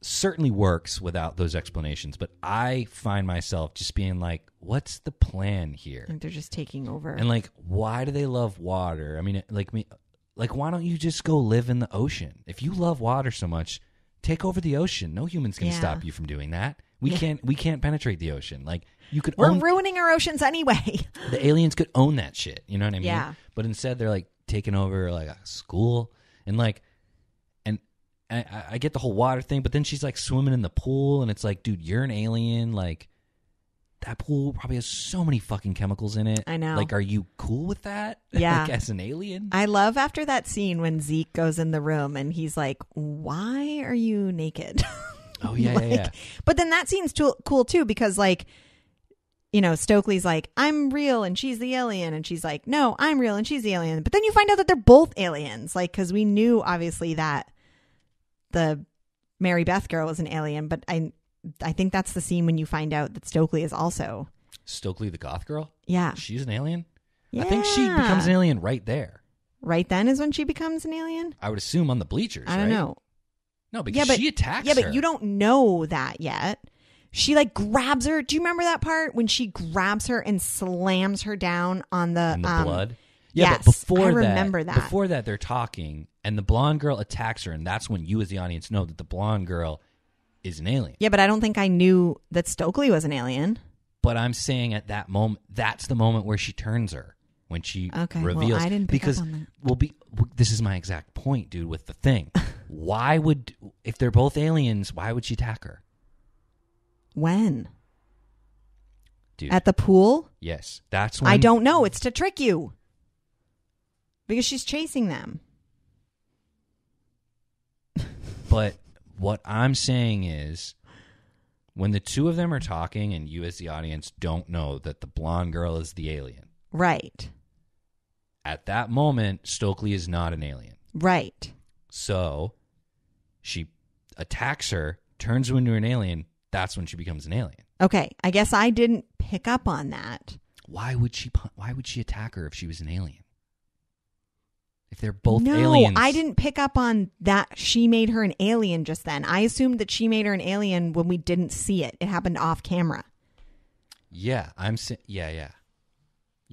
Speaker 5: certainly works without those explanations, but I find myself just being like, what's the plan here?
Speaker 4: I think they're just taking over.
Speaker 5: And like, why do they love water? I mean, like, why don't you just go live in the ocean? If you love water so much, take over the ocean. No human's going to
Speaker 4: Yeah.
Speaker 5: stop you from doing that. We can't penetrate the ocean. Like you could
Speaker 4: We're
Speaker 5: own
Speaker 4: ruining our oceans anyway.
Speaker 5: the aliens could own that shit. You know what I mean?
Speaker 4: Yeah.
Speaker 5: But instead they're like taking over like a school and like and I get the whole water thing, but then she's like swimming in the pool and it's like, dude, you're an alien. Like that pool probably has so many fucking chemicals in it.
Speaker 4: I know.
Speaker 5: Like, are you cool with that?
Speaker 4: Yeah.
Speaker 5: Like as an alien?
Speaker 4: I love after that scene when Zeke goes in the room and he's like, "Why are you naked?"
Speaker 5: Oh yeah, yeah.
Speaker 4: But then that scene's cool too because like, you know, Stokely's like, "I'm real and she's the alien," and she's like, "No, I'm real and she's the alien." But then you find out that they're both aliens, like because we knew obviously that the Mary Beth girl was an alien, but I think that's the scene when you find out that Stokely is also
Speaker 5: Stokely the goth girl?
Speaker 4: Yeah.
Speaker 5: She's an alien?
Speaker 4: Yeah.
Speaker 5: I think she becomes an alien right there.
Speaker 4: Right then is when she becomes an alien?
Speaker 5: I would assume on the bleachers,
Speaker 4: I don't
Speaker 5: right?
Speaker 4: know.
Speaker 5: No, because she attacks her.
Speaker 4: Yeah, but you don't know that yet. She like grabs her. Do you remember that part when she grabs her and slams her down on the
Speaker 5: And the blood? Yeah,
Speaker 4: yes,
Speaker 5: but before
Speaker 4: I remember that.
Speaker 5: Before that, they're talking, and the blonde girl attacks her, and that's when you as the audience know that the blonde girl is an alien.
Speaker 4: Yeah, but I don't think I knew that Stokely was an alien.
Speaker 5: But I'm saying at that moment, that's the moment where she turns her. When she reveals.
Speaker 4: Well, I didn't pick
Speaker 5: because
Speaker 4: up on that.
Speaker 5: this is my exact point, dude, with the thing. Why would, if they're both aliens, why would she attack her?
Speaker 4: When?
Speaker 5: Dude.
Speaker 4: At the pool?
Speaker 5: Yes. That's when.
Speaker 4: I don't know. It's to trick you. Because she's chasing them.
Speaker 5: But what I'm saying is, when the two of them are talking and you as the audience don't know that the blonde girl is the alien.
Speaker 4: Right.
Speaker 5: At that moment, Stokely is not an alien.
Speaker 4: Right.
Speaker 5: So she attacks her, turns her into an alien. That's when she becomes an alien.
Speaker 4: Okay. I guess I didn't pick up on that.
Speaker 5: Why would she attack her if she was an alien? If they're both
Speaker 4: no,
Speaker 5: aliens.
Speaker 4: I didn't pick up on that she made her an alien just then. I assumed that she made her an alien when we didn't see it. It happened off camera.
Speaker 5: Yeah, yeah.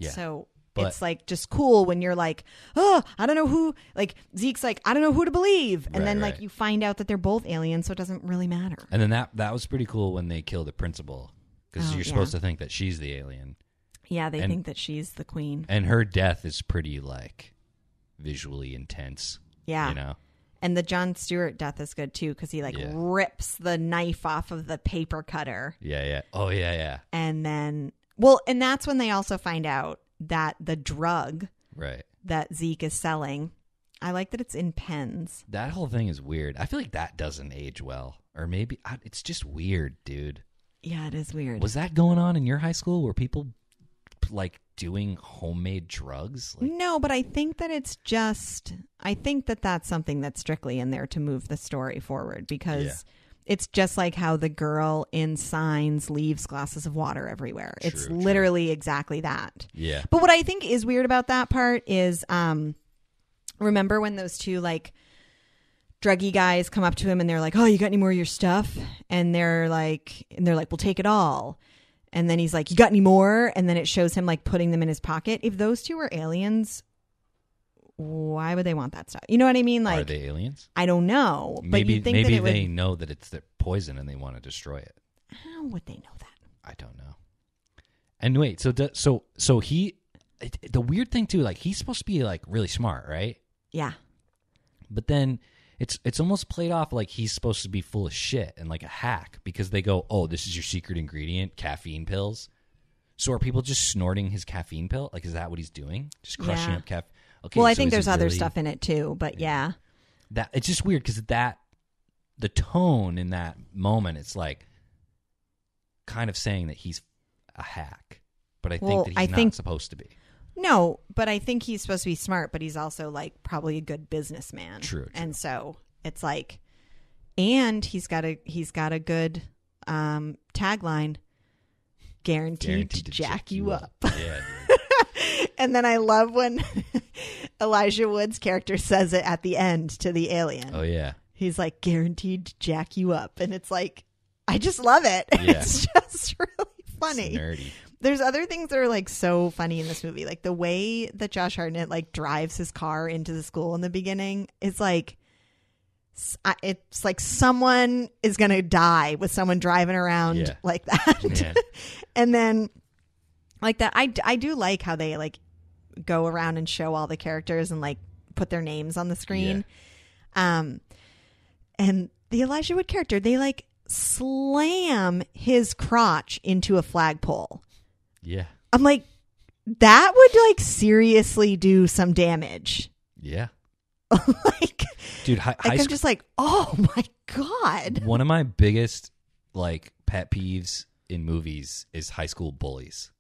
Speaker 4: So
Speaker 5: but,
Speaker 4: it's like just cool when you're like, oh, I don't know who, like Zeke's like, I don't know who to believe. And then like you find out that they're both aliens, so it doesn't really matter.
Speaker 5: And then that was pretty cool when they kill the principal because you're supposed to think that she's the alien.
Speaker 4: Yeah, they think that she's the queen.
Speaker 5: And her death is pretty like visually intense.
Speaker 4: Yeah.
Speaker 5: You know?
Speaker 4: And the Jon Stewart death is good too because he like rips the knife off of the paper cutter.
Speaker 5: Yeah. Oh, yeah.
Speaker 4: And then, well, and that's when they also find out that the drug that Zeke is selling, I like that it's in pens.
Speaker 5: That whole thing is weird. I feel like that doesn't age well. Or maybe it's just weird, dude.
Speaker 4: Yeah, it is weird.
Speaker 5: Was that going on in your high school? Were people like doing homemade drugs? Like,
Speaker 4: no, but I think that I think that that's something that's strictly in there to move the story forward because it's just like how the girl in Signs leaves glasses of water everywhere. It's literally exactly that.
Speaker 5: Yeah.
Speaker 4: But what I think is weird about that part is, remember when those two like druggy guys come up to him and they're like, "Oh, you got any more of your stuff?" And they're like, "We'll take it all." And then he's like, "You got any more?" And then it shows him like putting them in his pocket. If those two were aliens, why would they want that stuff? You know what I mean? Like,
Speaker 5: are they aliens?
Speaker 4: I don't know. But
Speaker 5: Maybe
Speaker 4: you'd think that it
Speaker 5: they
Speaker 4: would...
Speaker 5: know that it's their poison and they want to destroy it.
Speaker 4: How would they know that?
Speaker 5: I don't know. And wait, so he, the weird thing too, like he's supposed to be like really smart, right?
Speaker 4: Yeah.
Speaker 5: But then it's almost played off like he's supposed to be full of shit and like a hack because they go, "Oh, this is your secret ingredient, caffeine pills." So are people just snorting his caffeine pill? Like, is that what he's doing? Just crushing up caffeine? Okay,
Speaker 4: well, I
Speaker 5: so
Speaker 4: think
Speaker 5: is
Speaker 4: there's
Speaker 5: it
Speaker 4: other
Speaker 5: really...
Speaker 4: stuff in it too, but yeah.
Speaker 5: That it's just weird because the tone in that moment, it's like kind of saying that he's a hack, but I think that he's not supposed to be.
Speaker 4: No, but I think he's supposed to be smart, but he's also like probably a good businessman.
Speaker 5: True.
Speaker 4: And so it's like, and he's got a good tagline, guaranteed to jack you up.
Speaker 5: Yeah.
Speaker 4: And then I love when Elijah Wood's character says it at the end to the alien.
Speaker 5: Oh yeah.
Speaker 4: He's like, guaranteed to jack you up, and it's like, I just love it.
Speaker 5: Yeah.
Speaker 4: It's just really funny.
Speaker 5: It's nerdy.
Speaker 4: There's other things that are like so funny in this movie. Like the way that Josh Hartnett like drives his car into the school in the beginning is like, it's like someone is going to die with someone driving around
Speaker 5: Yeah.
Speaker 4: like that.
Speaker 5: Yeah.
Speaker 4: And then like that, I do like how they like go around and show all the characters and like put their names on the screen. And the Elijah Wood character, they like slam his crotch into a flagpole.
Speaker 5: Yeah.
Speaker 4: I'm like, that would like seriously do some damage.
Speaker 5: Yeah.
Speaker 4: Like,
Speaker 5: Dude,
Speaker 4: I'm just like, oh my God.
Speaker 5: one of my biggest like pet peeves in movies is high school bullies.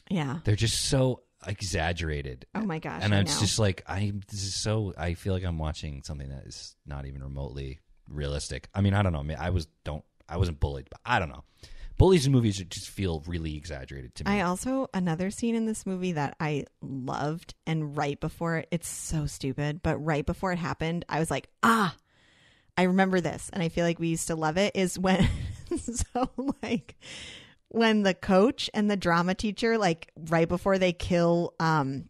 Speaker 4: Yeah.
Speaker 5: They're just so exaggerated.
Speaker 4: Oh my gosh.
Speaker 5: And
Speaker 4: I
Speaker 5: it's
Speaker 4: know.
Speaker 5: just like I feel like I'm watching something that is not even remotely realistic. I mean, I don't know. I mean, I wasn't bullied, but I don't know. Bullies in movies just feel really exaggerated to me.
Speaker 4: Another scene in this movie that I loved, and right before it's so stupid, but right before it happened, I was like, I remember this, and I feel like we used to love it, is when, when the coach and the drama teacher, like right before they kill Salma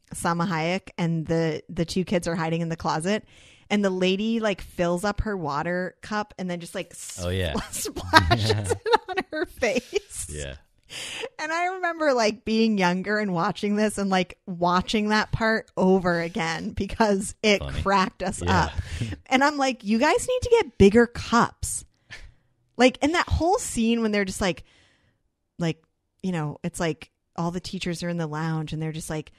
Speaker 4: Hayek and the two kids are hiding in the closet, and the lady like fills up her water cup and then just like splashes it on her face.
Speaker 5: Yeah.
Speaker 4: And I remember like being younger and watching this and like watching that part over again because it
Speaker 5: Funny.
Speaker 4: cracked us
Speaker 5: Yeah.
Speaker 4: up. And I'm like, you guys need to get bigger cups. Like, in that whole scene when they're just like, you know, it's like all the teachers are in the lounge and they're just like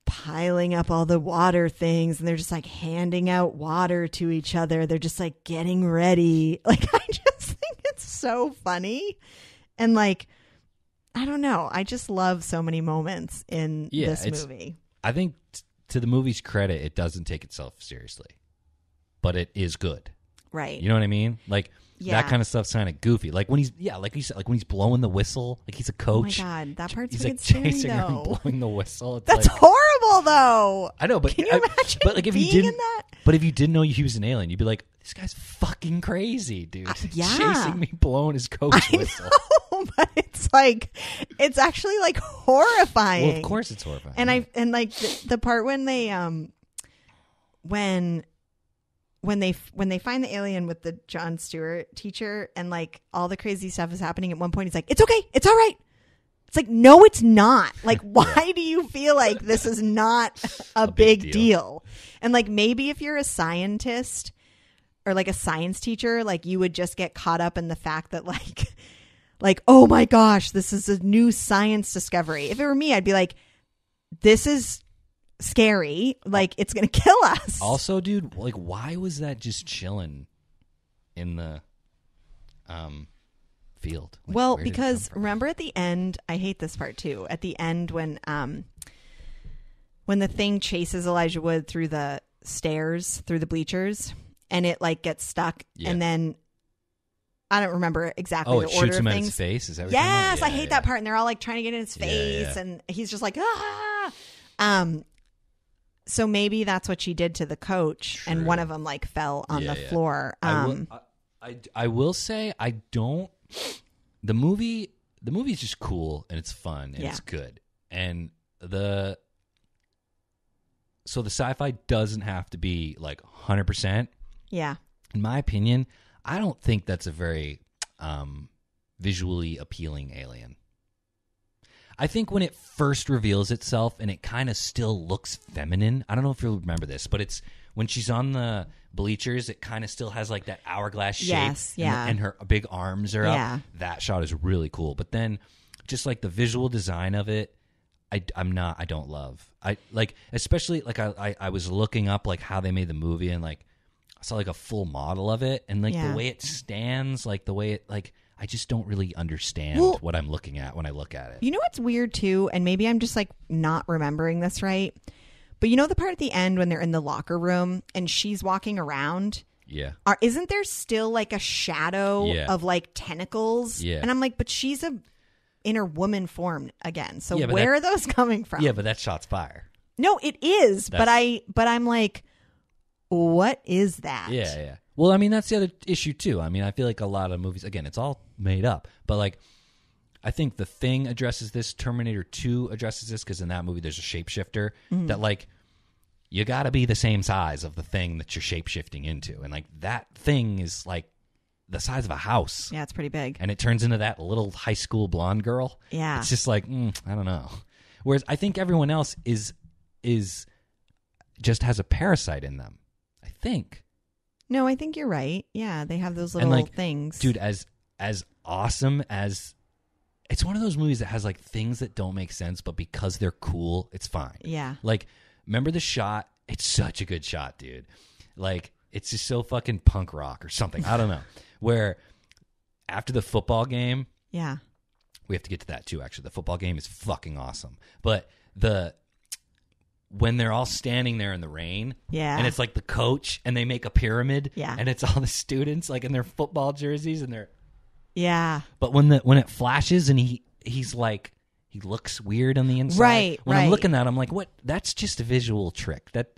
Speaker 4: piling up all the water things and they're just like handing out water to each other. They're just like getting ready. Like, I just think it's so funny. And like, I don't know. I just love so many moments in this movie.
Speaker 5: I think to the movie's credit, it doesn't take itself seriously, but it is good.
Speaker 4: Right.
Speaker 5: You know what I mean? Like
Speaker 4: Yeah.
Speaker 5: that kind of stuff's kind of goofy. Like when like you said, like when he's blowing the whistle, like he's a coach.
Speaker 4: Oh my God, that part's
Speaker 5: he's
Speaker 4: freaking
Speaker 5: like
Speaker 4: scary,
Speaker 5: chasing her and
Speaker 4: though.
Speaker 5: blowing the whistle. It's
Speaker 4: That's
Speaker 5: like,
Speaker 4: horrible, though.
Speaker 5: I know, but
Speaker 4: Can you imagine
Speaker 5: but like if
Speaker 4: being
Speaker 5: you didn't,
Speaker 4: in that?
Speaker 5: but if you didn't know he was an alien, you'd be like, this guy's fucking crazy, dude.
Speaker 4: Yeah.
Speaker 5: Chasing me, blowing his coach
Speaker 4: I
Speaker 5: whistle.
Speaker 4: know, but it's like, it's actually like horrifying.
Speaker 5: Well, of course it's horrifying.
Speaker 4: And like the part when they when they find the alien with the Jon Stewart teacher and like all the crazy stuff is happening, at one point he's like, it's okay, it's all right. It's like, no, it's not. Like, why do you feel like this is not a big deal? And like, maybe if you're a scientist or like a science teacher, like you would just get caught up in the fact that like, oh my gosh, this is a new science discovery. If it were me, I'd be like, this is scary. Like, it's going to kill us.
Speaker 5: Also, dude, like, why was that just chilling in the field? Like,
Speaker 4: Well,
Speaker 5: where did it
Speaker 4: because
Speaker 5: come from?
Speaker 4: remember at the end, I hate this part too. At the end when the thing chases Elijah Wood through the stairs, through the bleachers, and it like gets stuck,
Speaker 5: Yeah.
Speaker 4: and then I don't remember exactly
Speaker 5: Oh,
Speaker 4: the
Speaker 5: it
Speaker 4: order
Speaker 5: shoots him
Speaker 4: of
Speaker 5: at
Speaker 4: things.
Speaker 5: his face? Is that what you're talking about?
Speaker 4: Yes, I hate that part, and they're all like trying to get in his
Speaker 5: Yeah,
Speaker 4: face,
Speaker 5: yeah.
Speaker 4: and he's just like, ah. So maybe that's what she did to the coach, and
Speaker 5: True.
Speaker 4: one of them like fell on
Speaker 5: Yeah,
Speaker 4: the
Speaker 5: yeah.
Speaker 4: floor.
Speaker 5: I will say I don't. The movie's just cool and it's fun and
Speaker 4: Yeah.
Speaker 5: it's good, and the sci-fi doesn't have to be like 100%.
Speaker 4: Yeah.
Speaker 5: In my opinion, I don't think that's a very visually appealing alien. I think when it first reveals itself and it kind of still looks feminine. I don't know if you'll remember this, but it's when she's on the bleachers, it kind of still has like that hourglass shape.
Speaker 4: Yes, yeah.
Speaker 5: And her big arms are
Speaker 4: Yeah.
Speaker 5: up. That shot is really cool. But then just like the visual design of it, I don't love. I like, especially like I was looking up like how they made the movie, and like I saw like a full model of it, and like
Speaker 4: Yeah.
Speaker 5: the way it stands, like the way it like, I just don't really understand
Speaker 4: Well,
Speaker 5: what I'm looking at when I look at it.
Speaker 4: You know what's weird too, and maybe I'm just like not remembering this right, but you know the part at the end when they're in the locker room and she's walking around?
Speaker 5: Yeah.
Speaker 4: Isn't there still like a shadow
Speaker 5: Yeah.
Speaker 4: of like tentacles?
Speaker 5: Yeah.
Speaker 4: And I'm like, but she's a inner woman form again. So
Speaker 5: Yeah, but
Speaker 4: where are those coming from?
Speaker 5: Yeah, but that shot's fire.
Speaker 4: No, it is. But I'm like, what is that?
Speaker 5: Yeah, yeah. Well, I mean, that's the other issue too. I mean, I feel like a lot of movies, again, it's all made up, but like, I think The Thing addresses this. Terminator 2 addresses this because in that movie there's a shapeshifter that like you got to be the same size of the thing that you're shape-shifting into. And, like, that thing is, like, the size of a house.
Speaker 4: Yeah, it's pretty big.
Speaker 5: And it turns into that little high school blonde girl.
Speaker 4: Yeah.
Speaker 5: It's just like, I don't know. Whereas I think everyone else is just has a parasite in them. I think.
Speaker 4: No, I think you're right. Yeah, they have those little
Speaker 5: and like,
Speaker 4: things.
Speaker 5: Dude, as awesome as... It's one of those movies that has, like, things that don't make sense, but because they're cool, it's fine.
Speaker 4: Yeah.
Speaker 5: Like, remember the shot? It's such a good shot, dude. Like, it's just so fucking punk rock or something. I don't know. Where after the football game...
Speaker 4: Yeah.
Speaker 5: We have to get to that, too, actually. The football game is fucking awesome. But when they're all standing there in the rain...
Speaker 4: Yeah.
Speaker 5: And it's, like, the coach, and they make a pyramid.
Speaker 4: Yeah.
Speaker 5: And it's all the students, like, in their football jerseys, and they're...
Speaker 4: Yeah.
Speaker 5: But when it flashes and he's like, he looks weird on the inside.
Speaker 4: Right.
Speaker 5: When I'm looking at it, I'm like, what? That's just a visual trick. That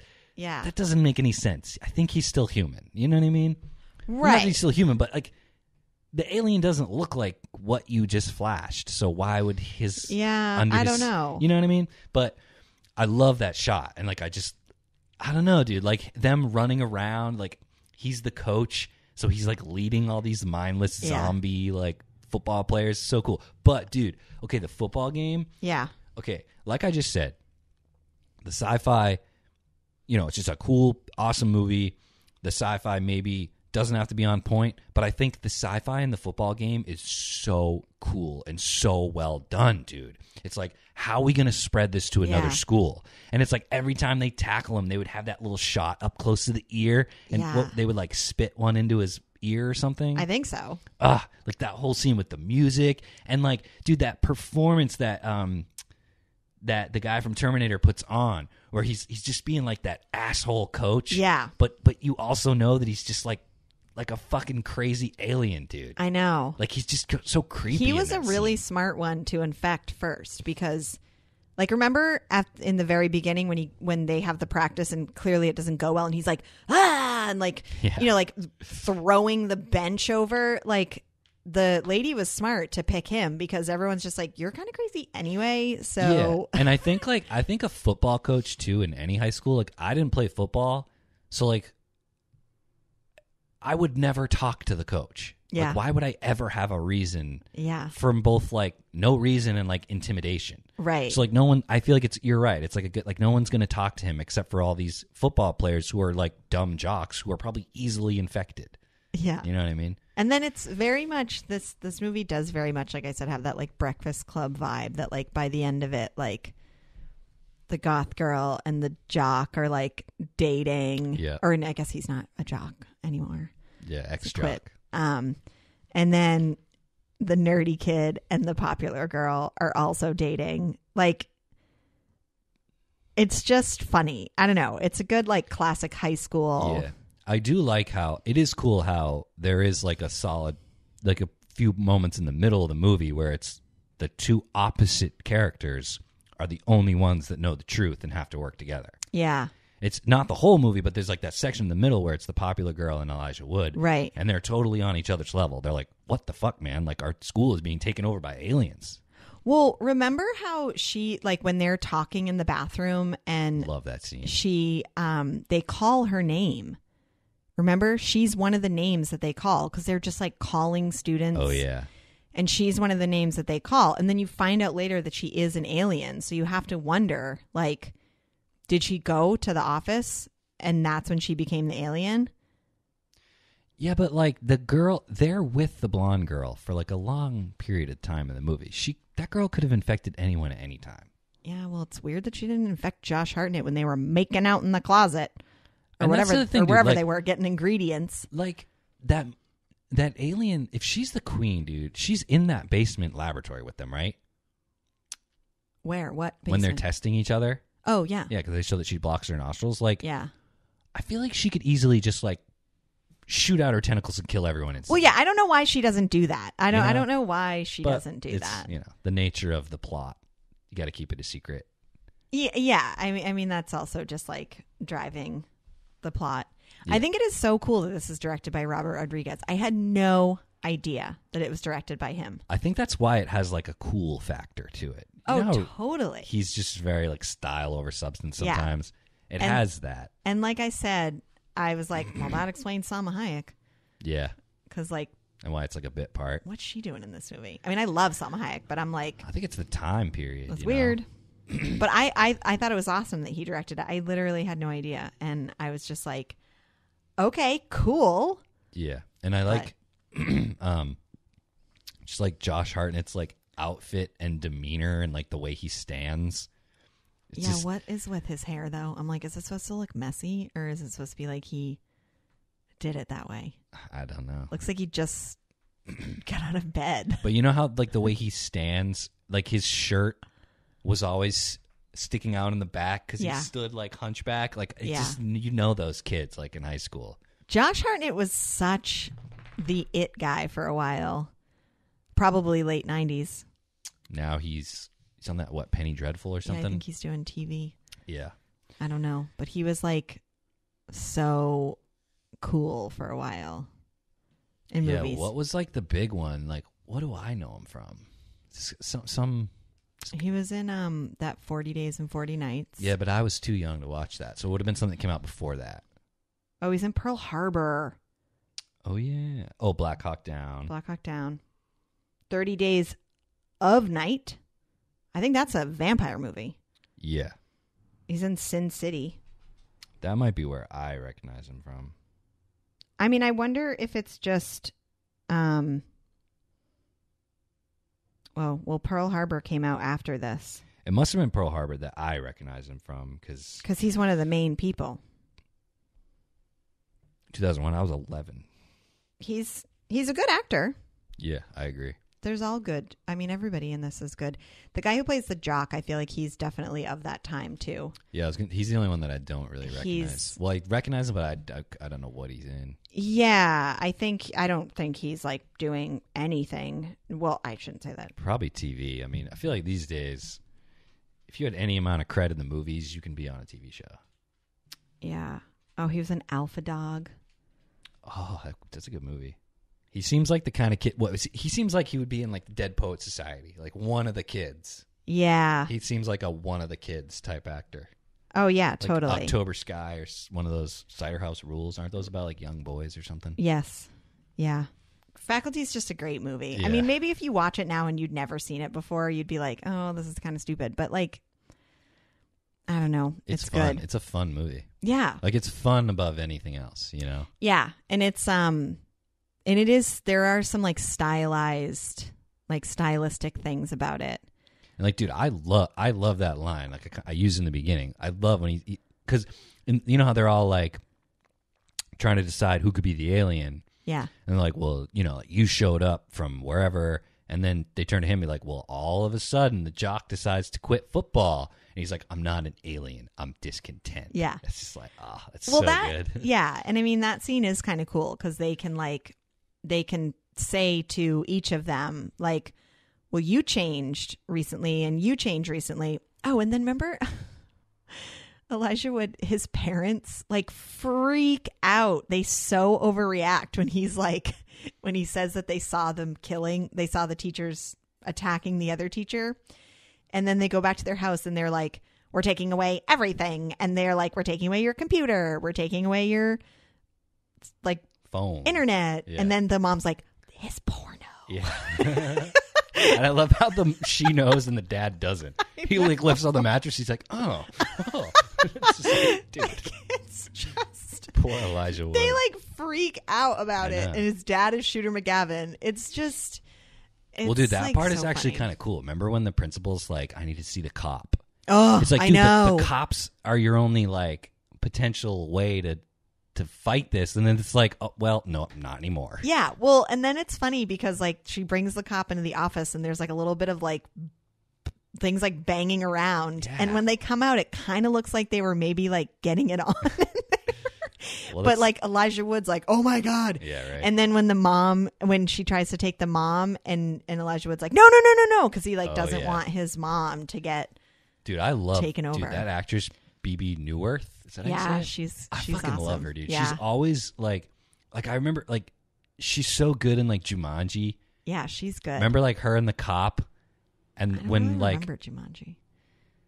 Speaker 5: doesn't make any sense. I think he's still human. You know what I mean?
Speaker 4: Right.
Speaker 5: Not that he's still human, but like the alien doesn't look like what you just flashed. So why would his
Speaker 4: I don't know.
Speaker 5: You know what I mean? But I love that shot. And like I don't know, dude. Like them running around, like he's the coach. So he's like leading all these mindless zombie like football players. So cool. But dude, okay, the football game.
Speaker 4: Yeah.
Speaker 5: Okay, like I just said, the sci-fi, it's just a cool, awesome movie. The sci-fi maybe doesn't have to be on point, but I think the sci-fi in the football game is so cool and so well done, dude. It's like, how are we going to spread this to another school? And it's like every time they tackle him, they would have that little shot up close to the ear, and they would like spit one into his ear or something.
Speaker 4: I think so.
Speaker 5: Like that whole scene with the music and like, dude, that performance that that the guy from Terminator puts on, where he's just being like that asshole coach.
Speaker 4: Yeah.
Speaker 5: But you also know that he's just like a fucking crazy alien, dude.
Speaker 4: I know.
Speaker 5: Like he's just so creepy.
Speaker 4: He was
Speaker 5: in
Speaker 4: a
Speaker 5: that
Speaker 4: really
Speaker 5: scene.
Speaker 4: smart one to infect first because, like, remember in the very beginning when they have the practice and clearly it doesn't go well and he's like and like like throwing the bench over. Like the lady was smart to pick him because everyone's just like, you're kind of crazy anyway. So
Speaker 5: and I think a football coach too in any high school. Like I didn't play football, so like I would never talk to the coach.
Speaker 4: Yeah.
Speaker 5: Like, why would I ever have a reason?
Speaker 4: Yeah.
Speaker 5: From both like no reason and like intimidation.
Speaker 4: Right.
Speaker 5: So like no one. I feel like you're right. It's like a good like no one's going to talk to him except for all these football players who are like dumb jocks who are probably easily infected.
Speaker 4: Yeah.
Speaker 5: You know what I mean?
Speaker 4: And then it's very much this movie does very much, like I said, have that like Breakfast Club vibe that like by the end of it, like the goth girl and the jock are like dating.
Speaker 5: Yeah.
Speaker 4: Or I guess he's not a jock anymore.
Speaker 5: Yeah,
Speaker 4: He
Speaker 5: ex-jock.
Speaker 4: quit. And then the nerdy kid and the popular girl are also dating. Like, it's just funny. I don't know. It's a good like classic high school.
Speaker 5: Yeah. I do like how it is cool how there is like a solid, like a few moments in the middle of the movie where it's the two opposite characters are the only ones that know the truth and have to work together.
Speaker 4: Yeah.
Speaker 5: It's not the whole movie, but there's like that section in the middle where it's the popular girl and Elijah Wood.
Speaker 4: Right.
Speaker 5: And they're totally on each other's level. They're like, what the fuck, man? Like our school is being taken over by aliens.
Speaker 4: Well, remember how she, like when they're talking in the bathroom and
Speaker 5: Love that scene.
Speaker 4: she, they call her name. Remember, she's one of the names that they call because they're just like calling students.
Speaker 5: Oh, yeah.
Speaker 4: And she's one of the names that they call. And then you find out later that she is an alien. So you have to wonder, like, did she go to the office and that's when she became the alien?
Speaker 5: Yeah, but like the girl, they're with the blonde girl for like a long period of time in the movie. That girl could have infected anyone at any time.
Speaker 4: Yeah, well, it's weird that she didn't infect Josh Hartnett when they were making out in the closet or
Speaker 5: And that's
Speaker 4: whatever,
Speaker 5: the thing,
Speaker 4: or
Speaker 5: dude,
Speaker 4: wherever
Speaker 5: like-
Speaker 4: they were getting ingredients.
Speaker 5: Like that alien, if she's the queen, dude, she's in that basement laboratory with them, right?
Speaker 4: Where? What?
Speaker 5: When they're
Speaker 4: basement?
Speaker 5: testing each other.
Speaker 4: Oh, yeah.
Speaker 5: Yeah, because they show that she blocks her nostrils. Like,
Speaker 4: Yeah.
Speaker 5: I feel like she could easily just like shoot out her tentacles and kill everyone
Speaker 4: Well,
Speaker 5: instantly.
Speaker 4: yeah, I don't know why she doesn't do that. I
Speaker 5: You know?
Speaker 4: don't know why she
Speaker 5: But
Speaker 4: doesn't do
Speaker 5: it's,
Speaker 4: that.
Speaker 5: the nature of the plot. You got to keep it a secret.
Speaker 4: Yeah. I mean, that's also just like driving the plot.
Speaker 5: Yeah.
Speaker 4: I think it is so cool that this is directed by Robert Rodriguez. I had no idea that it was directed by him.
Speaker 5: I think that's why it has like a cool factor to it. You
Speaker 4: Oh,
Speaker 5: know how
Speaker 4: totally.
Speaker 5: He's just very like style over substance
Speaker 4: Yeah.
Speaker 5: sometimes. It has that.
Speaker 4: And like I said, I was like, well, that explains Salma Hayek.
Speaker 5: Yeah.
Speaker 4: Because, like,
Speaker 5: And why it's like a bit part.
Speaker 4: what's she doing in this movie? I mean, I love Salma Hayek, but I'm like,
Speaker 5: I think it's the time period.
Speaker 4: that's
Speaker 5: you know?
Speaker 4: weird. But I thought it was awesome that he directed it. I literally had no idea. And I was just like, okay, cool.
Speaker 5: Yeah. And I like just like Josh Hartnett's like outfit and demeanor and like the way he stands. It's
Speaker 4: Yeah,
Speaker 5: just-
Speaker 4: what is with his hair, though? I'm like, is it supposed to look messy? Or is it supposed to be like he did it that way?
Speaker 5: I don't know.
Speaker 4: Looks like he just got out of bed.
Speaker 5: But you know how like the way he stands, like his shirt was always sticking out in the back because
Speaker 4: Yeah.
Speaker 5: he stood like hunchback. Like it's
Speaker 4: Yeah.
Speaker 5: just, you know those kids like in high school.
Speaker 4: Josh Hartnett was such the it guy for a while. Probably late 90s.
Speaker 5: Now he's on that what Penny Dreadful or
Speaker 4: Yeah, I
Speaker 5: something.
Speaker 4: think he's doing TV.
Speaker 5: Yeah.
Speaker 4: I don't know. But he was like so cool for a while in
Speaker 5: Yeah.
Speaker 4: movies.
Speaker 5: What was like the big one? Like what do I know him from? Some.
Speaker 4: He was in that 40 Days and 40 Nights.
Speaker 5: Yeah, but I was too young to watch that, so it would have been something that came out before that.
Speaker 4: Oh, he's in Pearl Harbor.
Speaker 5: Oh yeah. Oh, Black Hawk Down.
Speaker 4: Black Hawk Down. 30 Days of Night. I think that's a vampire movie.
Speaker 5: Yeah,
Speaker 4: He's in Sin City.
Speaker 5: that might be where I recognize him from.
Speaker 4: I mean, I wonder if it's just well, Pearl Harbor came out after this.
Speaker 5: It must have been Pearl Harbor that I recognize him from because
Speaker 4: Because he's one of the main people.
Speaker 5: 2001, I was 11.
Speaker 4: He's a good actor.
Speaker 5: Yeah, I agree.
Speaker 4: There's all good. I mean, everybody in this is good. The guy who plays the jock, I feel like he's definitely of that time, too.
Speaker 5: Yeah, he's the only one that I don't really recognize.
Speaker 4: He's-
Speaker 5: Well, I recognize him, but I don't know what he's in.
Speaker 4: Yeah, I don't think he's, like, doing anything. Well, I shouldn't say that.
Speaker 5: Probably TV. I mean, I feel like these days, if you had any amount of credit in the movies, you can be on a TV show.
Speaker 4: Yeah. Oh, he was an Alpha Dog.
Speaker 5: Oh, that's a good movie. He seems like the kind of kid. He seems like he would be in like the Dead Poet Society, like one of the kids.
Speaker 4: Yeah.
Speaker 5: He seems like a one of the kids type actor.
Speaker 4: Oh, yeah,
Speaker 5: Like
Speaker 4: totally.
Speaker 5: October Sky or one of those Cider House Rules. Aren't those about like young boys or something?
Speaker 4: Yes. Yeah. Faculty is just a great movie. I
Speaker 5: Yeah.
Speaker 4: mean, maybe if you watch it now and you'd never seen it before, you'd be like, oh, this is kind of stupid. But, like, I don't know. It's
Speaker 5: fun.
Speaker 4: good.
Speaker 5: It's a fun movie.
Speaker 4: Yeah.
Speaker 5: Like it's fun above anything else, you know?
Speaker 4: Yeah. And it's, and it is, there are some, like, stylized, like, stylistic things about it.
Speaker 5: And like, dude, I love that line. Like I used in the beginning. I love when because you know how they're all like trying to decide who could be the alien.
Speaker 4: Yeah.
Speaker 5: And they're like, well, you know, like, you showed up from wherever. And then they turn to him and be like, well, all of a sudden the jock decides to quit football. And he's like, I'm not an alien. I'm discontent.
Speaker 4: Yeah.
Speaker 5: It's just like, that's
Speaker 4: Well,
Speaker 5: so
Speaker 4: that,
Speaker 5: good.
Speaker 4: yeah. And I mean, that scene is kind of cool because they can say to each of them, like, well, you changed recently and you changed recently. Oh, and then remember Elijah Wood, his parents like freak out. They so overreact when when he says that they saw the teachers attacking the other teacher. And then they go back to their house and they're like, we're taking away everything. And they're like, we're taking away your computer. We're taking away your like
Speaker 5: Phone.
Speaker 4: internet.
Speaker 5: Yeah.
Speaker 4: And then the mom's like, his porno.
Speaker 5: Yeah. And I love how she knows and the dad doesn't. He like lifts on the mattress. He's like, oh. It's just like, dude,
Speaker 4: It's just,
Speaker 5: poor Elijah Wood.
Speaker 4: they like freak out about
Speaker 5: I
Speaker 4: it.
Speaker 5: know.
Speaker 4: And his dad is Shooter McGavin. It's just,
Speaker 5: well, dude, that
Speaker 4: like,
Speaker 5: part is
Speaker 4: so
Speaker 5: actually
Speaker 4: funny.
Speaker 5: kind of cool. Remember when the principal's like, I need to see the cop?
Speaker 4: Oh,
Speaker 5: It's like,
Speaker 4: I
Speaker 5: dude,
Speaker 4: know.
Speaker 5: the cops are your only like potential way to fight this. And then it's like, oh, well, no, not anymore.
Speaker 4: Yeah. Well, and then it's funny because like she brings the cop into the office and there's like a little bit of like things like banging around.
Speaker 5: Yeah.
Speaker 4: And when they come out, it kind of looks like they were maybe like getting it on.
Speaker 5: Well,
Speaker 4: But
Speaker 5: that's-
Speaker 4: like Elijah Wood's like, oh my God.
Speaker 5: Yeah, right.
Speaker 4: And then when she tries to take the mom and Elijah Wood's like, no. Because he like
Speaker 5: Oh,
Speaker 4: doesn't
Speaker 5: yeah.
Speaker 4: want his mom to get,
Speaker 5: dude, I love
Speaker 4: taken over.
Speaker 5: Dude, that actress, BB Newirth. Is that how you
Speaker 4: yeah,
Speaker 5: say it?
Speaker 4: she's
Speaker 5: I fucking
Speaker 4: awesome.
Speaker 5: love her, dude.
Speaker 4: Yeah.
Speaker 5: She's always like I remember like she's so good in like Jumanji.
Speaker 4: Yeah, she's good.
Speaker 5: Remember like her and the cop, and
Speaker 4: I don't
Speaker 5: when
Speaker 4: really
Speaker 5: like
Speaker 4: remember Jumanji.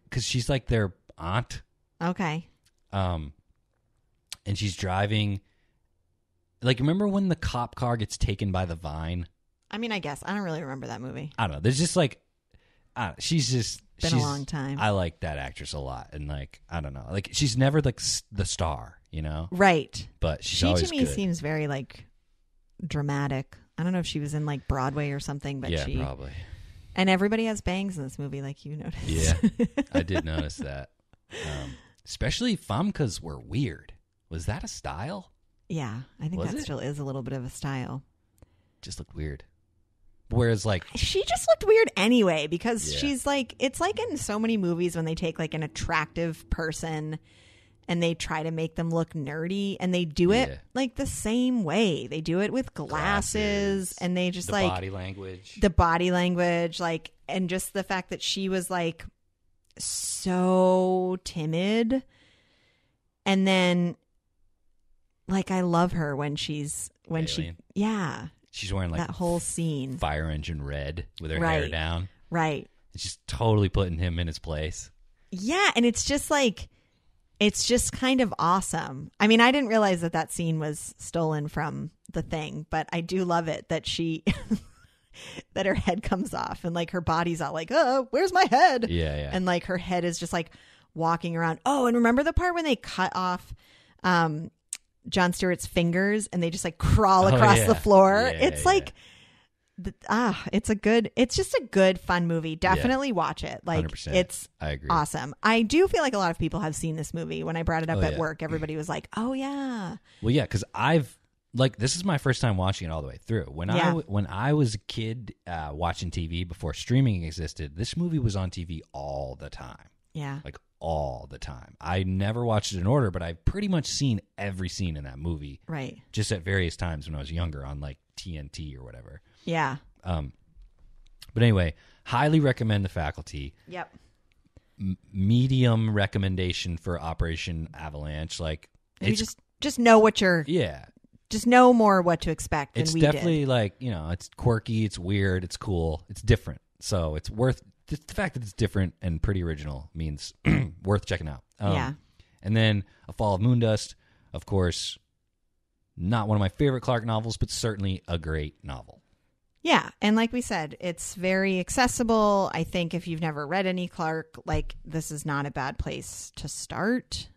Speaker 5: because she's like their aunt.
Speaker 4: Okay.
Speaker 5: And she's driving. Like, remember when the cop car gets taken by the vine?
Speaker 4: I mean, I guess. I don't really remember that movie.
Speaker 5: I don't know. There's just like, she's
Speaker 4: Been a long time.
Speaker 5: I like that actress a lot. And like, I don't know. Like, she's never like the star, you know?
Speaker 4: Right.
Speaker 5: But she's
Speaker 4: She
Speaker 5: always
Speaker 4: to me
Speaker 5: good.
Speaker 4: seems very like dramatic. I don't know if she was in like Broadway or something, but
Speaker 5: yeah,
Speaker 4: she
Speaker 5: probably.
Speaker 4: and everybody has bangs in this movie, like you noticed.
Speaker 5: Yeah, I did notice that. Especially Famkas were weird. Was that a style?
Speaker 4: Yeah, I think
Speaker 5: Was
Speaker 4: that
Speaker 5: it?
Speaker 4: still is a little bit of a style.
Speaker 5: Just looked weird. Whereas like,
Speaker 4: She just looked weird anyway because
Speaker 5: Yeah.
Speaker 4: she's like, it's like in so many movies when they take like an attractive person and they try to make them look nerdy and they do it
Speaker 5: Yeah.
Speaker 4: like the same way. They do it with glasses and they just
Speaker 5: the
Speaker 4: like
Speaker 5: body language.
Speaker 4: the body language, like, and just the fact that she was like so timid. And then like, I love her when she's, when
Speaker 5: Alien.
Speaker 4: yeah,
Speaker 5: She's wearing like
Speaker 4: that whole scene.
Speaker 5: fire engine red with her
Speaker 4: Right.
Speaker 5: hair down.
Speaker 4: Right.
Speaker 5: It's just totally putting him in his place.
Speaker 4: Yeah. And it's just like, it's just kind of awesome. I mean, I didn't realize that that scene was stolen from The Thing, but I do love it that she, that her head comes off and like her body's all like, oh, where's my head?
Speaker 5: Yeah, yeah.
Speaker 4: And like her head is just like walking around. Oh, and remember the part when they cut off Jon Stewart's fingers and they just like crawl across
Speaker 5: yeah.
Speaker 4: the floor?
Speaker 5: Yeah,
Speaker 4: It's
Speaker 5: yeah.
Speaker 4: like, it's just a good, fun movie. Definitely watch it. Like
Speaker 5: 100%.
Speaker 4: it's
Speaker 5: I agree.
Speaker 4: awesome. I do feel like a lot of people have seen this movie. When I brought it up
Speaker 5: Oh,
Speaker 4: at
Speaker 5: yeah.
Speaker 4: work, everybody was like, oh yeah.
Speaker 5: Well, yeah, because I've like this is my first time watching it all the way through. When I was a kid watching TV before streaming existed, this movie was on TV all the time,
Speaker 4: Yeah.
Speaker 5: like all the time. I never watched it in order, but I've pretty much seen every scene in that movie,
Speaker 4: Right.
Speaker 5: just at various times when I was younger on like TNT or whatever.
Speaker 4: Yeah.
Speaker 5: But anyway, highly recommend The Faculty.
Speaker 4: Yep.
Speaker 5: Medium recommendation for Operation Avalanche. Like
Speaker 4: You
Speaker 5: it's
Speaker 4: just know what you're,
Speaker 5: yeah.
Speaker 4: just know more what to expect than
Speaker 5: It's
Speaker 4: we
Speaker 5: definitely
Speaker 4: did.
Speaker 5: like, you know, it's quirky, it's weird, it's cool, it's different. So it's worth the fact that it's different and pretty original means worth checking out.
Speaker 4: Yeah.
Speaker 5: And then A Fall of Moondust, of course, not one of my favorite Clarke novels, but certainly a great novel.
Speaker 4: Yeah, and like we said, it's very accessible. I think if you've never read any Clarke, like this is not a bad place to start.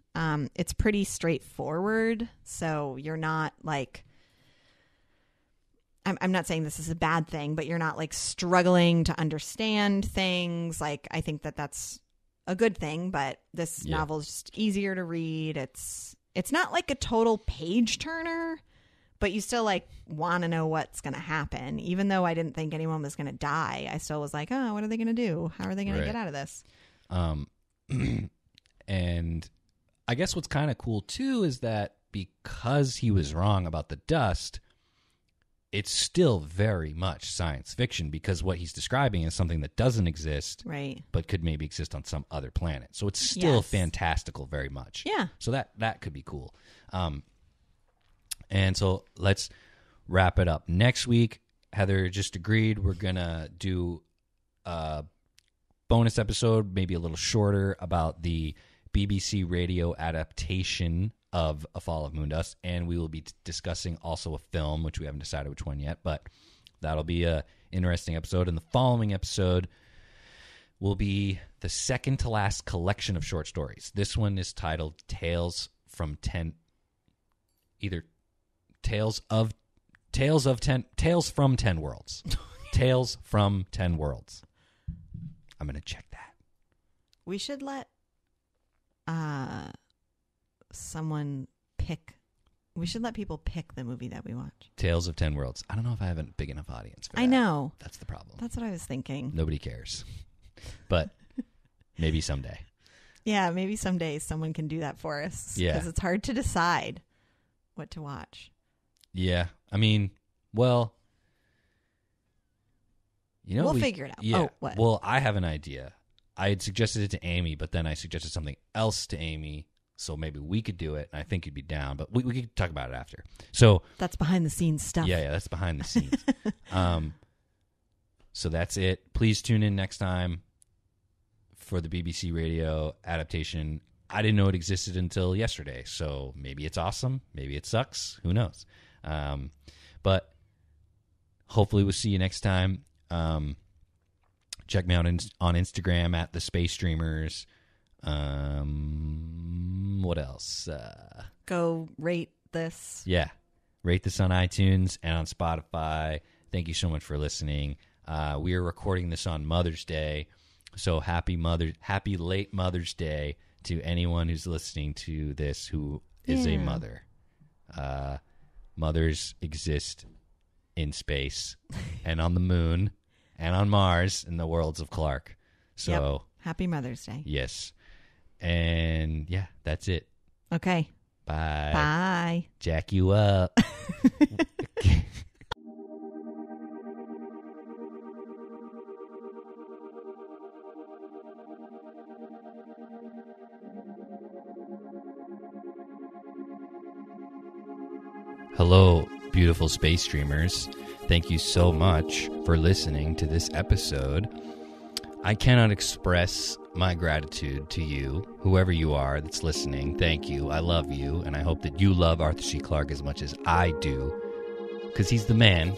Speaker 4: It's pretty straightforward, so you're not like, I'm not saying this is a bad thing, but you're not like struggling to understand things. Like I think that that's a good thing, but this
Speaker 5: Yeah.
Speaker 4: novel is just easier to read. It's not like a total page turner, but you still like want to know what's going to happen. Even though I didn't think anyone was going to die, I still was like, oh, what are they going to do? How are they going
Speaker 5: Right.
Speaker 4: to get out of this?
Speaker 5: And I guess what's kind of cool too is that because he was wrong about the dust, it's still very much science fiction because what he's describing is something that doesn't exist,
Speaker 4: Right.
Speaker 5: but could maybe exist on some other planet. So it's still
Speaker 4: Yes.
Speaker 5: fantastical very much.
Speaker 4: Yeah.
Speaker 5: So that could be cool. And so let's wrap it up. Next week, Heather just agreed we're going to do a bonus episode, maybe a little shorter, about the BBC radio adaptation of A Fall of Moondust, and we will be discussing also a film, which we haven't decided which one yet, but that'll be a interesting episode. And the following episode will be the second to last collection of short stories. This one is titled Tales from 10 Worlds. Tales from 10 Worlds. I'm going to check that.
Speaker 4: We should let someone pick. We should let people pick the movie that we watch.
Speaker 5: Tales of 10 Worlds. I don't know if I have a big enough audience for that.
Speaker 4: I know.
Speaker 5: That's the problem.
Speaker 4: That's what I was thinking.
Speaker 5: Nobody cares. But maybe someday.
Speaker 4: Yeah, maybe someday someone can do that for us.
Speaker 5: Yeah.
Speaker 4: Because it's hard to decide what to watch.
Speaker 5: Yeah. I mean, well, you know,
Speaker 4: We'll figure it out.
Speaker 5: Yeah.
Speaker 4: Oh, what?
Speaker 5: Well, I have an idea. I had suggested it to Amy, but then I suggested something else to Amy. So maybe we could do it, and I think you'd be down. But we could talk about it after. So
Speaker 4: That's behind the scenes stuff.
Speaker 5: yeah, that's behind the scenes. So that's it. Please tune in next time for the BBC radio adaptation. I didn't know it existed until yesterday. So maybe it's awesome. Maybe it sucks. Who knows? But hopefully we'll see you next time. Check me out on Instagram at the Space Streamers. What else?
Speaker 4: Go rate this.
Speaker 5: Yeah. Rate this on iTunes and on Spotify. Thank you so much for listening. We are recording this on Mother's Day. So happy late Mother's Day to anyone who's listening to this who is a mother. Mothers exist in space and on the moon and on Mars in the worlds of Clarke. So
Speaker 4: happy Mother's Day.
Speaker 5: Yes. And yeah, that's it.
Speaker 4: Okay.
Speaker 5: Bye.
Speaker 4: Bye.
Speaker 5: Jack you up. Hello, beautiful space streamers. Thank you so much for listening to this episode. I cannot express my gratitude to you, whoever you are that's listening. Thank you. I love you, and I hope that you love Arthur C. Clarke as much as I do, because he's the man.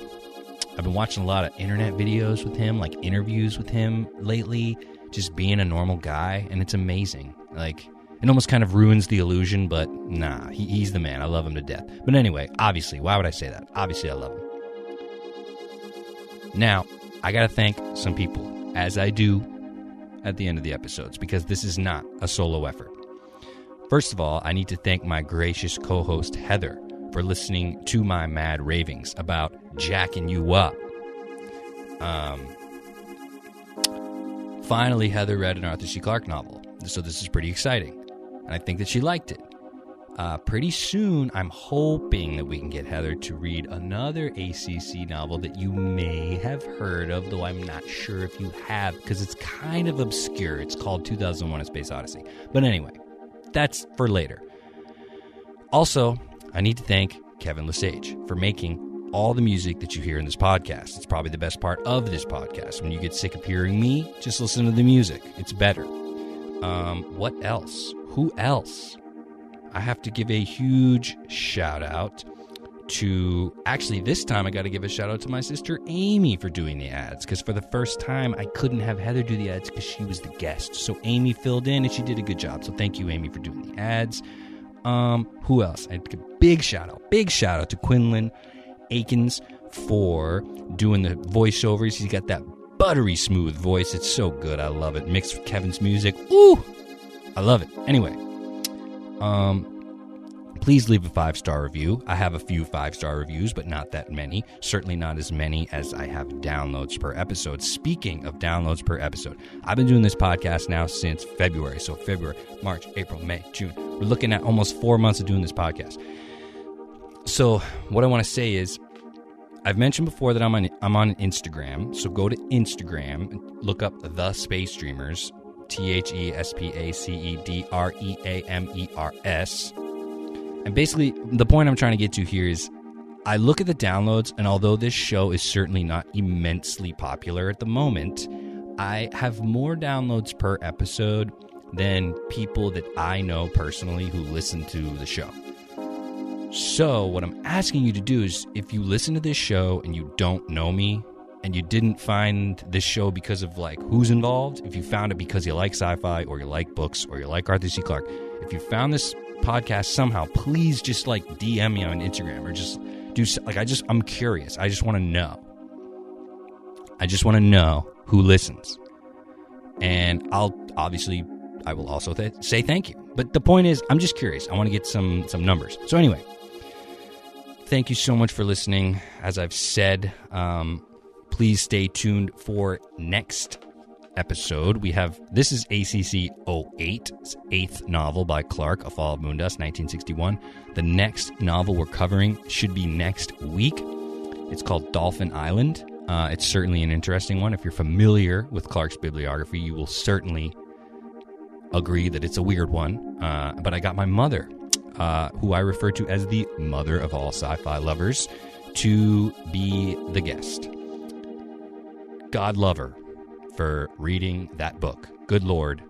Speaker 5: I've been watching a lot of internet videos with him, like interviews with him lately, just being a normal guy, and it's amazing. Like, it almost kind of ruins the illusion, but nah, he's the man. I love him to death. But anyway, obviously, why would I say that? Obviously, I love him. Now, I got to thank some people, as I do at the end of the episodes, because this is not a solo effort. First of all, I need to thank my gracious co-host, Heather, for listening to my mad ravings about jacking you up. Finally, Heather read an Arthur C. Clarke novel, so this is pretty exciting. And I think that she liked it. Pretty soon, I'm hoping that we can get Heather to read another ACC novel that you may have heard of, though I'm not sure if you have, because it's kind of obscure. It's called 2001: A Space Odyssey. But anyway, that's for later. Also, I need to thank Kevin Lesage for making all the music that you hear in this podcast. It's probably the best part of this podcast. When you get sick of hearing me, just listen to the music. It's better. What else? Who else? I have to give a huge shout out to, actually this time I got to give a shout out to my sister Amy for doing the ads, because for the first time I couldn't have Heather do the ads because she was the guest. So Amy filled in and she did a good job. So thank you, Amy, for doing the ads. Who else? I give a big shout out to Quinlan Akins for doing the voiceovers. He's got that buttery smooth voice. It's so good. I love it. Mixed with Kevin's music. Ooh, I love it. Anyway, please leave a 5-star review. I have a few 5-star reviews, but not that many. Certainly not as many as I have downloads per episode. Speaking of downloads per episode, I've been doing this podcast now since February. So February, March, April, May, June. We're looking at almost 4 months of doing this podcast. So what I want to say is, I've mentioned before that I'm on Instagram. So go to Instagram and look up The Space Streamers, THESPACEDREAMERS. And basically, the point I'm trying to get to here is, I look at the downloads, and although this show is certainly not immensely popular at the moment, I have more downloads per episode than people that I know personally who listen to the show. So what I'm asking you to do is, if you listen to this show and you don't know me, and you didn't find this show because of like who's involved, if you found it because you like sci-fi or you like books or you like Arthur C. Clarke, if you found this podcast somehow, please just like DM me on Instagram or just do like, I'm curious. I just want to know. I just want to know who listens. And I will also say thank you. But the point is, I'm just curious. I want to get some numbers. So anyway, thank you so much for listening. As I've said, please stay tuned for next episode. This is ACC 08, 8th novel by Clarke, A Fall of Moondust, 1961. The next novel we're covering should be next week. It's called Dolphin Island. It's certainly an interesting one. If you're familiar with Clarke's bibliography, you will certainly agree that it's a weird one. But I got my mother, who I refer to as the mother of all sci-fi lovers, to be the guest. God love her for reading that book. Good Lord.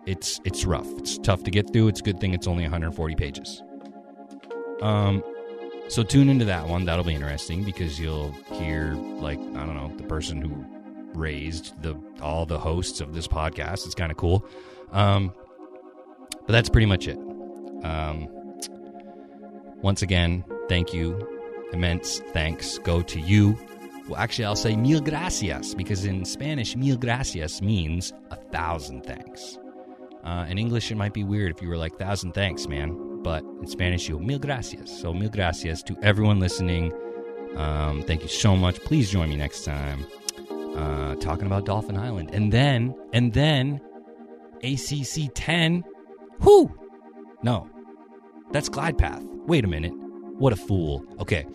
Speaker 5: it's rough. It's tough to get through. It's a good thing it's only 140 pages. So tune into that one. That'll be interesting because you'll hear, like, I don't know, the person who raised all the hosts of this podcast. It's kind of cool. But that's pretty much it. Once again, thank you. Immense thanks go to you. Well, actually, I'll say mil gracias, because in Spanish, mil gracias means 1,000 thanks. In English, it might be weird if you were like, 1,000 thanks, man. But in Spanish, you mil gracias. So mil gracias to everyone listening. Thank you so much. Please join me next time talking about Dolphin Island. And then ACC 10. Whoo! No, that's Glide Path. Wait a minute. What a fool. Okay,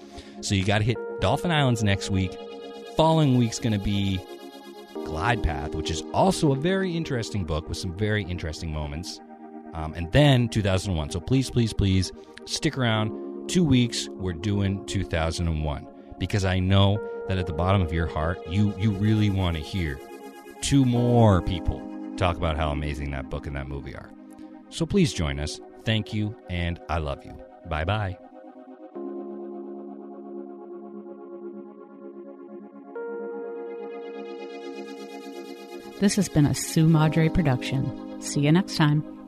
Speaker 5: so you got to hit Dolphin Islands next week. Following week's going to be Glide Path, which is also a very interesting book with some very interesting moments. And then 2001. So please, please, please stick around. 2 weeks, we're doing 2001. Because I know that at the bottom of your heart, you really want to hear 2 more people talk about how amazing that book and that movie are. So please join us. Thank you, and I love you. Bye-bye.
Speaker 1: This has been a Sue Madre production. See you next time.